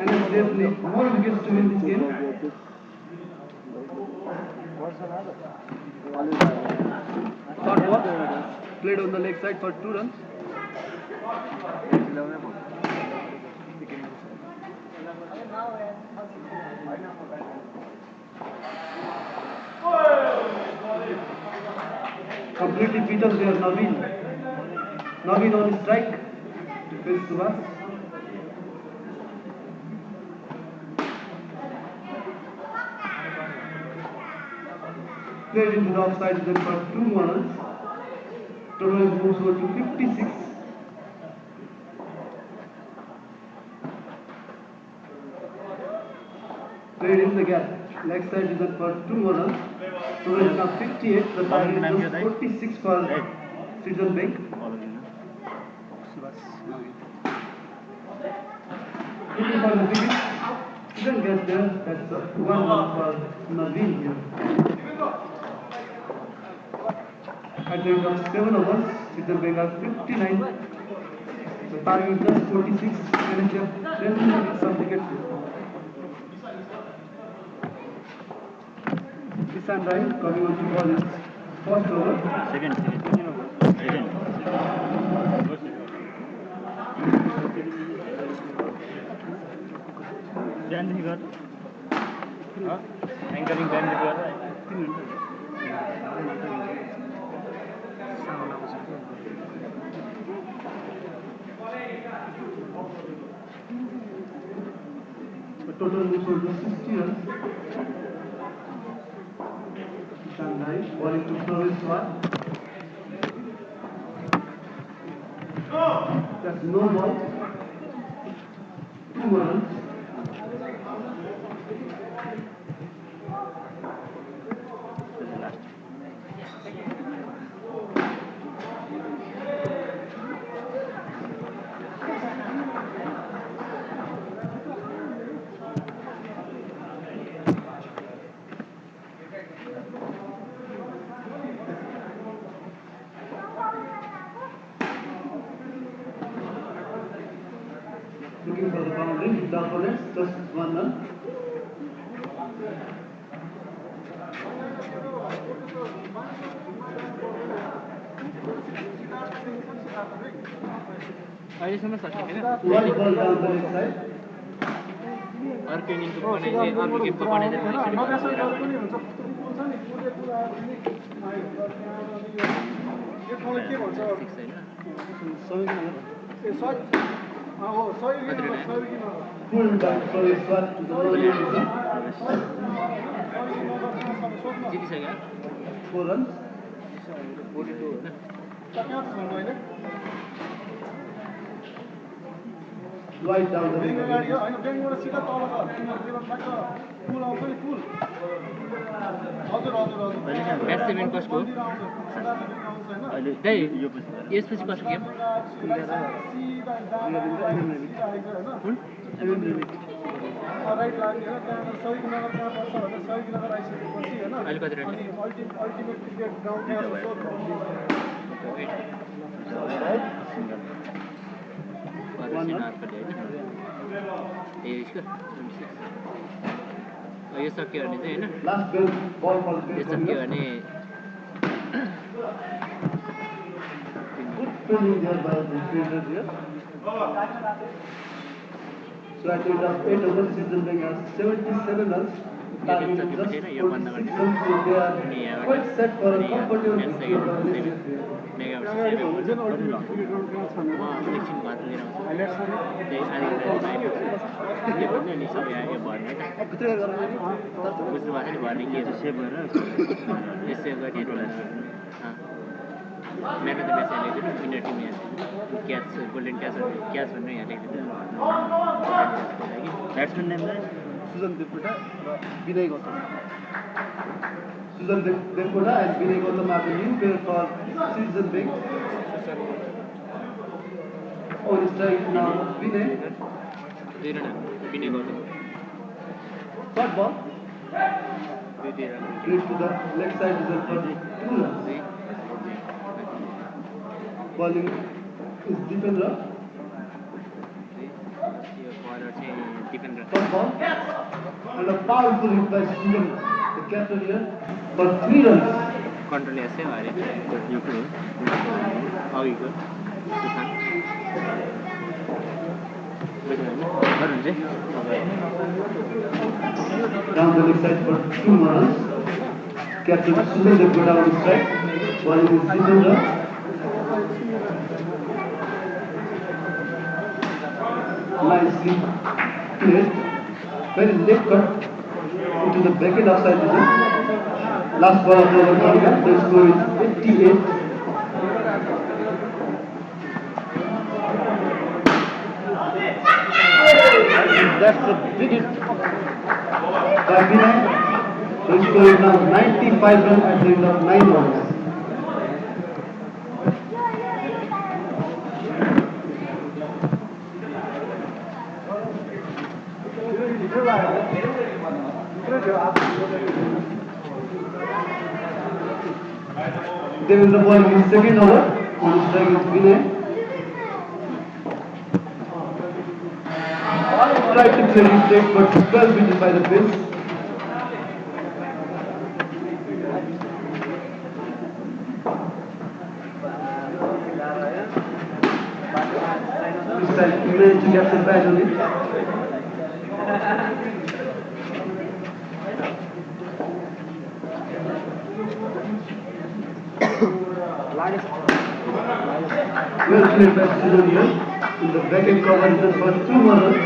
and it's definitely more wickets to win this game. Third ball played on the leg side for 2 runs. Completely beaten there, Naveen. Naveen on strike to face Subhas. Played into the offside then for 2 more runs. Total moves over to 56. Played in the gap. Leg side is up for 2 more runs. Total is now 58. The target is just 46 for Citizen Bank. Looking for the wicket. Didn't get there. That's 1 run for Naveen here. At the end of 7 overs, Citizen Bank has 59. The target is just 46. And it's just 10 minutes of wickets. Isan Rai coming on to ball his first over. Second. Then he got. Anchoring then he got. The total moves over to 60 runs. Shanghai balling to Travis Swat. That's no ball. 2 more runs. Looking for the boundary with the opponents, just 1 run. अहिलेसम्म सकिँदैन White ball down the leg side. अर्को इनिङको बनाइ चाहिँ अर्को गेमको बनाइ चाहिँ Pulled back Travis Swat to the lower end. जितिसक्यो 4 runs. Right down the leg. Batsman कसको दाइ यसपछि कसको गेम कुन अहिले कति रन यो सक्यो भने चाहिँ होइन Last ball for the यो सक्यो भने good fielding there by the fielders here. So at the end of 8 overs, Citizen Bank has 77 runs. Target is just 46 runs. So they are quite set for a comfortable victory over this match. Man of the match हालेको थियो winner team यहाँ catch golden catch भन्ने यहाँ लेखिदिनु batsman name Susan Devkota and Vinay Gautam. Susan Devkota and Vinay Gautam are the new pair for Season Big. On strike now Vinay. Short ball. Straight to the left side is for 2 runs. Bowling is defender. Short ball. And a powerful hit by Susan, the captain here, for 3 runs. Control ऐसे हमारे YouTube how you go Susan Down the left side for 2 runs. Captain Susan Devkota on strike. Bowling is defender. Nicely played. Very left cut into the bracket outside the zone. Last ball of the over. The score is 88. That's a big hit by Vinay. The score is now 95 runs at the end of 9 balls. Devendra bowling his second over. On strike is Vinay. Tried to clear his leg, but well beaten by the pitch. This time he managed to get the bat on it. Well played by Susan here. In the bracket cover is for 2 more runs.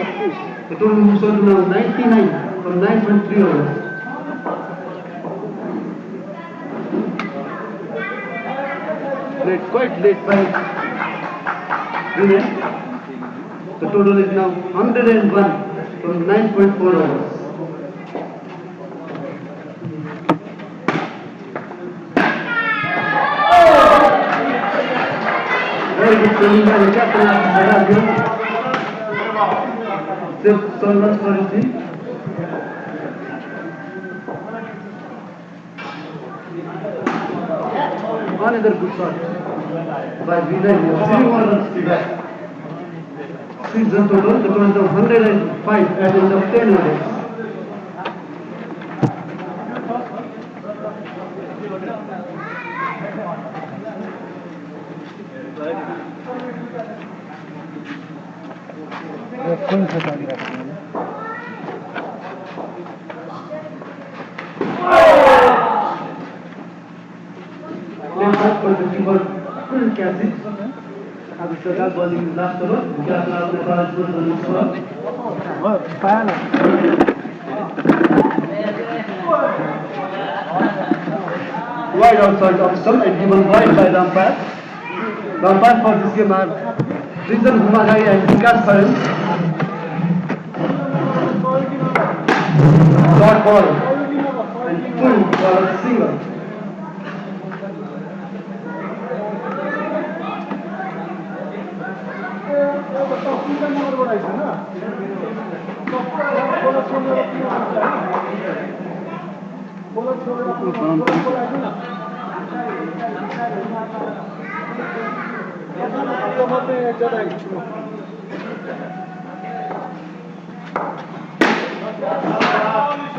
The total moves on to now 99 from 9.3 overs. Played quite late by Vinay. The total is now 101 from 9.4 overs. Very good fielding by the captain of Sahayogi. Saved some runs for his team. Another good shot by Vinay. 3 more runs to back. 6 run total. The total is 105 at the end of 10 overs. Left side for the keeper couldn't catch it. As the Sarkar bowling is last over. Captain of the College was on the score. Wide outside of stump and given wide by the umpire. The umpire for this game are Rizal Humagai and Vikas Paran. Short ball and full for a single.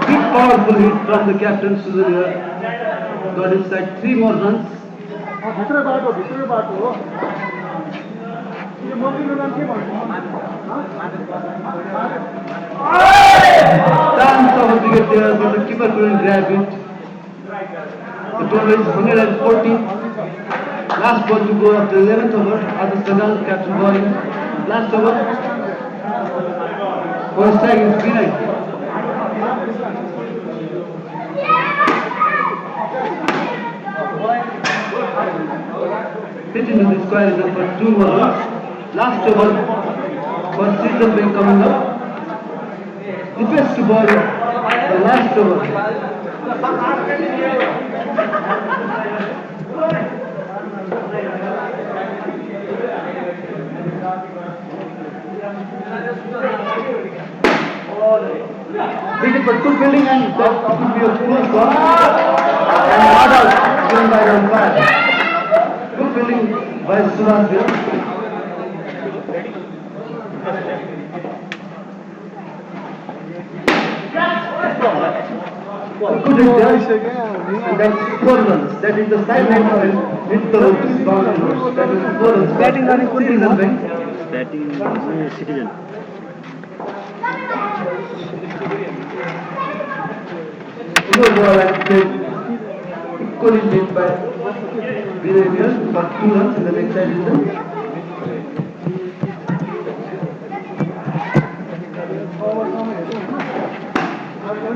Big powerful hit from the captain Susan here. Got inside 3 more runs. Chance of a wicket there, but the keeper couldn't grab it. The total is 140. Last ball to go of the 11th over. Other Sagal, captain bowling. Last over. First strike is Vinay. Hit into the square is for 2 more runs. Last over for Season Big coming up. request to ball the last over. Wicket for good fielding and that could be a close ball. And not out given by the umpire. Good fielding by Suraj here. Good hit there. And that's 4 runs. That is the sideline point. Hit the ropes, boundary. That is 4 runs. Batting गर्ने कुन Tim हो? Batting citizen. No ball and played equally hit by Behavior for 2 runs in the next side.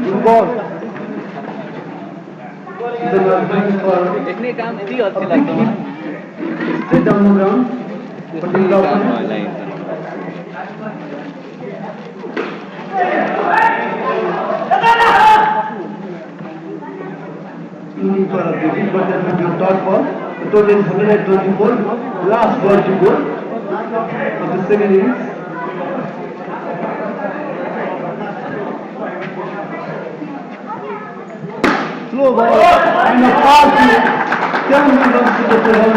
Good ball. Then we are going for देख्ने काम यति अल्छी लाग्छ मलाई straight down the ground. But in the opponent. Looking for a wicket, but that will be a dot ball. The total is 124. Last ball to go of the second innings. Slow ball and a foul to 7 runs to the total.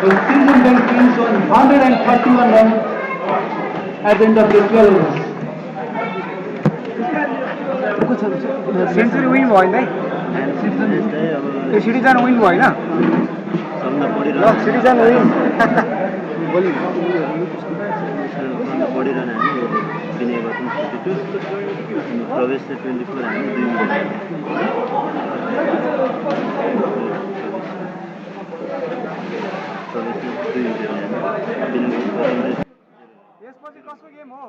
The season bank finished on 131 runs at the end of the 12 overs. Century win भयो नि यो citizen win भयो होइन ल citizen win From the body run and Vinay was 52, Pravesh 24 and यसपछि कसको game हो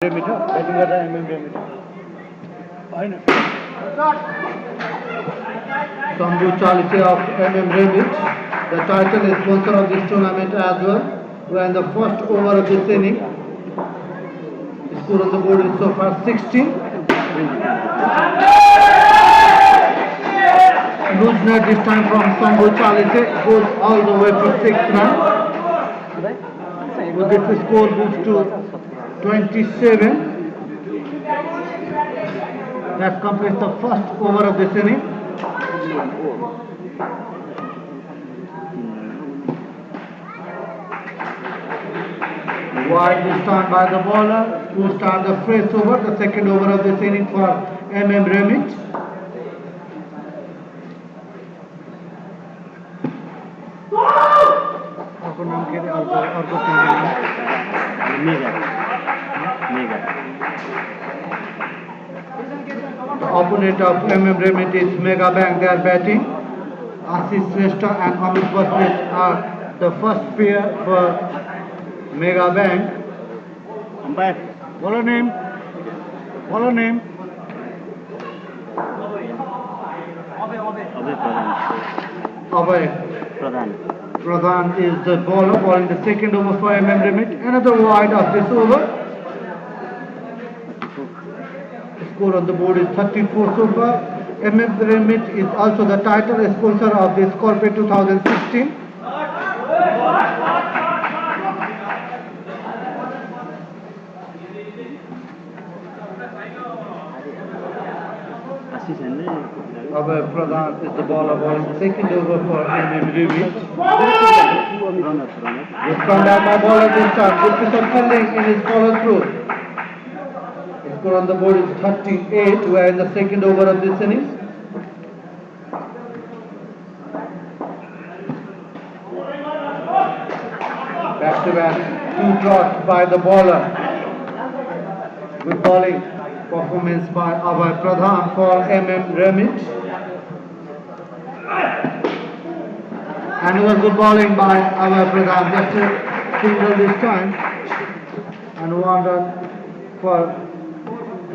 Remit, batting at MM Remit. Sambu Chalite of MM Remit. The title is sponsor of this tournament as well. We are in the first over of this inning. The score on the board is so far 16. Loose net this time from Sambu Chalite goes all the way for 6 runs. With this score moves to 27. That completes the first over of this inning. Wide this time by the bowler to start the fresh over, the second over of this inning for MM Remit. The opponent of MM Remit is Mega Bank. They are batting. Ashish Shrestha and Amit Basnet are the first pair for Mega Bank. Umpire. Bowler name. Bowler name. Abhay Pradhan is the bowler bowling the second over for MM Remit. Another wide of this over. The score on the board is 34 so far. MM Remit is also the title sponsor of this Corporate 2016. Abhay Pradhan is the bowler bowling second over for MM Remit. Good comeback by bowler this time. Good piece of fielding in his follow through. The score on the board is 38. We are in the second over of this innings. Back to back, 2 drops by the bowler. Good bowling performance by Abhay Pradhan for MM Remit. Another good bowling by Abhay Pradhan. Just a single this time. And 1 run for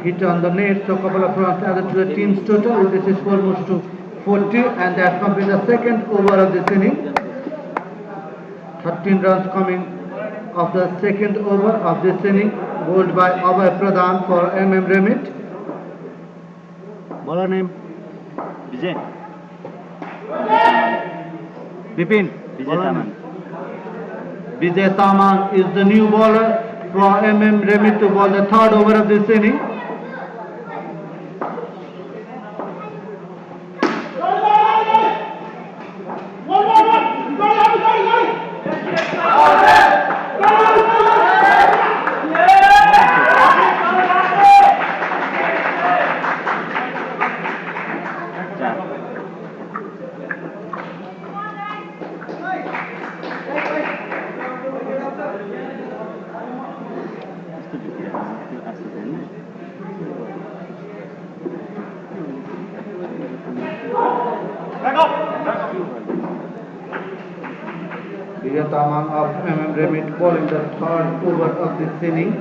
hit on the net. So a couple of runs added to the team's total. This is score moves to 40 and that completes the second over of this inning. 13 runs coming of the second over of this inning, bowled by Abhay Pradhan for MM Remit. Bowler name? Vijay. Bipin. Vijay Taman. Vijay Taman is the new bowler for MM Remit to bowl the third over of this inning. Vijay Taman of MM Remit bowling the third over of this inning.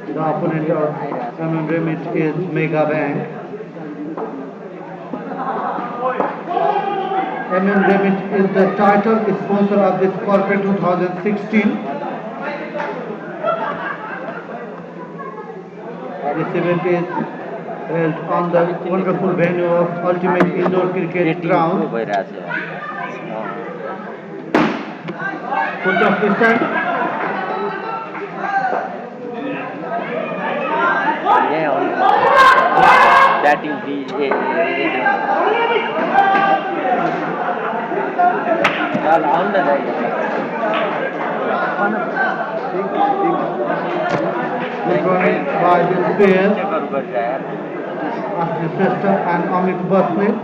The opponent of MM Remit is Mega Bank. MM Remit is the title sponsor of this Corporate 2016. This event is held on the wonderful venue of Ultimate Indoor Cricket Ground. Full toss this time. Batting Good running by this pair, Ashish Shrestha and Amit Basnet.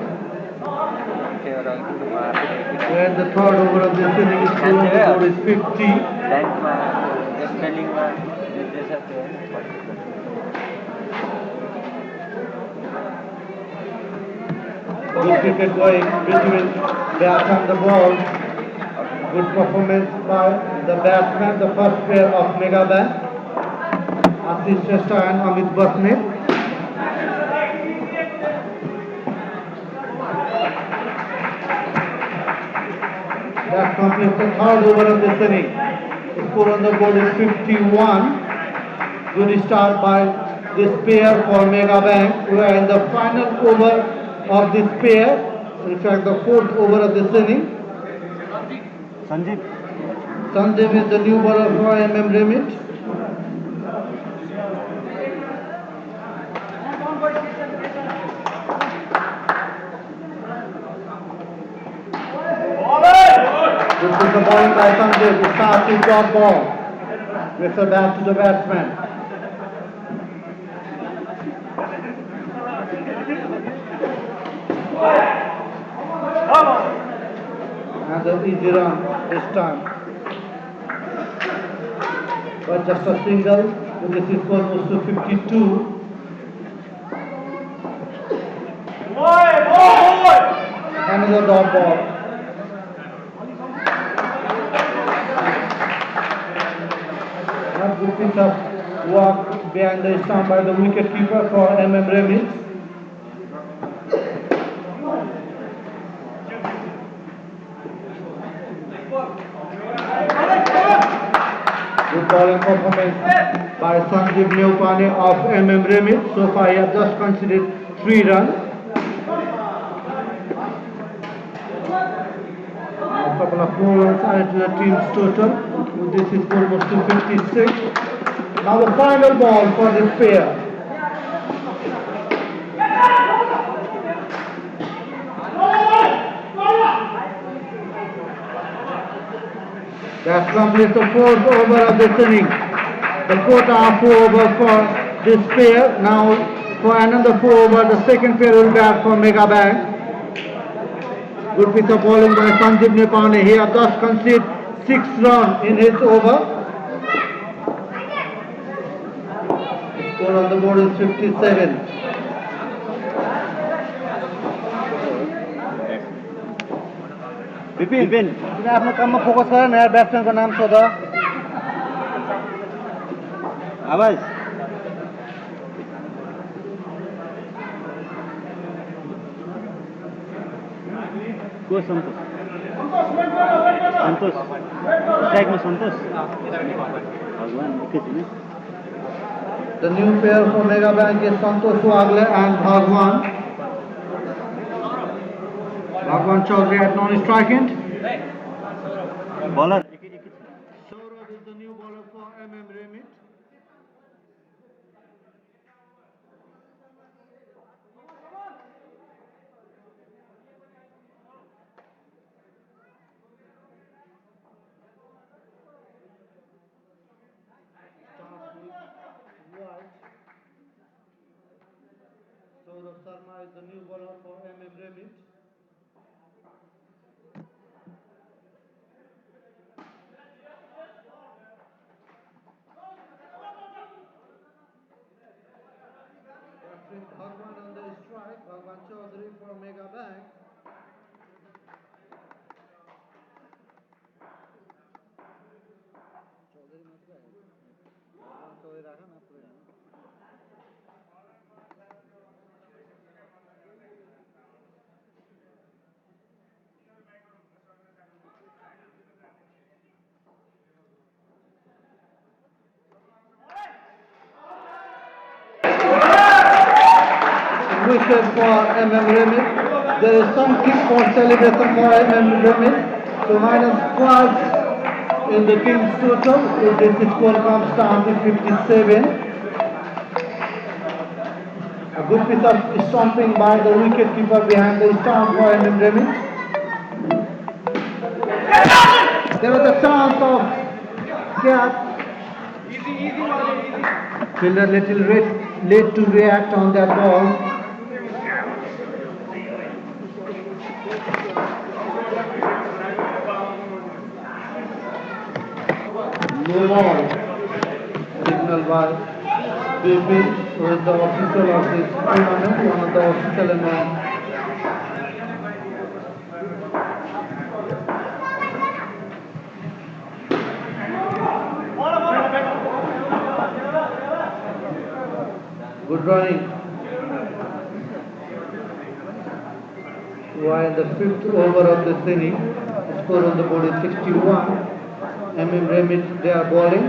And the third over of this inning is score on the board is 50. Good cricket going between bat and the ball. Good performance by the batsman, the first player of Mega Bank. Ashish Shrestha and Amit Basne. That completes the third over of this inning. The score on the board is 51. Good start by this pair for Mega Bank. We are in the final over of this pair. In fact, the fourth over of this inning. Sanjeev. Sanjeev is the new bowler for Remit. This is the bowling by Sanjeev. He starts his drop ball. Gets a bat to the batsman. And the easy run this time. But just a single. This is almost to 52. Another dot ball. A good piece of work behind the stump by the wicket keeper for Remit. Good bowling performance by Sanjeev Neupane of Remit. So far he has just conceded 3 runs. A couple of more runs added to the team's total. This is almost to 56. Now the final ball for this pair. That completes the fourth over of this inning. The fourth half over for this pair. Now for another 4 over, the second pair will bat for Mega Bank. Good piece of bowling by Sanjeev Neupane. He has just conceded 6 runs in his over. The score on the board is 57. Bipin. तिमीले आफ्नो काममा focus गर न यार ब्याट्सम्यानको नाम सोध आवाज को सन्तोष सन्तोष ट्यागमा सन्तोष भगवान एकैछिन The new pair for Mega Bank is Santosh Wagle and Bhagwan. Bhagwan Chaudhary at non-strike end. Bowler Saurabh is the new bowler for Remit. Saurabh Sharma is the new bowler for Remit. Bhagwan on the strike, Bhagwan Chaudhary for Mega Bank. Chaudhary मात्र है Bhagwan Chaudhary राखा न पुरै Wicket for Remit. There is some kick for celebration for Remit. So -12 in the team's total. So this score comes down to 57. A good piece of stomping by the wicket keeper behind the stump for Remit. There was a chance of catch. Fielder little late to react on that ball. No ball. Signal by BP, who is the official of this tournament, one of the official and Good running. While the fifth over of this inning, the score on the board is 61. MM Remit, they are bowling.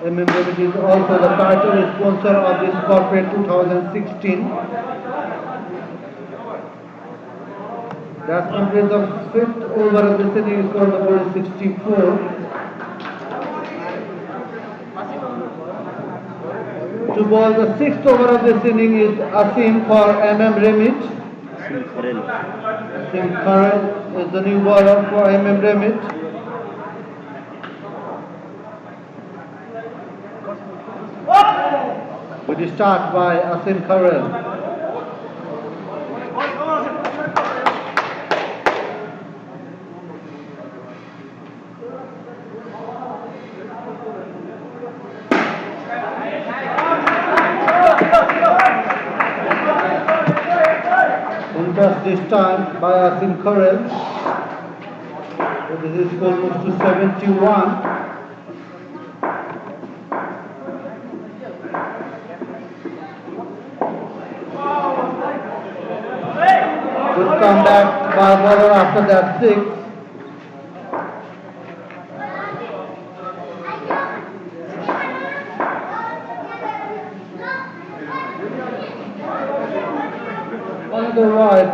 MM Remit is also the title sponsor of this corporate 2016. That's complete the fifth over of this inning, score on the board is 64. To bowl the sixth over of this inning is Asim for MM Remit. Asim Kharel is the new bowler for MM Remit. Good start by Asim Kharel. First this time by Asim Kharel. So this is score moves to 71. Good comeback by bowler after that six. On the right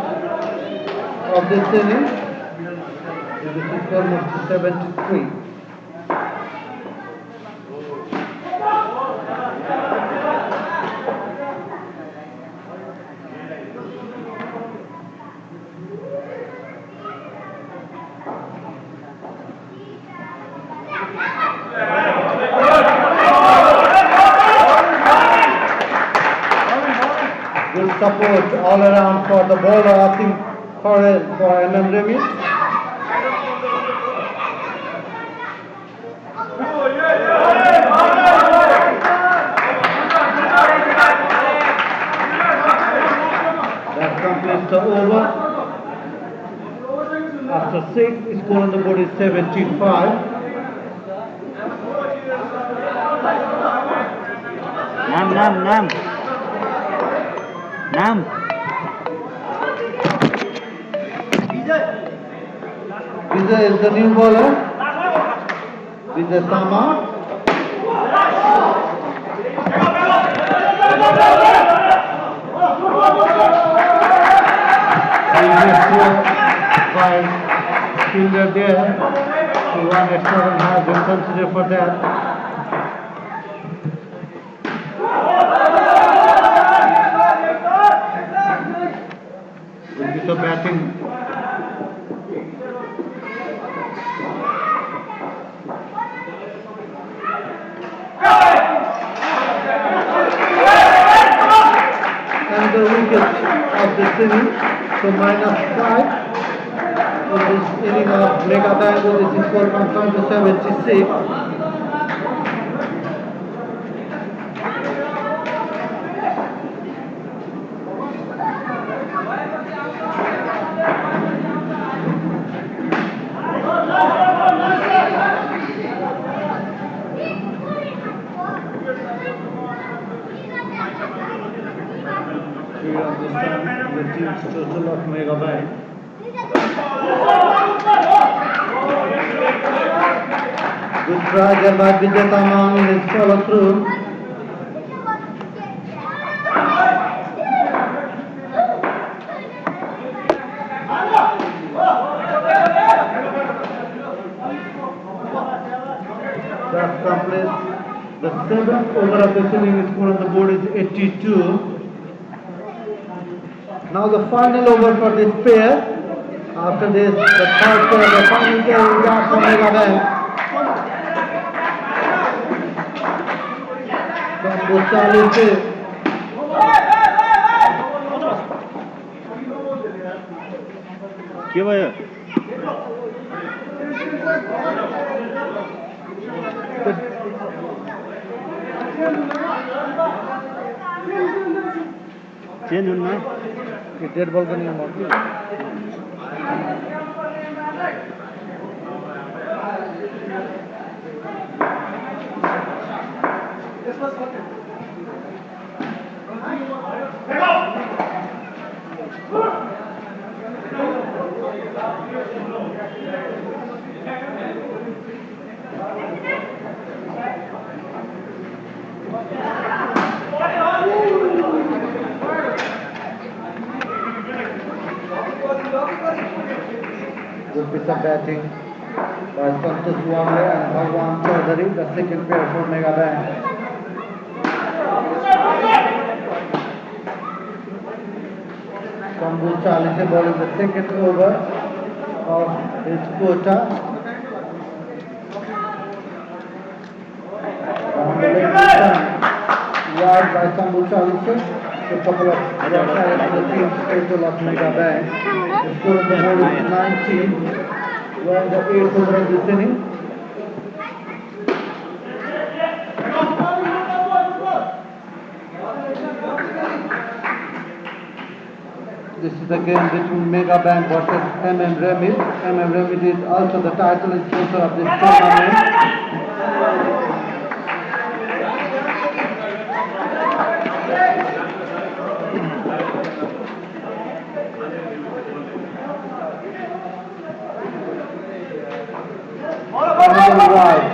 of this inning, this is score moves to 73. Good support all around for the bowler Asim Kharel for MM Remit. That completes the over. After six, the score on the board is 75. Nam. Vijay is the new bowler. Vijay Sama. By fielder there. So one extra run has been considered for that. Will be the batting. And the wicket of this inning, so -5. In this inning of Mega Bango, this is score comes down to 76. Here on this time, the team's total of Mega Bank. Good try there by Vijay Tamang in his follow through. That completes the seventh over of this inning. Score on the board is 82. Now the final over for this pair. After this, the third pair, the final pair will be for Mega Bank. From Buchali से के भयो change हुन्न dead बल पनि मर्छ Good piece of batting by Santosh Wale and Bhagwan Chaudhary, the second pair for Mega Bank. Shambhu Chalise ball in the second over of his quota. On the leg turn, wide by Shambhu Chalise. A couple of shots to the team's total of Mega Bank. The score of the ball is 19. We're in the 8th over of this inning. This is the game between Mega Bank versus MM Remit. MM Remit is also the title sponsor of this tournament. Another wide.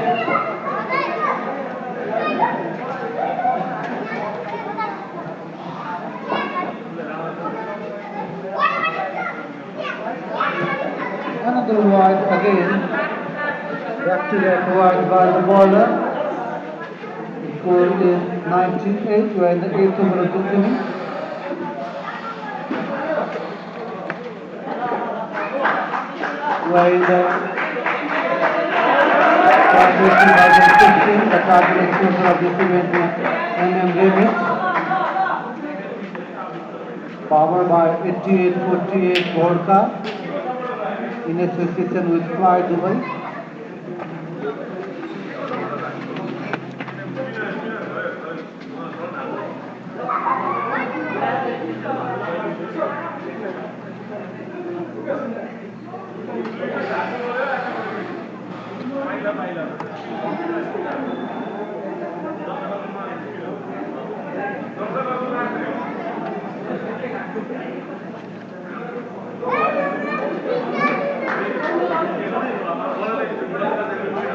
Another wide again. Back to that wide by the bowler. The score is 98. We are in the 8th over of this inning. We are in the 2016, the title sponsor of this event is MM Remit. Powered by 8848 Vodka in association with Fly Dubai.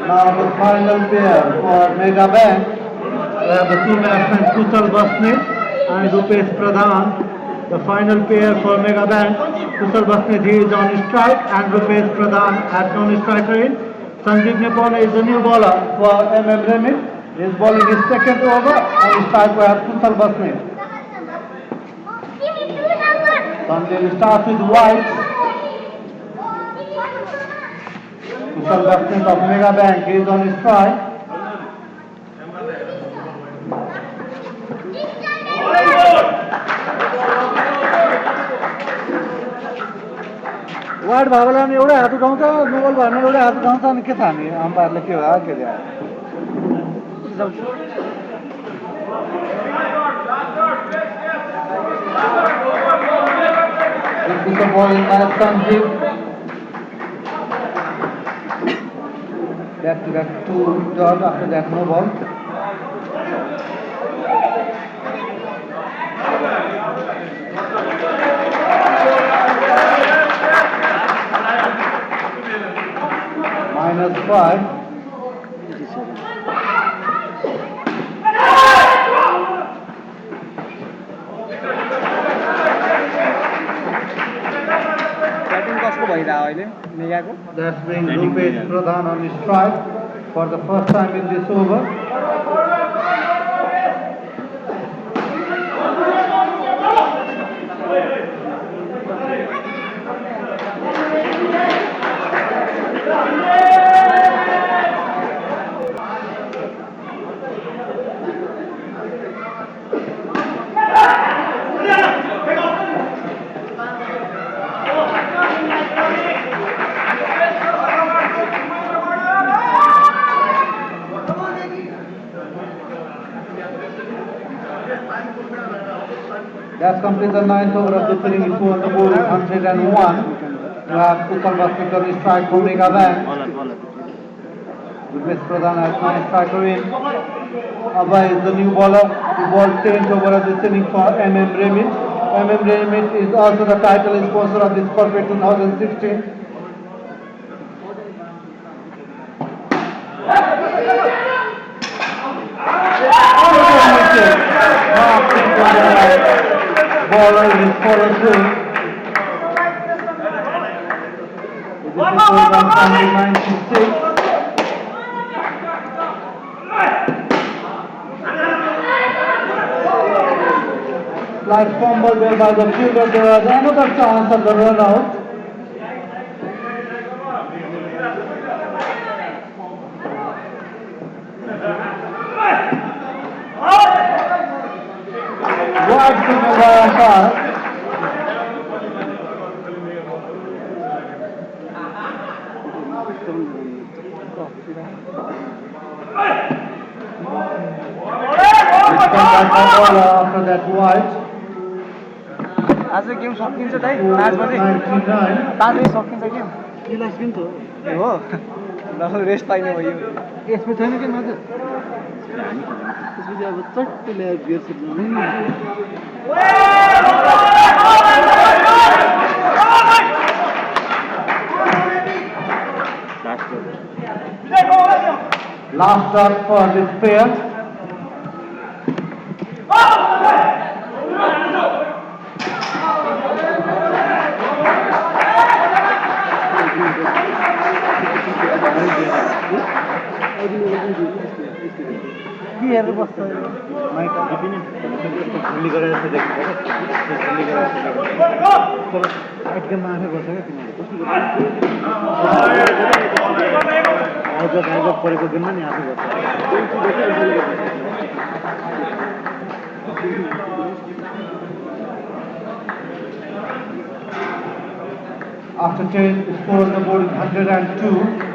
Now the final pair for Mega Bank. We have the two batsmen Kushal Basnet and Rupesh Pradhan. The final pair for Mega Bank. Kushal Basnet, he is on strike, and Rupesh Pradhan at non-striker in. Sanjeev Nepal is the new bowler for MM Remit. He is bowling his second over. On strike we have Kushal Basnet. Sanjeev starts with white. Kushal Basnet of Mega Bank is on his strike. वार्ड भावला में एउटा हात उठाउँछ Nobel भन्ने एउटा हात उठाउँछ अनि के थाहा नि अम्पायरले के हो के दिया This is the ball in by Sanjeev. Back to back two dot after that no ball. -5. Batting कसको भइरा अहिले मेगाको That's being Rupesh Pradhan on his strike for the first time in this over. That's complete the 9th over of the inning. It's on the board 101. You have Kushal Basnet on his strike for Mega Bank. Rupesh Pradhan has non-striker in. Abhay is the new bowler. He bowled 10th over of this inning for MM Remit. MM Remit is also the title sponsor of this corporate 2016. Bowler is follow through. This is scored on 99-6. Slight fumble there by the fielder. There was another chance of the run out. Wide signal by umpire. After that wide. आज game सकिन्छ दाइ 5 बजे 5 बजे सकिन्छ game Relax game to. ए हो ल rest पाइने भयो यसमा छैन के मात्र त्यसपछि अब चट्टै ल्याएर गियर सुत्नु last shot for this pair. के हेरेर बस्छ माइक पनि झुली गरेर देख्छ के झुली गरेर तर एटकेमा आफै बस्छ के तिमीहरु आज परेको गेममा नि आफै बस्छ After 10, the score on the board is 102.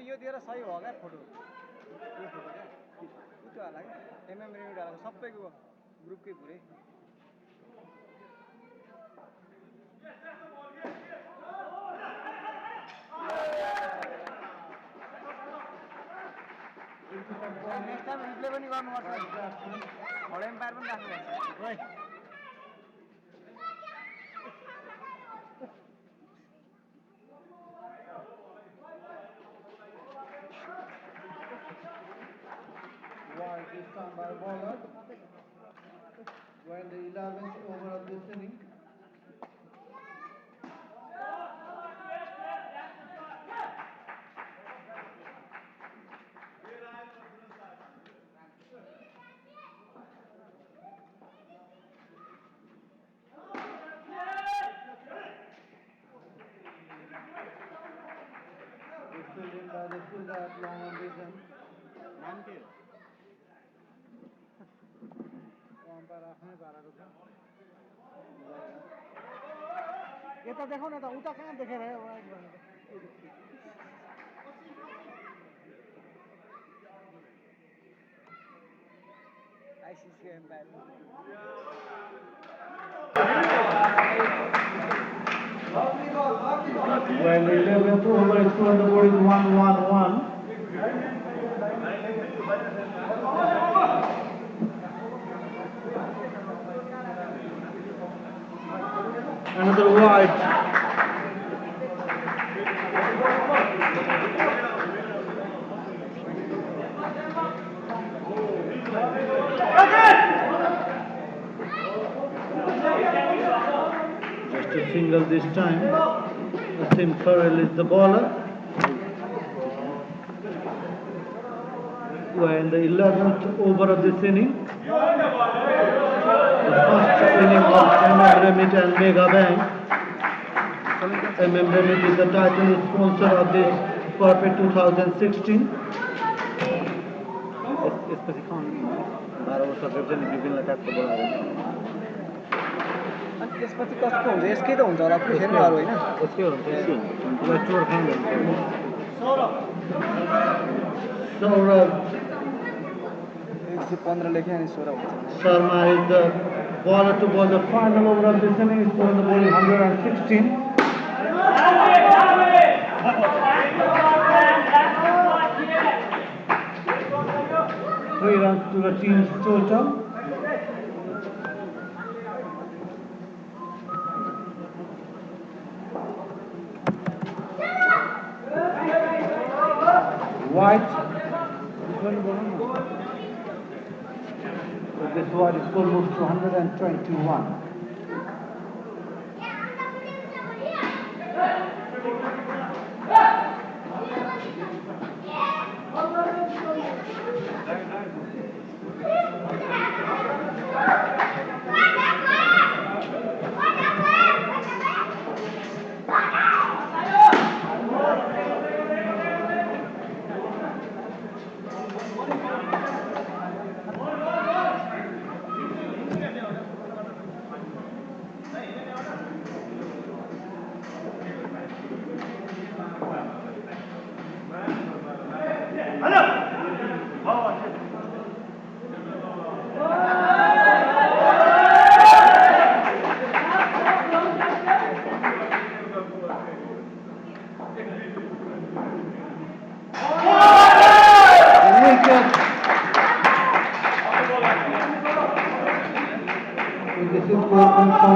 यो दिएर सही हो क्या फोटो यो फोटो क्या उतो होला क्या एमएम रेन्यु डालेको सबैको ग्रुपकै पुरै नेक्स्ट टाइम रिप्ले पनि गर्नुपर्छ हड एम्पायर पनि राख्नुपर्छ This time by bowler when the 11th over of this inning. It's filled in by the fielder at long on vision. यता देखाउ न त उता कहाँ देखेर ICC umpire When the 11th over is on the board is 1-1-1. Another wide. Just a single this time. Sim Farrell is the bowler. When the 11th over of this inning. The first inning of MM Remit and Mega Bank. MM Remit is the title sponsor of this Perfect 2016. यसपछि खाउँ 12 वर्ष पनि विभिन्न टाइपको बोलाएर अनि त्यसपछि कस्तो हुन्छ यसकै त हुन्छ होला फेरि अरु हैन यसकै हुन्छ चोर खान Saurabh 115 लेखे अनि 16 हुन्छ Sharma is the bowler to bowl the final over of this inning. Is on the ball 116. Three runs to the team's total. White. So this wide score moves to 121.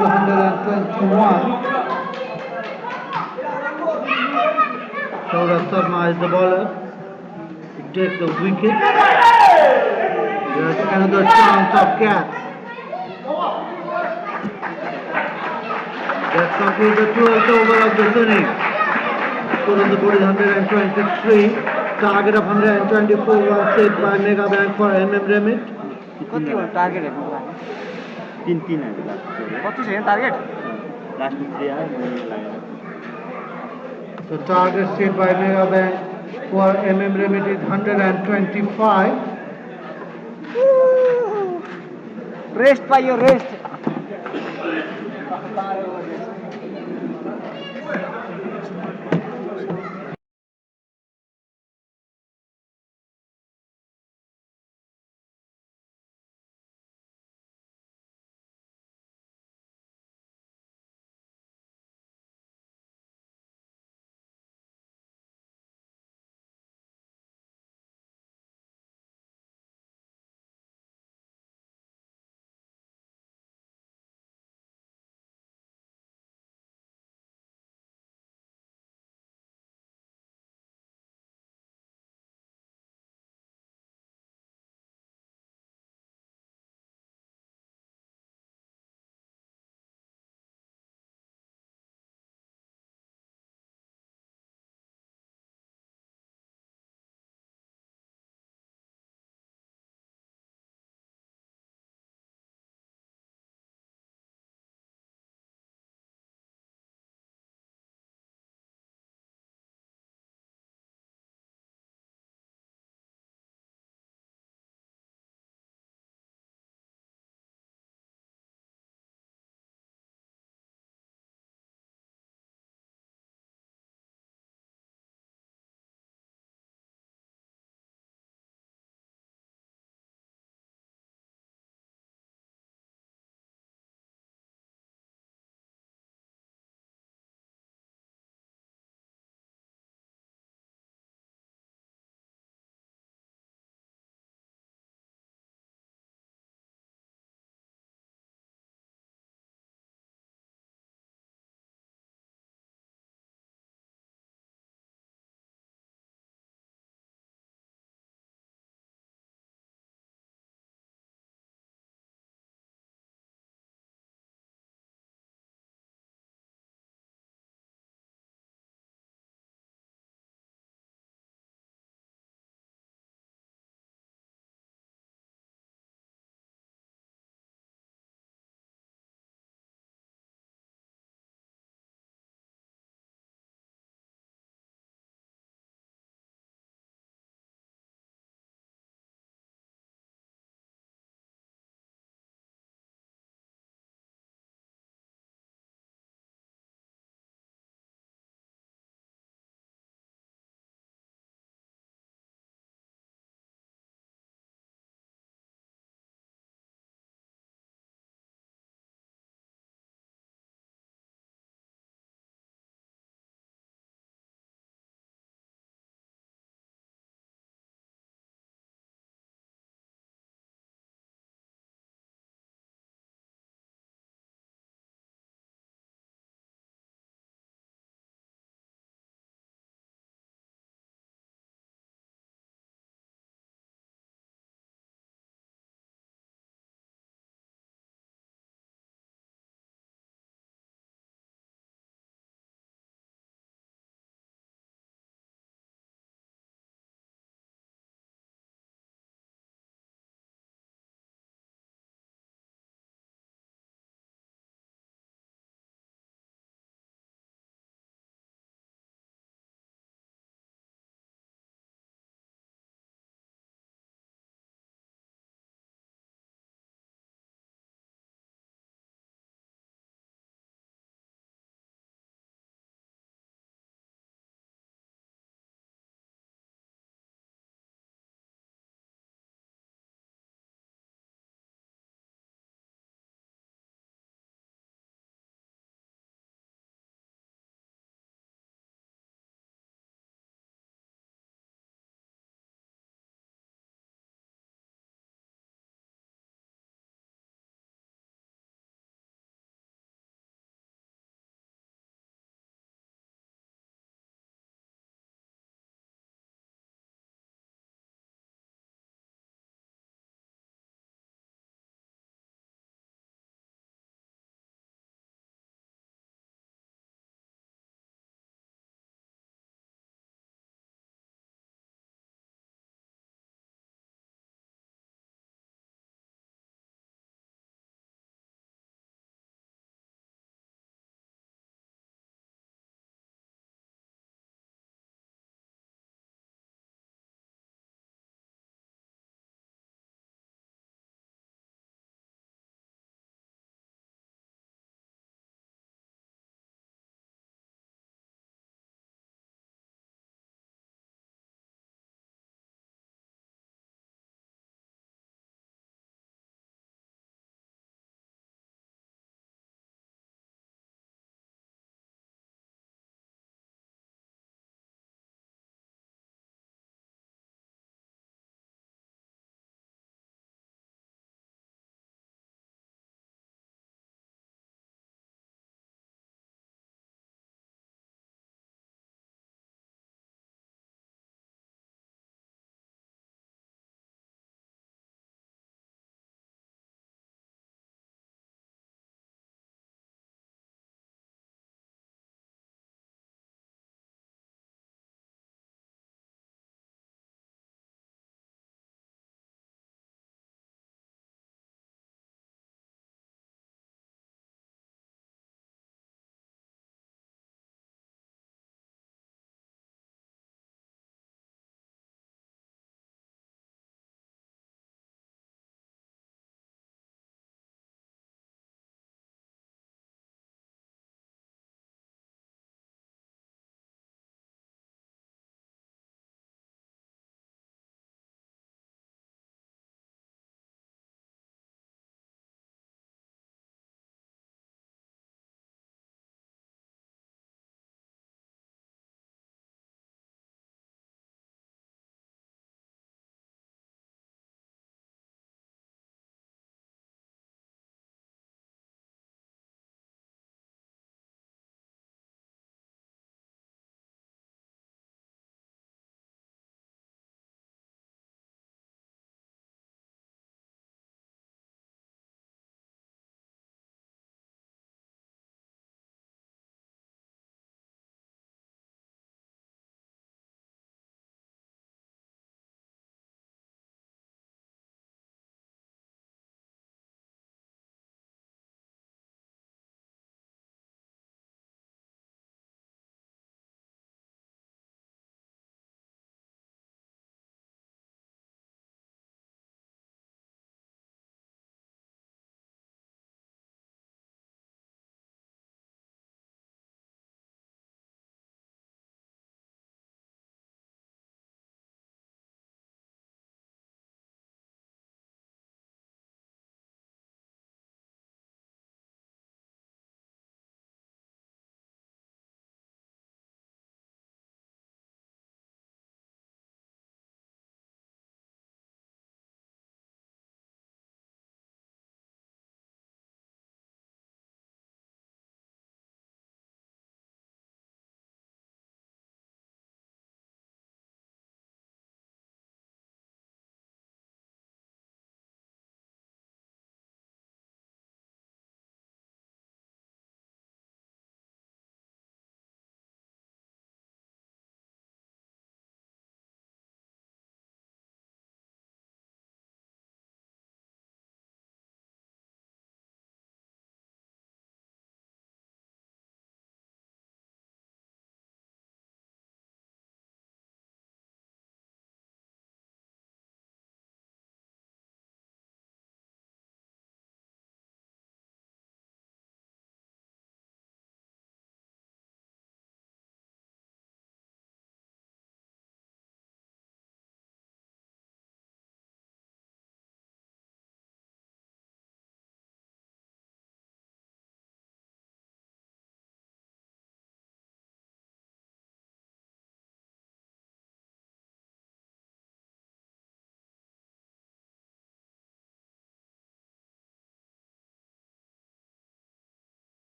to 121. Saurabh Sharma is the bowler. He takes the wicket. There's another chance of catch. That concludes the 12th over of this inning. Score on the board is 123. Target of 124 was set by Mega Bank for MM Remit. कति हो target हेर्नुको लागि 3-3 last 25 होइन target last 3 आयो मैले लागेन The target set by Mega Bank for MM Remit is 125. Rest पाइयो rest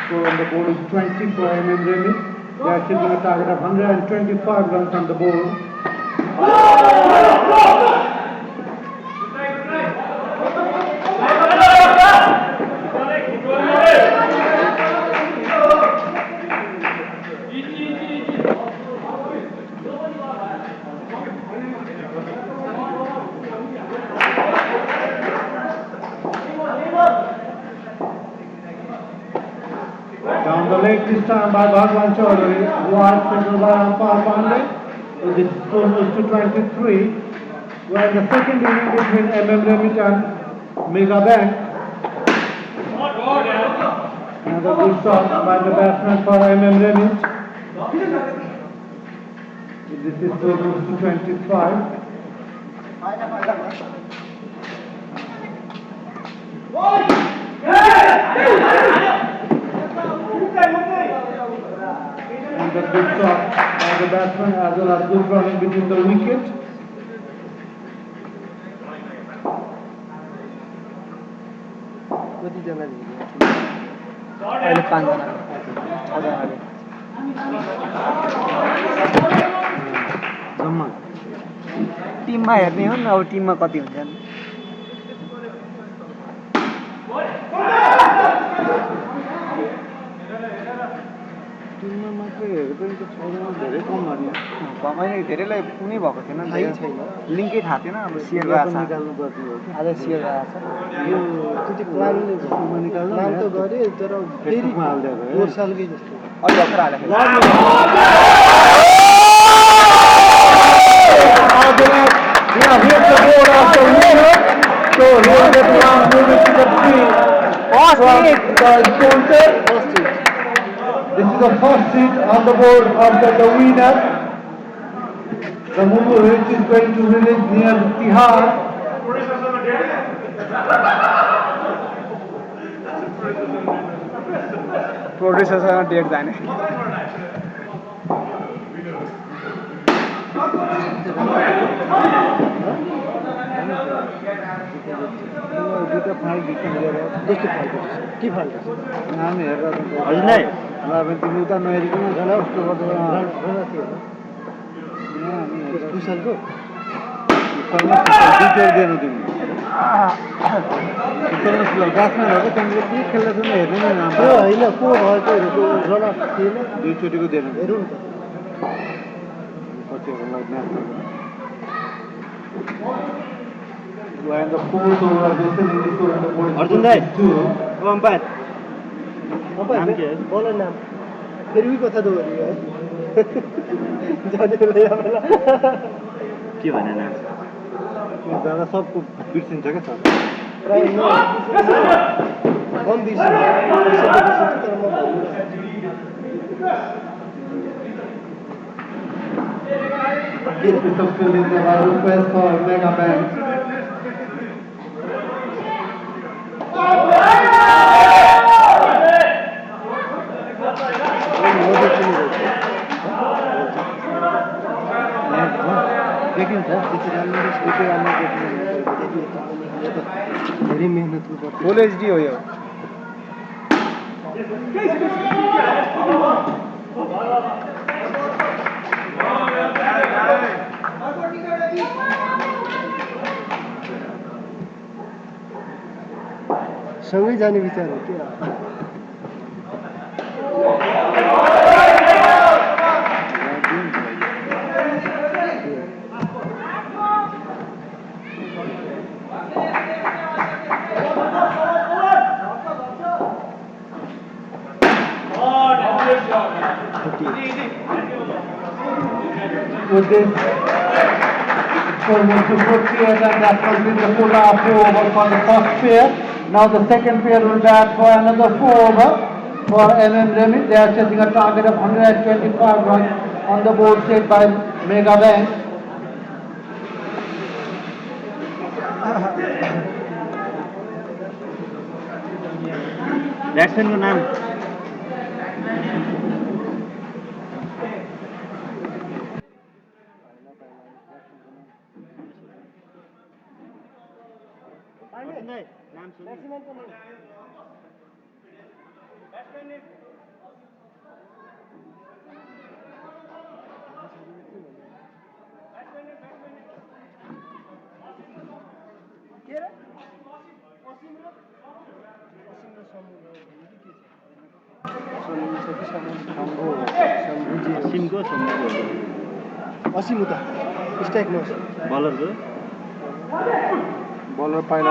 score on the board is 20 for MM Remy. They are chasing a target of 125 runs on the board. Down the leg this time by Bhagwan Chaudhary, wide signal by Ampar Pandey. So this score was to 23. We're in the second inning between MM Remit and Mega Bank. Another good shot by the batsman for MM Remit. This is score was to 25. And the good shot by the batsman as well as good running between the wicket. कतिजना अहिले 5 जना 6 जनाले जम्मा टिममा हेर्ने हो नि अब टिममा कति हुन्छ नि टिममा मात्रै हेरेर पनि त 6 जना धेरै कम भयो मैले धेरैलाई कुनै भएको थिएन नि छैन लिङ्कै थाहा थिएन अब सेयर गरेर निकाल्नु पर्ने हो कि आज सेयर गरेर यो त्यो प्लान निकाल्नु प्लान त गरे तर फेरि हाल्दै पोहोर सालकै जस्तो अलि भर्खर हालेको Now here's the board after winner. So here's the plan moving to the field. From the sponsor. This is the first seat on the board after the winner. The Mumu which is going to release near Tihar. प्रोड्युसरसँग date जाने दुईटा file भित्र कस्तो फाल्टो के फाल्टो नाम हेरेर हजुर नै ल अब तिमी उता नहेरिकन झन् उसको गर्दा कुशलको डिटेल दिएन तिमी बासमा भएको त्यहाँनिर के खेल्दैछ नि हेर्नु नि नाम होइन को भएको रनअप थिएन दुईचोटिको दिएन हेरौँ न कतिहरूको match And the fourth over of this inning is scored on the board. Arjun Dai Two. अब अम्पायर नाम के बोल नाम फिर भी कथा दो है जाने ले आवेला के भने नाम यो जाँदा सबको बिर्सिन्छ क्या सर प्राय न कम बिर्सिन्छ तर म This is the fielding by request for Mega Bank. देखिन्छ धेरै मेहनतको पर्छ फुल एचडी हो यो सँगै जाने विचार हो के With this, almost to 48 and that completes the full half over for the first pair. Now the second pair will bat for another 4 over for MM Remy. They are setting a target of 125 runs on the board set by Mega Bank. ब्याट्सम्यानको नाम नाम सुन्नु Simco असीम उता strike लस बलरको bowler पाइला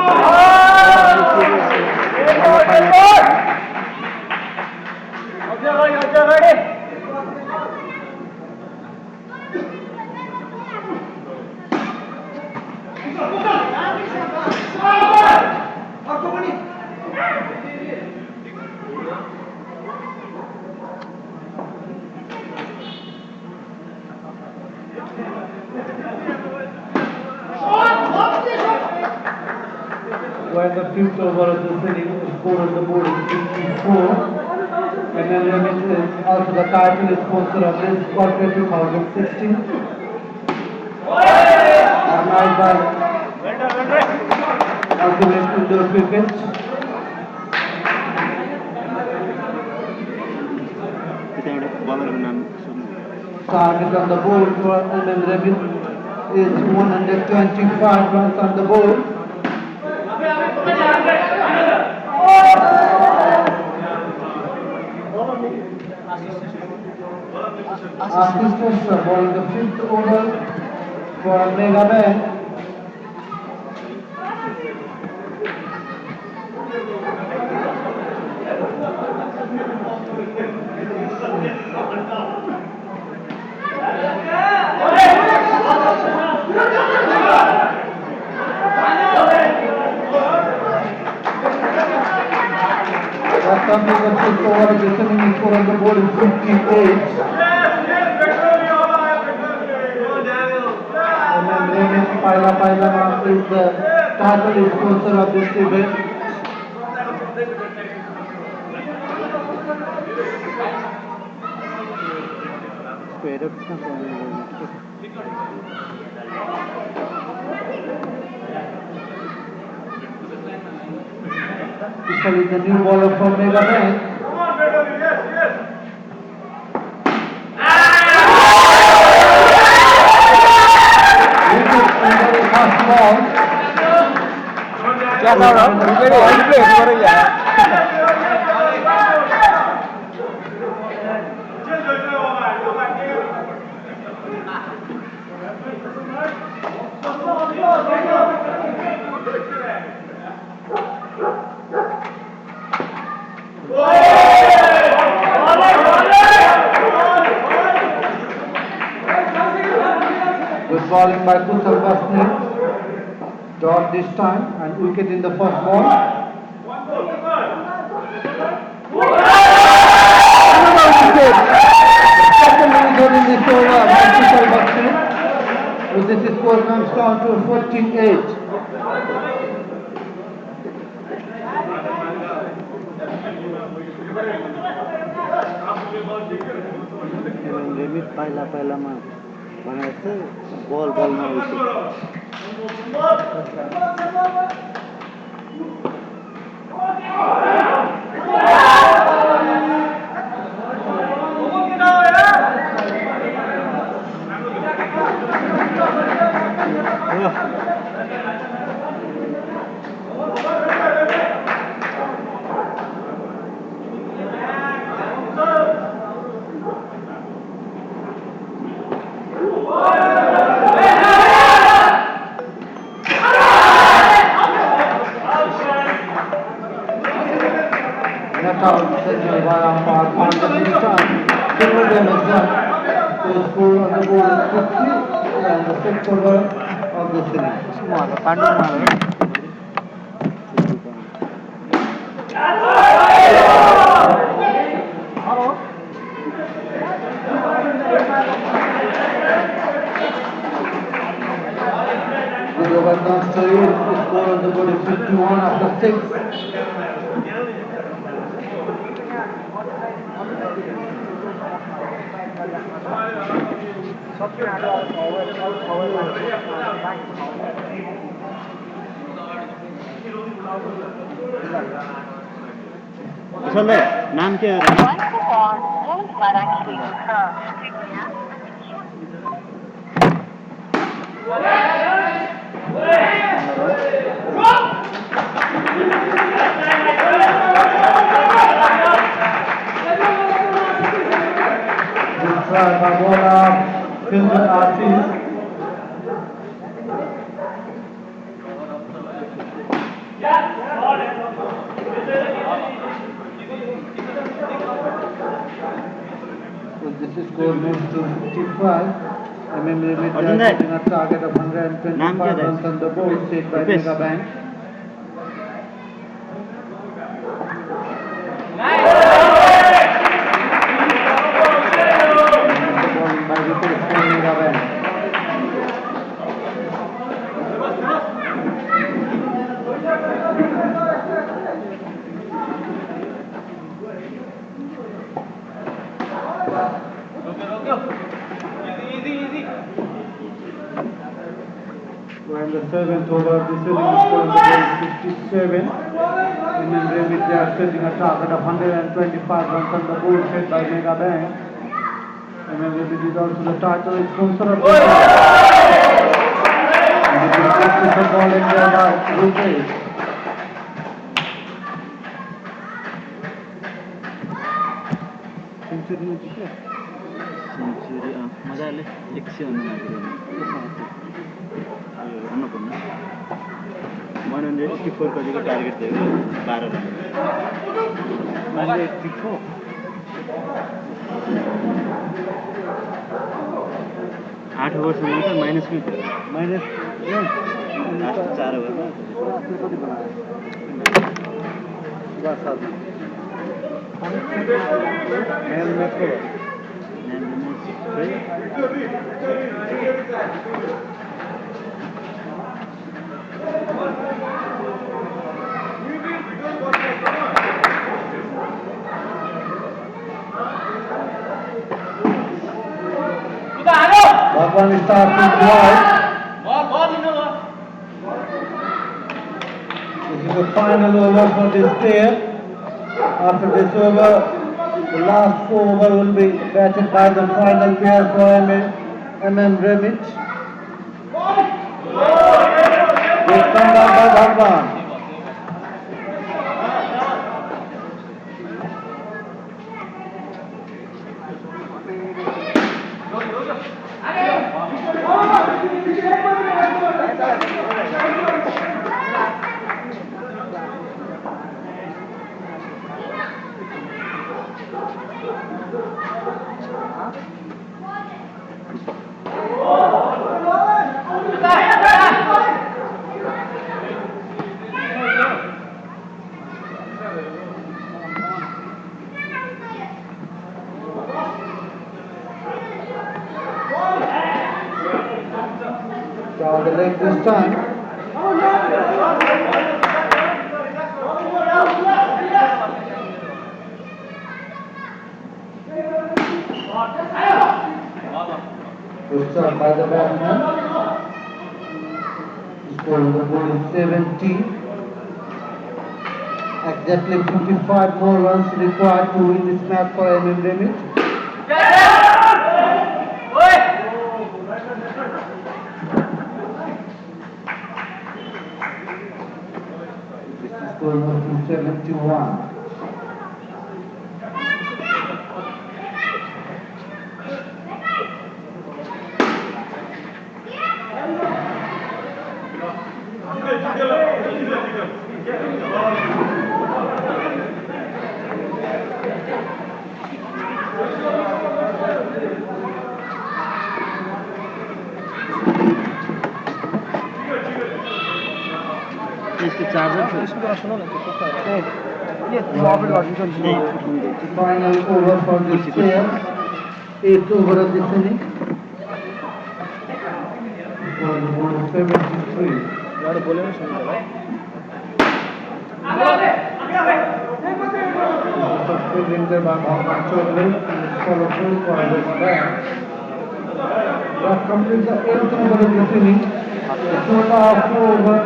Where the fifth over of the inning, the score on the board is 54. And then Remit is also the title sponsor of this corporate 2016. Organized by Ultimate Indoor Cricket. बलरको नाम सोध्नु Target on the board for Remit is 125 runs on the board. Assistant bowling the fifth over for Mega Man. Coming the fifth over, the inning score on the board is 58. And then Remit Paila is the title sponsor of this event. This is the new bowler from Mega Man. Fast ball. क्या था ना repair replace करो यार Good bowling by Kusal Basni. Dot this time and wicket in the first ball. Second wicket in this over by Kusal Basni. So this score comes down to 48. Remit पहिलामा भनेको बल बलमा Signal by umpire on the this time. Single game is done. So score on the board is 50 and the sixth over of this inning. Good over comes to you. The score on the board is 51 after 6. कसैले नाम के हो र Filter artist. So this is score moves to 55. MMA with a target of 125 runs on the board, set by Mega Bank. We're in the seventh over, the setting score is 57. And then Remit they are setting a target of 125 runs on the board set by Mega Bank. And then Remit is also the title sponsor of the match. And it is 50 ball in there by Rupesh. Century में जीते? Century मजाले 100 भन्नु माग्यो भन्नुपर्ने 184 कतिको target दिएको 12 run 184 8 ओभरसम्म त माइनसमै थियो minus 4 ओभरमा कति बनायो बस साथमा मैन मैच को Bhagwan starts to drive. This is the final over for this player. After this over, the last 4 over will be batted by the final player for MM Remit. Good comeback by Bhagwan. Down the leg this time. Good start by the batsman. The score on the board is 70. Exactly 55 more runs required to win this match for MM Remit. Score was 71. त्यसको charger सुन्नु न त्यो के update गरिदिन्छ नि Final over for this player. 8th over of this inning. For the board of 73. एउटा बोल्यो नि सुन्नु होला Subscribing the Bhagwan Chaudhary and is colorful for this back. That completes the 8th over of this inning. The total of 4 over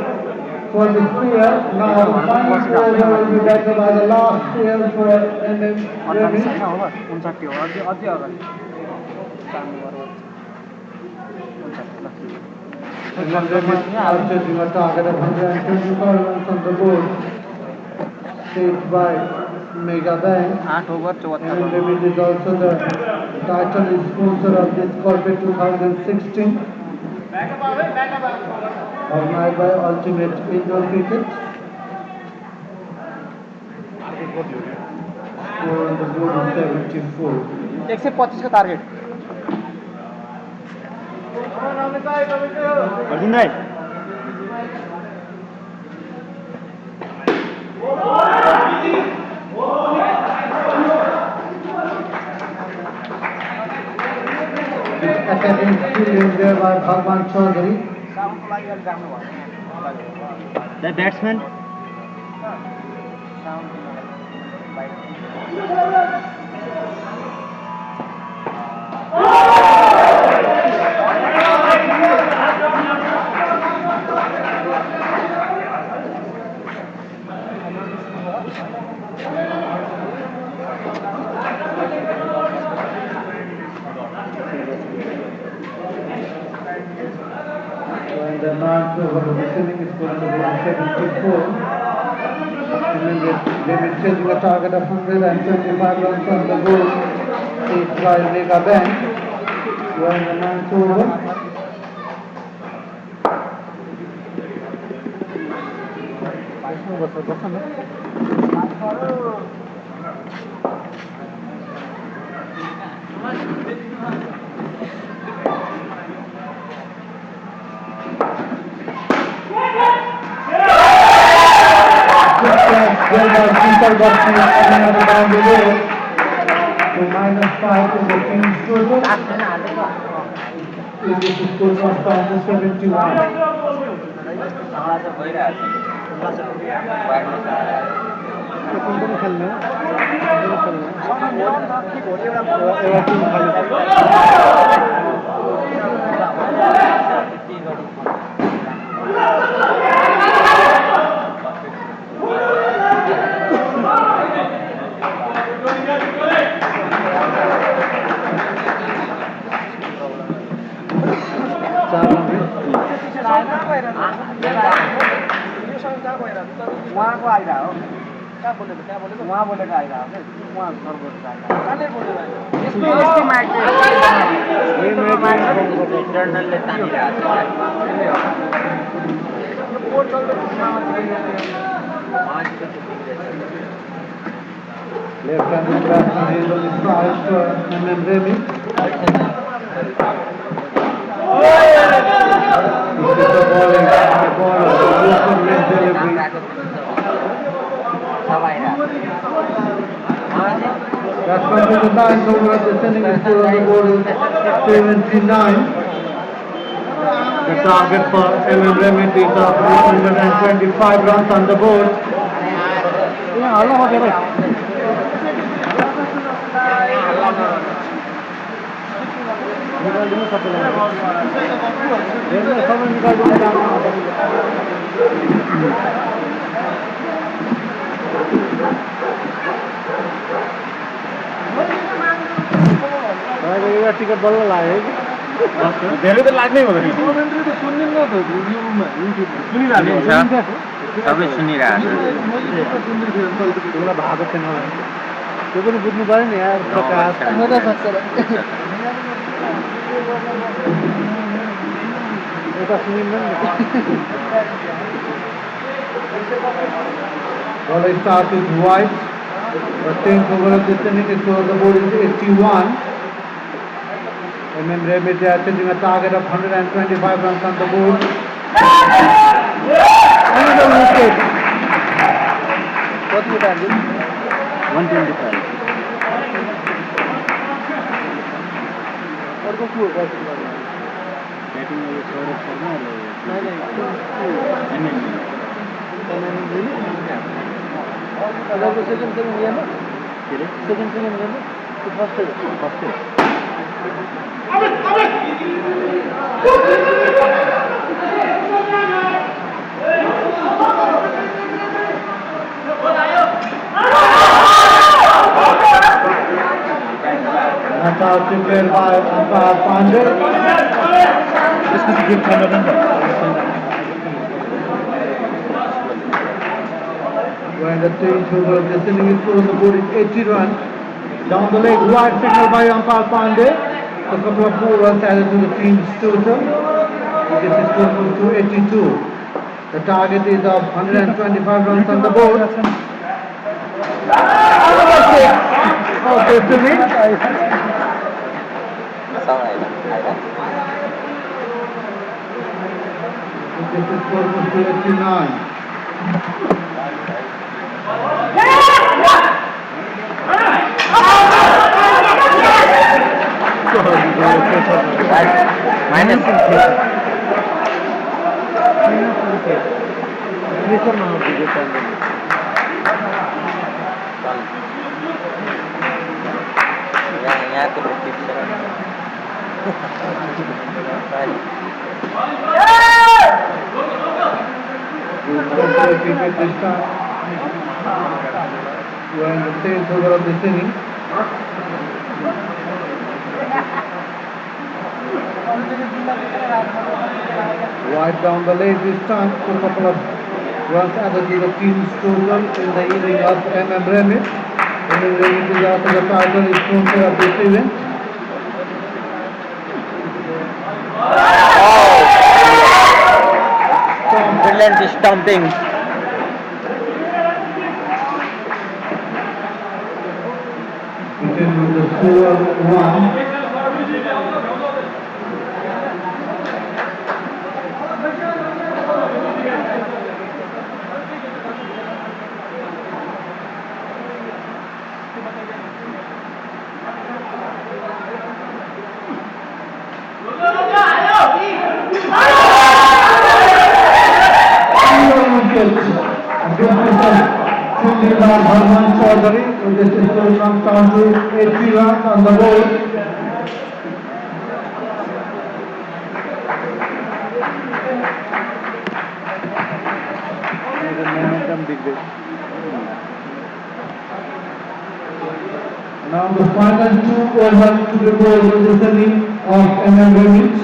for the player. Now the final player will be batted by the last player for MM Remy. 59 हो अझै अगाडि 4 number हो 59 MM Remy are chasing a target of 124 runs on the board. Saved by Mega Bank. 8 over 74 MM Remy is also the title sponsor of this corporate 2016. Organized by Ultimate Indoor Cricket. Score on the board is 74. 125 को target Arjun भाइ Attacking field there by Bhagwan Chaudhary. साउन्डको लागि अलि राम्रो भयो the batsman sound बाहिर And the ninth over of the inning is going to be 74. And then they will chasing a target of 125 runs on the board. Saved by Mega Bank. We are in the ninth over. Well by Simple Boxing coming out down the road. So -5 is the team's total. This is the score comes down to 71. उहाँको आइरह हो कहाँ बोलेको त्यहाँ बोलेको उहाँ बोलेको आइरह हो क्या उहाँ घर बोलेको आइरह कहाँले बोलेको जर्नलले तानिरहेको Left-handed batsman is on the side for MM Remy. This is the bowling by bowler, the local leg delivery. Batsman to the ninth over of the inning is still on the board is 79. The target for MM Remy is of 125 runs on the board. Ticket बल्ल लाग्यो धेरै त लाग्नै हो सबै सुनिरहेको भएको छैन त्यो पनि बुझ्नु पऱ्यो नि यार प्रकाश एउटा सुनिँदैन नि Ball start is wide. The 10th over of this inning is on the board is 81. MM Remy they are chasing a target of 125 runs on the board. Another wicket. कति को टार्गेट 125 अर्को को हो ब्याटिङ अहिले Saurabh Sharma second गेममा second गेममा first That's out declared by umpire Pandey. त्यसपछि game छैन नि त When the change over of this inning score on the board is 80 runs. Down the leg, wide signal by umpire Pandey. A couple of more runs added to the team's total. This is score moves to 82. The target is of 125 runs on the board. Oh, this inning. This is score moves to 89. Minus यहाँ तो We're in the 10th over of this inning. Right down the leg this time, so a couple of runs added to the team's total in the inning of MM Remit. MM Remit is after the title is sponsor of this event. brilliant stomping. Begin with the score 1. This is score comes down to 80 runs on the board. Now the final 2 overs to be bowled in this inning of MM Remit.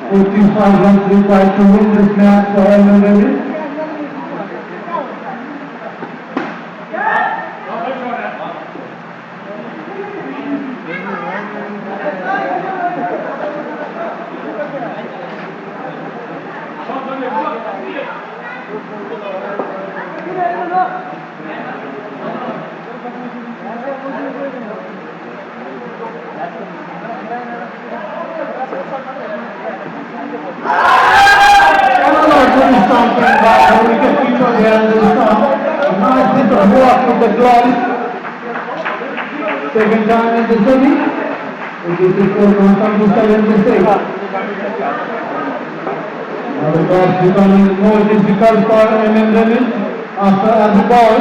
45 runs required to win this match for MM Remit. Second time in the inning, it is score comes down to 76. Now the toss becoming more difficult for MM Remit after every ball.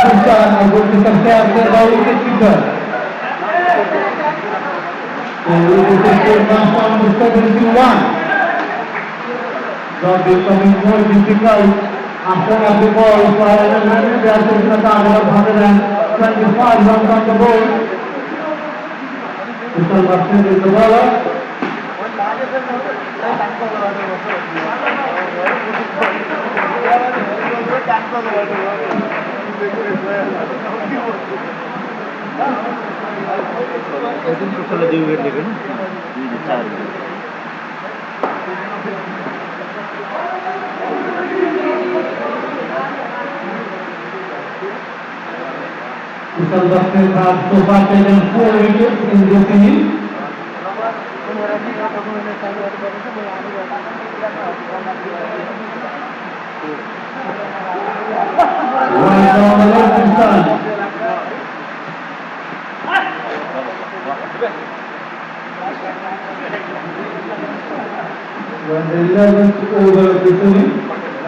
This time a good piece of catch there by wicket keeper. So it is score comes down to 71. Now becoming more difficult after every ball for MM Remit. They are taking a target of 125 runs on the board. Mr. Martin is the bowler. कसैलाई देऊ गरिदिएको नि 4 Mr. Martin has so far taken 4 wickets in this inning. Right down the leg this time. When the 11th over of this inning,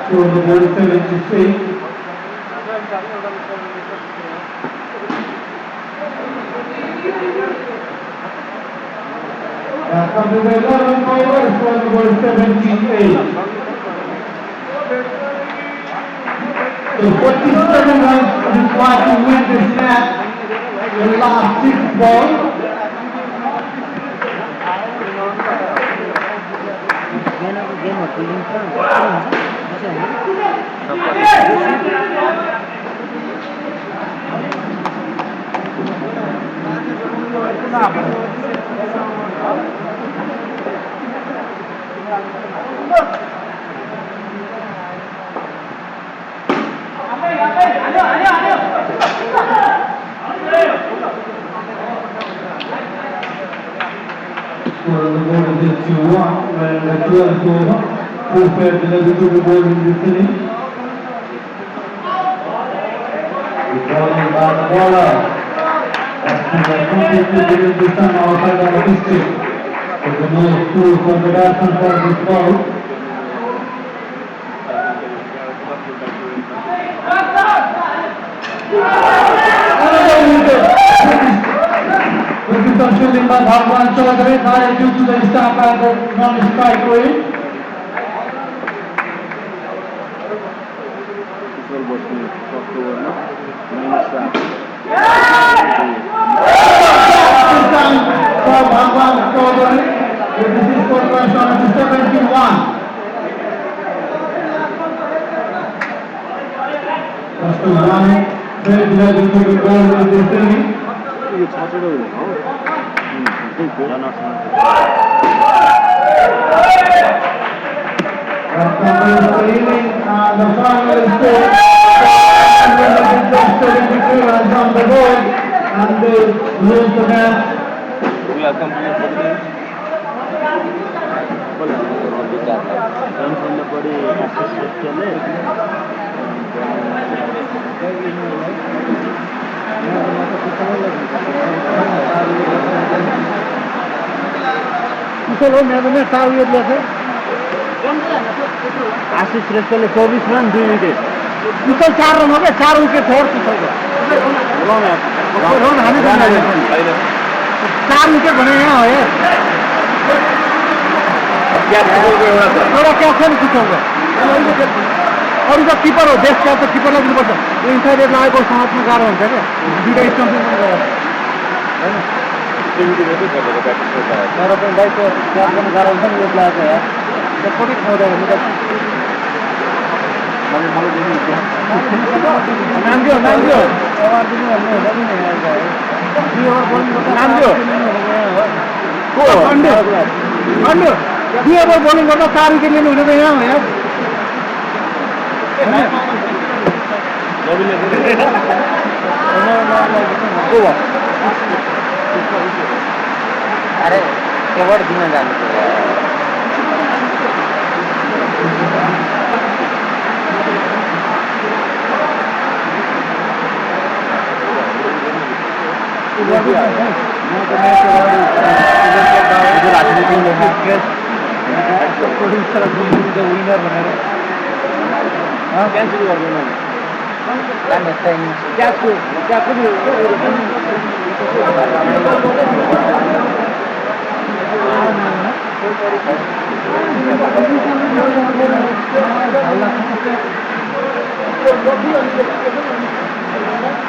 so the ball is 76. After the 11th over, score the ball 78. So 47 runs required to win this match in the last 6 balls. Score on the board is 2-1, where the 12 goal, full pair delivered to the board in this inning. The bowling by the bowler. Batsmen are completely given this time outside of the district. So the no through for the batsman for this ball. This is shooting by Bhagwan Chaudhary, fired due to the stamp and the non-strike rate. For Bhagwan Chaudhary, this is for person 71. Just to run, trade level to the goal with this inning. Kathmandu is leading the final score. 72 runs on the board and they lose the match. आशीष श्रेष्ठले 24 run 2 wicket कुशल 4 run हो गए 4 wicket छोड़ कुशलको run हानि 4 wicket भने यहाँ हो एउटा captain कुशलको अरू त किपर हो देश क्याप त किपरलाई दिनुपर्छ इन्साइड एट लागेको समाजमा गाह्रो हुन्छ क्या दुईटा स्टम्पिङ तर पनि दाइको क्याप गर्नु गाह्रो हुन्छ नि यो प्लेयरको यार कति खाउँदैन बोलिङ गर्दा 4 विकेट लिनु हुने त यहाँ हो यार अरे एवार्ड दिन जानु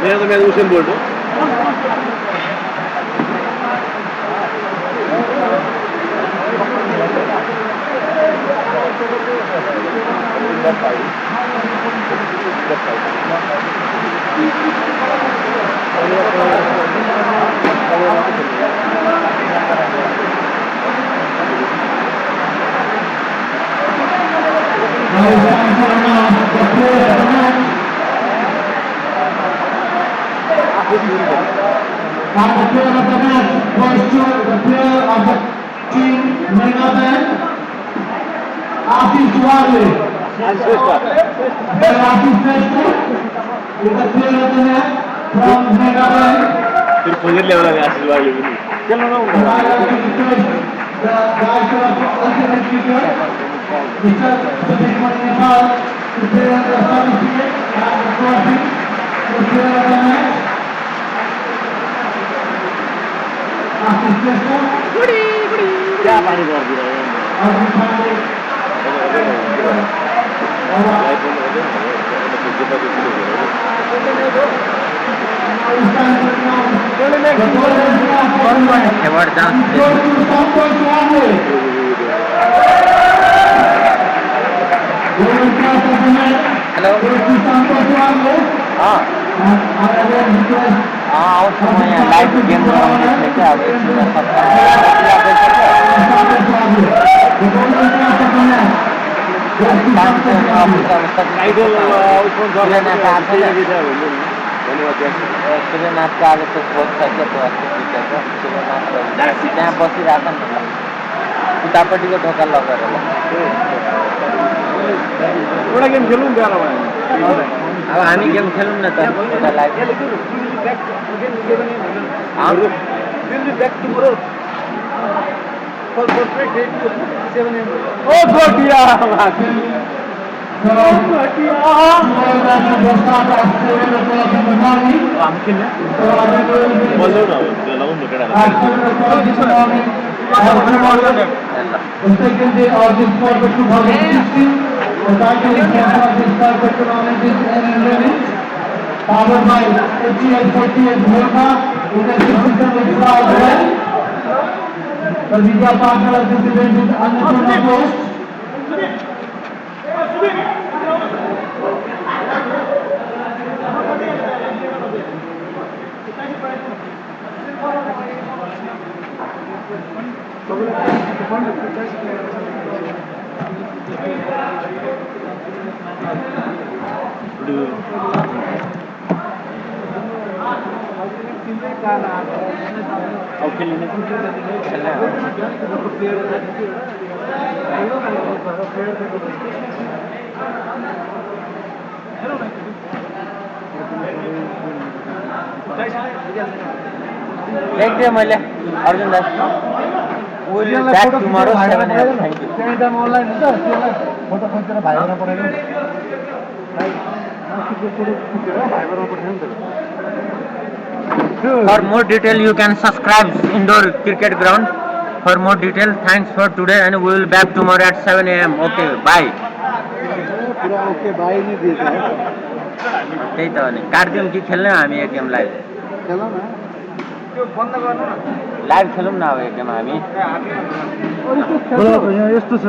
मेरा तो मैं उसे बोल रहा हूँ And the player of the match goes to the player of the team, Megaman, Ashish Wale. Ashish Festa is the player of the match from Megaman. फिर खोजर ले वाला आशीष वाले भी नहीं चलो ना The director of ultimate figure, Mr. Tinkune Nepal, the player of the certificate and the trophy, the player of the match. क्या पानी कर दिया है हेलो आउँछु म यहाँ लाइभ गेम गराउँदै थिएँ क्या अब एकछिनमा सूर्यनाथको आज त्यो स्रोत छ क्या त्यो अस्ति पिक्चरको सूर्यनाथको त्यहाँ बसिरहेको नि उतापट्टिको ढोका लगेर एउटा गेम खेलौँ क्या अब अब हामी गेम खेलौँ न त उता लाइभ हामी खेल्ने बजाउ न लगाउँ न केटा The second day of this Corporate 2016, the title is this Corporate Tournament is ending, powered by HTL48 Volta, Industrial System is proud well. The media partner of this event is Annapurna Post. अब खेल्ने लेख्दिएँ मैले Arjun Das will back tomorrow 7 AM thank you Anytime online हुन्छ त्यसलाई photo खिचेर भाइबरमा पठाइदिनु भाइबरमा पठाइदिनु For more detail, you can subscribe Indoor Cricket Ground. For more detail, thanks for today and we will back tomorrow at 7 AM. Okay, bye. पुरा okay भाइ नै दिएछ त्यही त हो नि काट्दिउँ कि खेल्ने हामी एक गेम लाइभ खेल न त्यो बन्द गर्नु न लाइभ खेलौँ न अब एक गेम हामी यहाँ यस्तो छ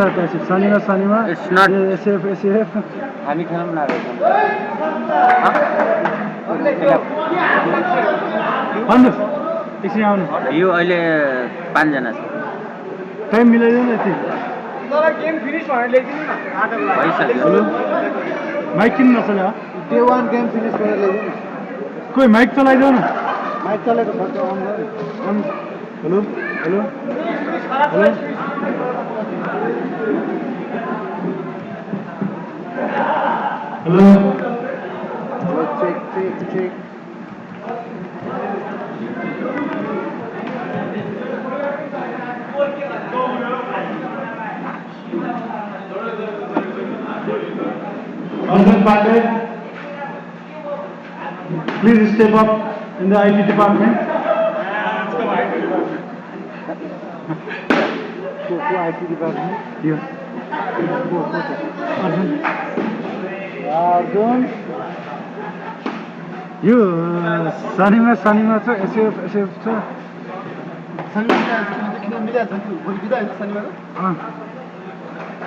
शनिमा It's not- एसएफ हामी खेलौँ न अब एक गेम भन्नु एकछिन आउनु यो अहिले 5 जना छ टाइम मिलाइदिनु न यति तँलाई गेम फिनिस भनेर लेखिदिनु न आजको लागि भइसक्यो माइक किन नचल्यो डे 1 गेम फिनिस गरेर ल्याइदिनु कोही माइक चलाइदेऊ न माइक चलाएको छ hello hello hello hello hello check check check Arjun Pandey, please step up in the IT department. Go IT department. Here. Go. Arjun. Arjun. You शनिमा छ SF छ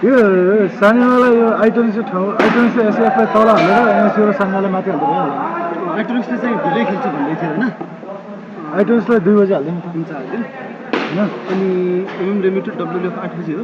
यो शनिवारलाई यो आइटोनिक्स ठाउँ आइटोनिक्स एसएफलाई तल हालेर एसएफ र शनिवारलाई माथि हाल्दै भइहाल्यो आइटोनिक्सले चाहिँ ढिलै खेल्छ भन्दै थियो होइन आइटोनिक्सलाई 2 बजी हाल्दैन त हुन्छ हाल्दैन होइन अनि एमएम लिमिटेड डब्लुएफ 8 बजी हो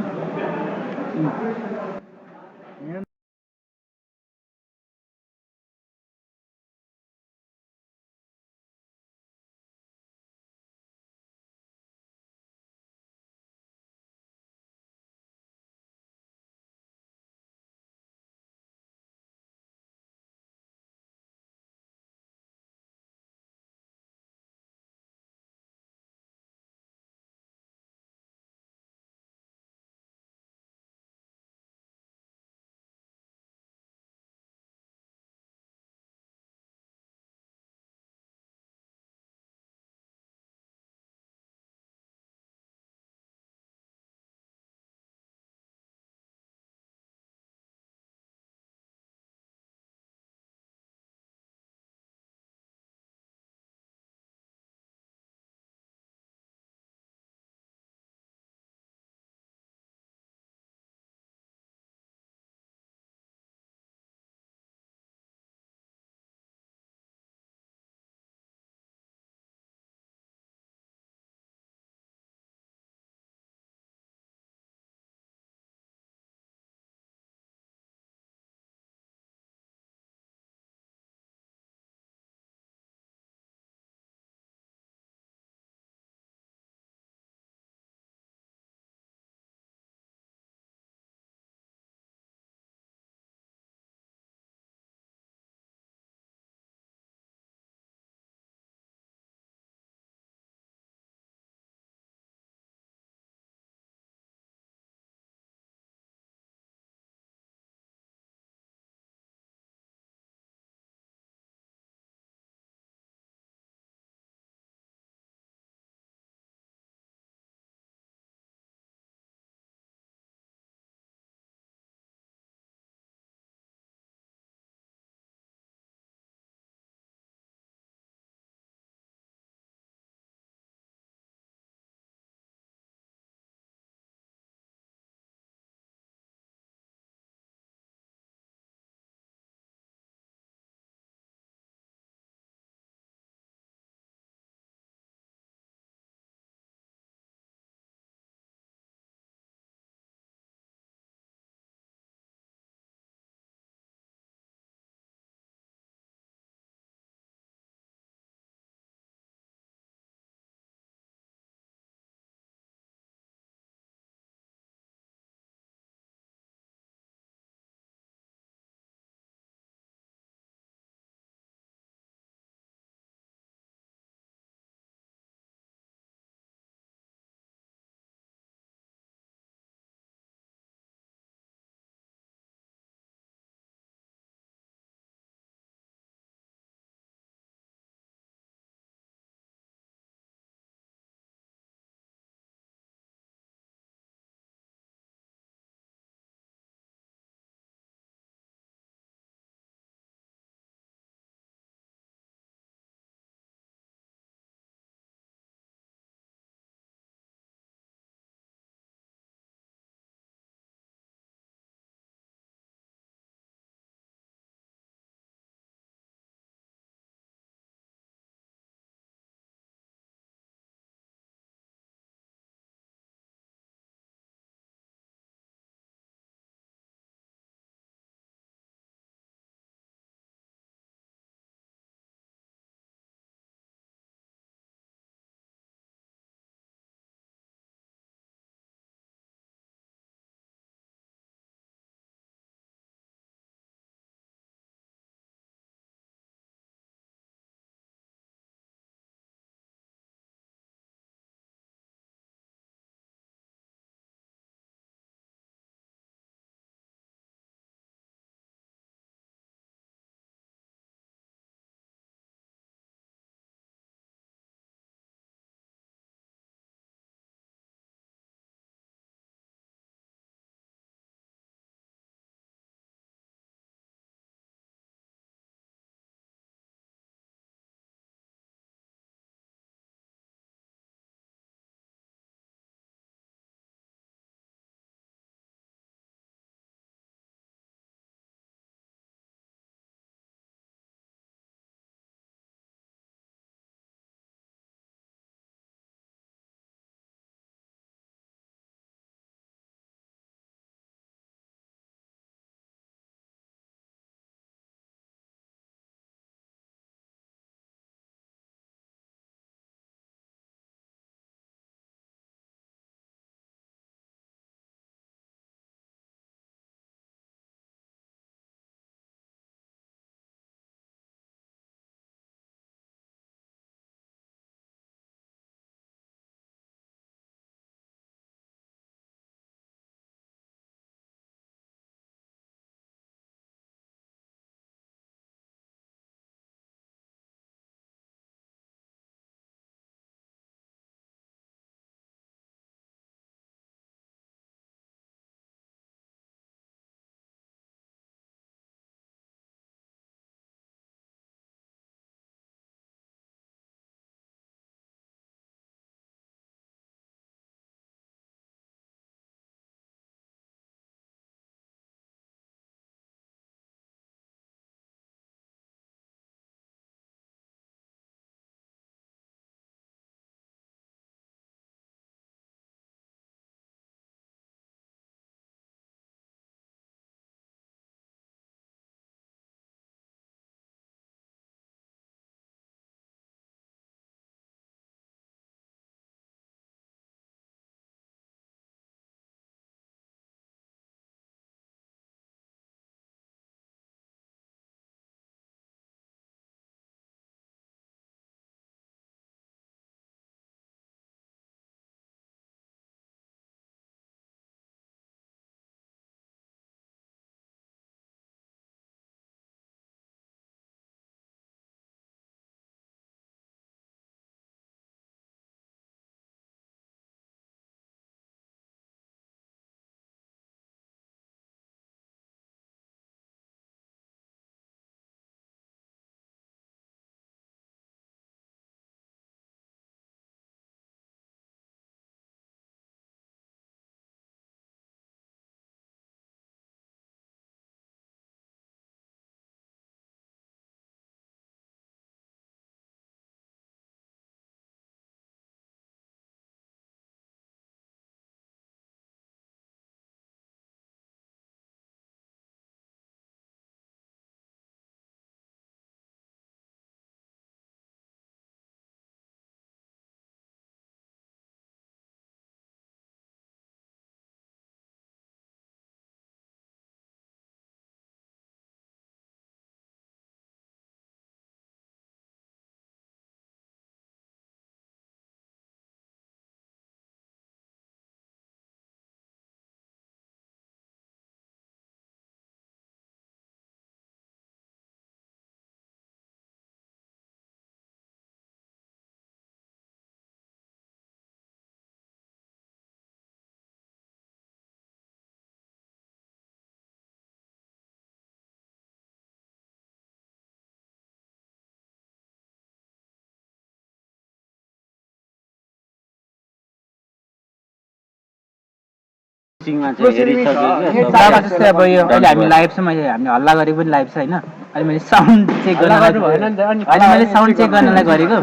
क्लोजिङमा चाहिँ हेरिसक्यो जग्गा जस्तै अब यो अहिले हामी लाइभ छ मैले हामीले हल्ला गरेको पनि लाइभ छ होइन अहिले मैले साउन्ड चेक गर्न अहिले मैले साउन्ड चेक गर्नलाई गरेको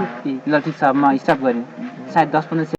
ल ठिक छ म स्टप गरेँ सायद 10-15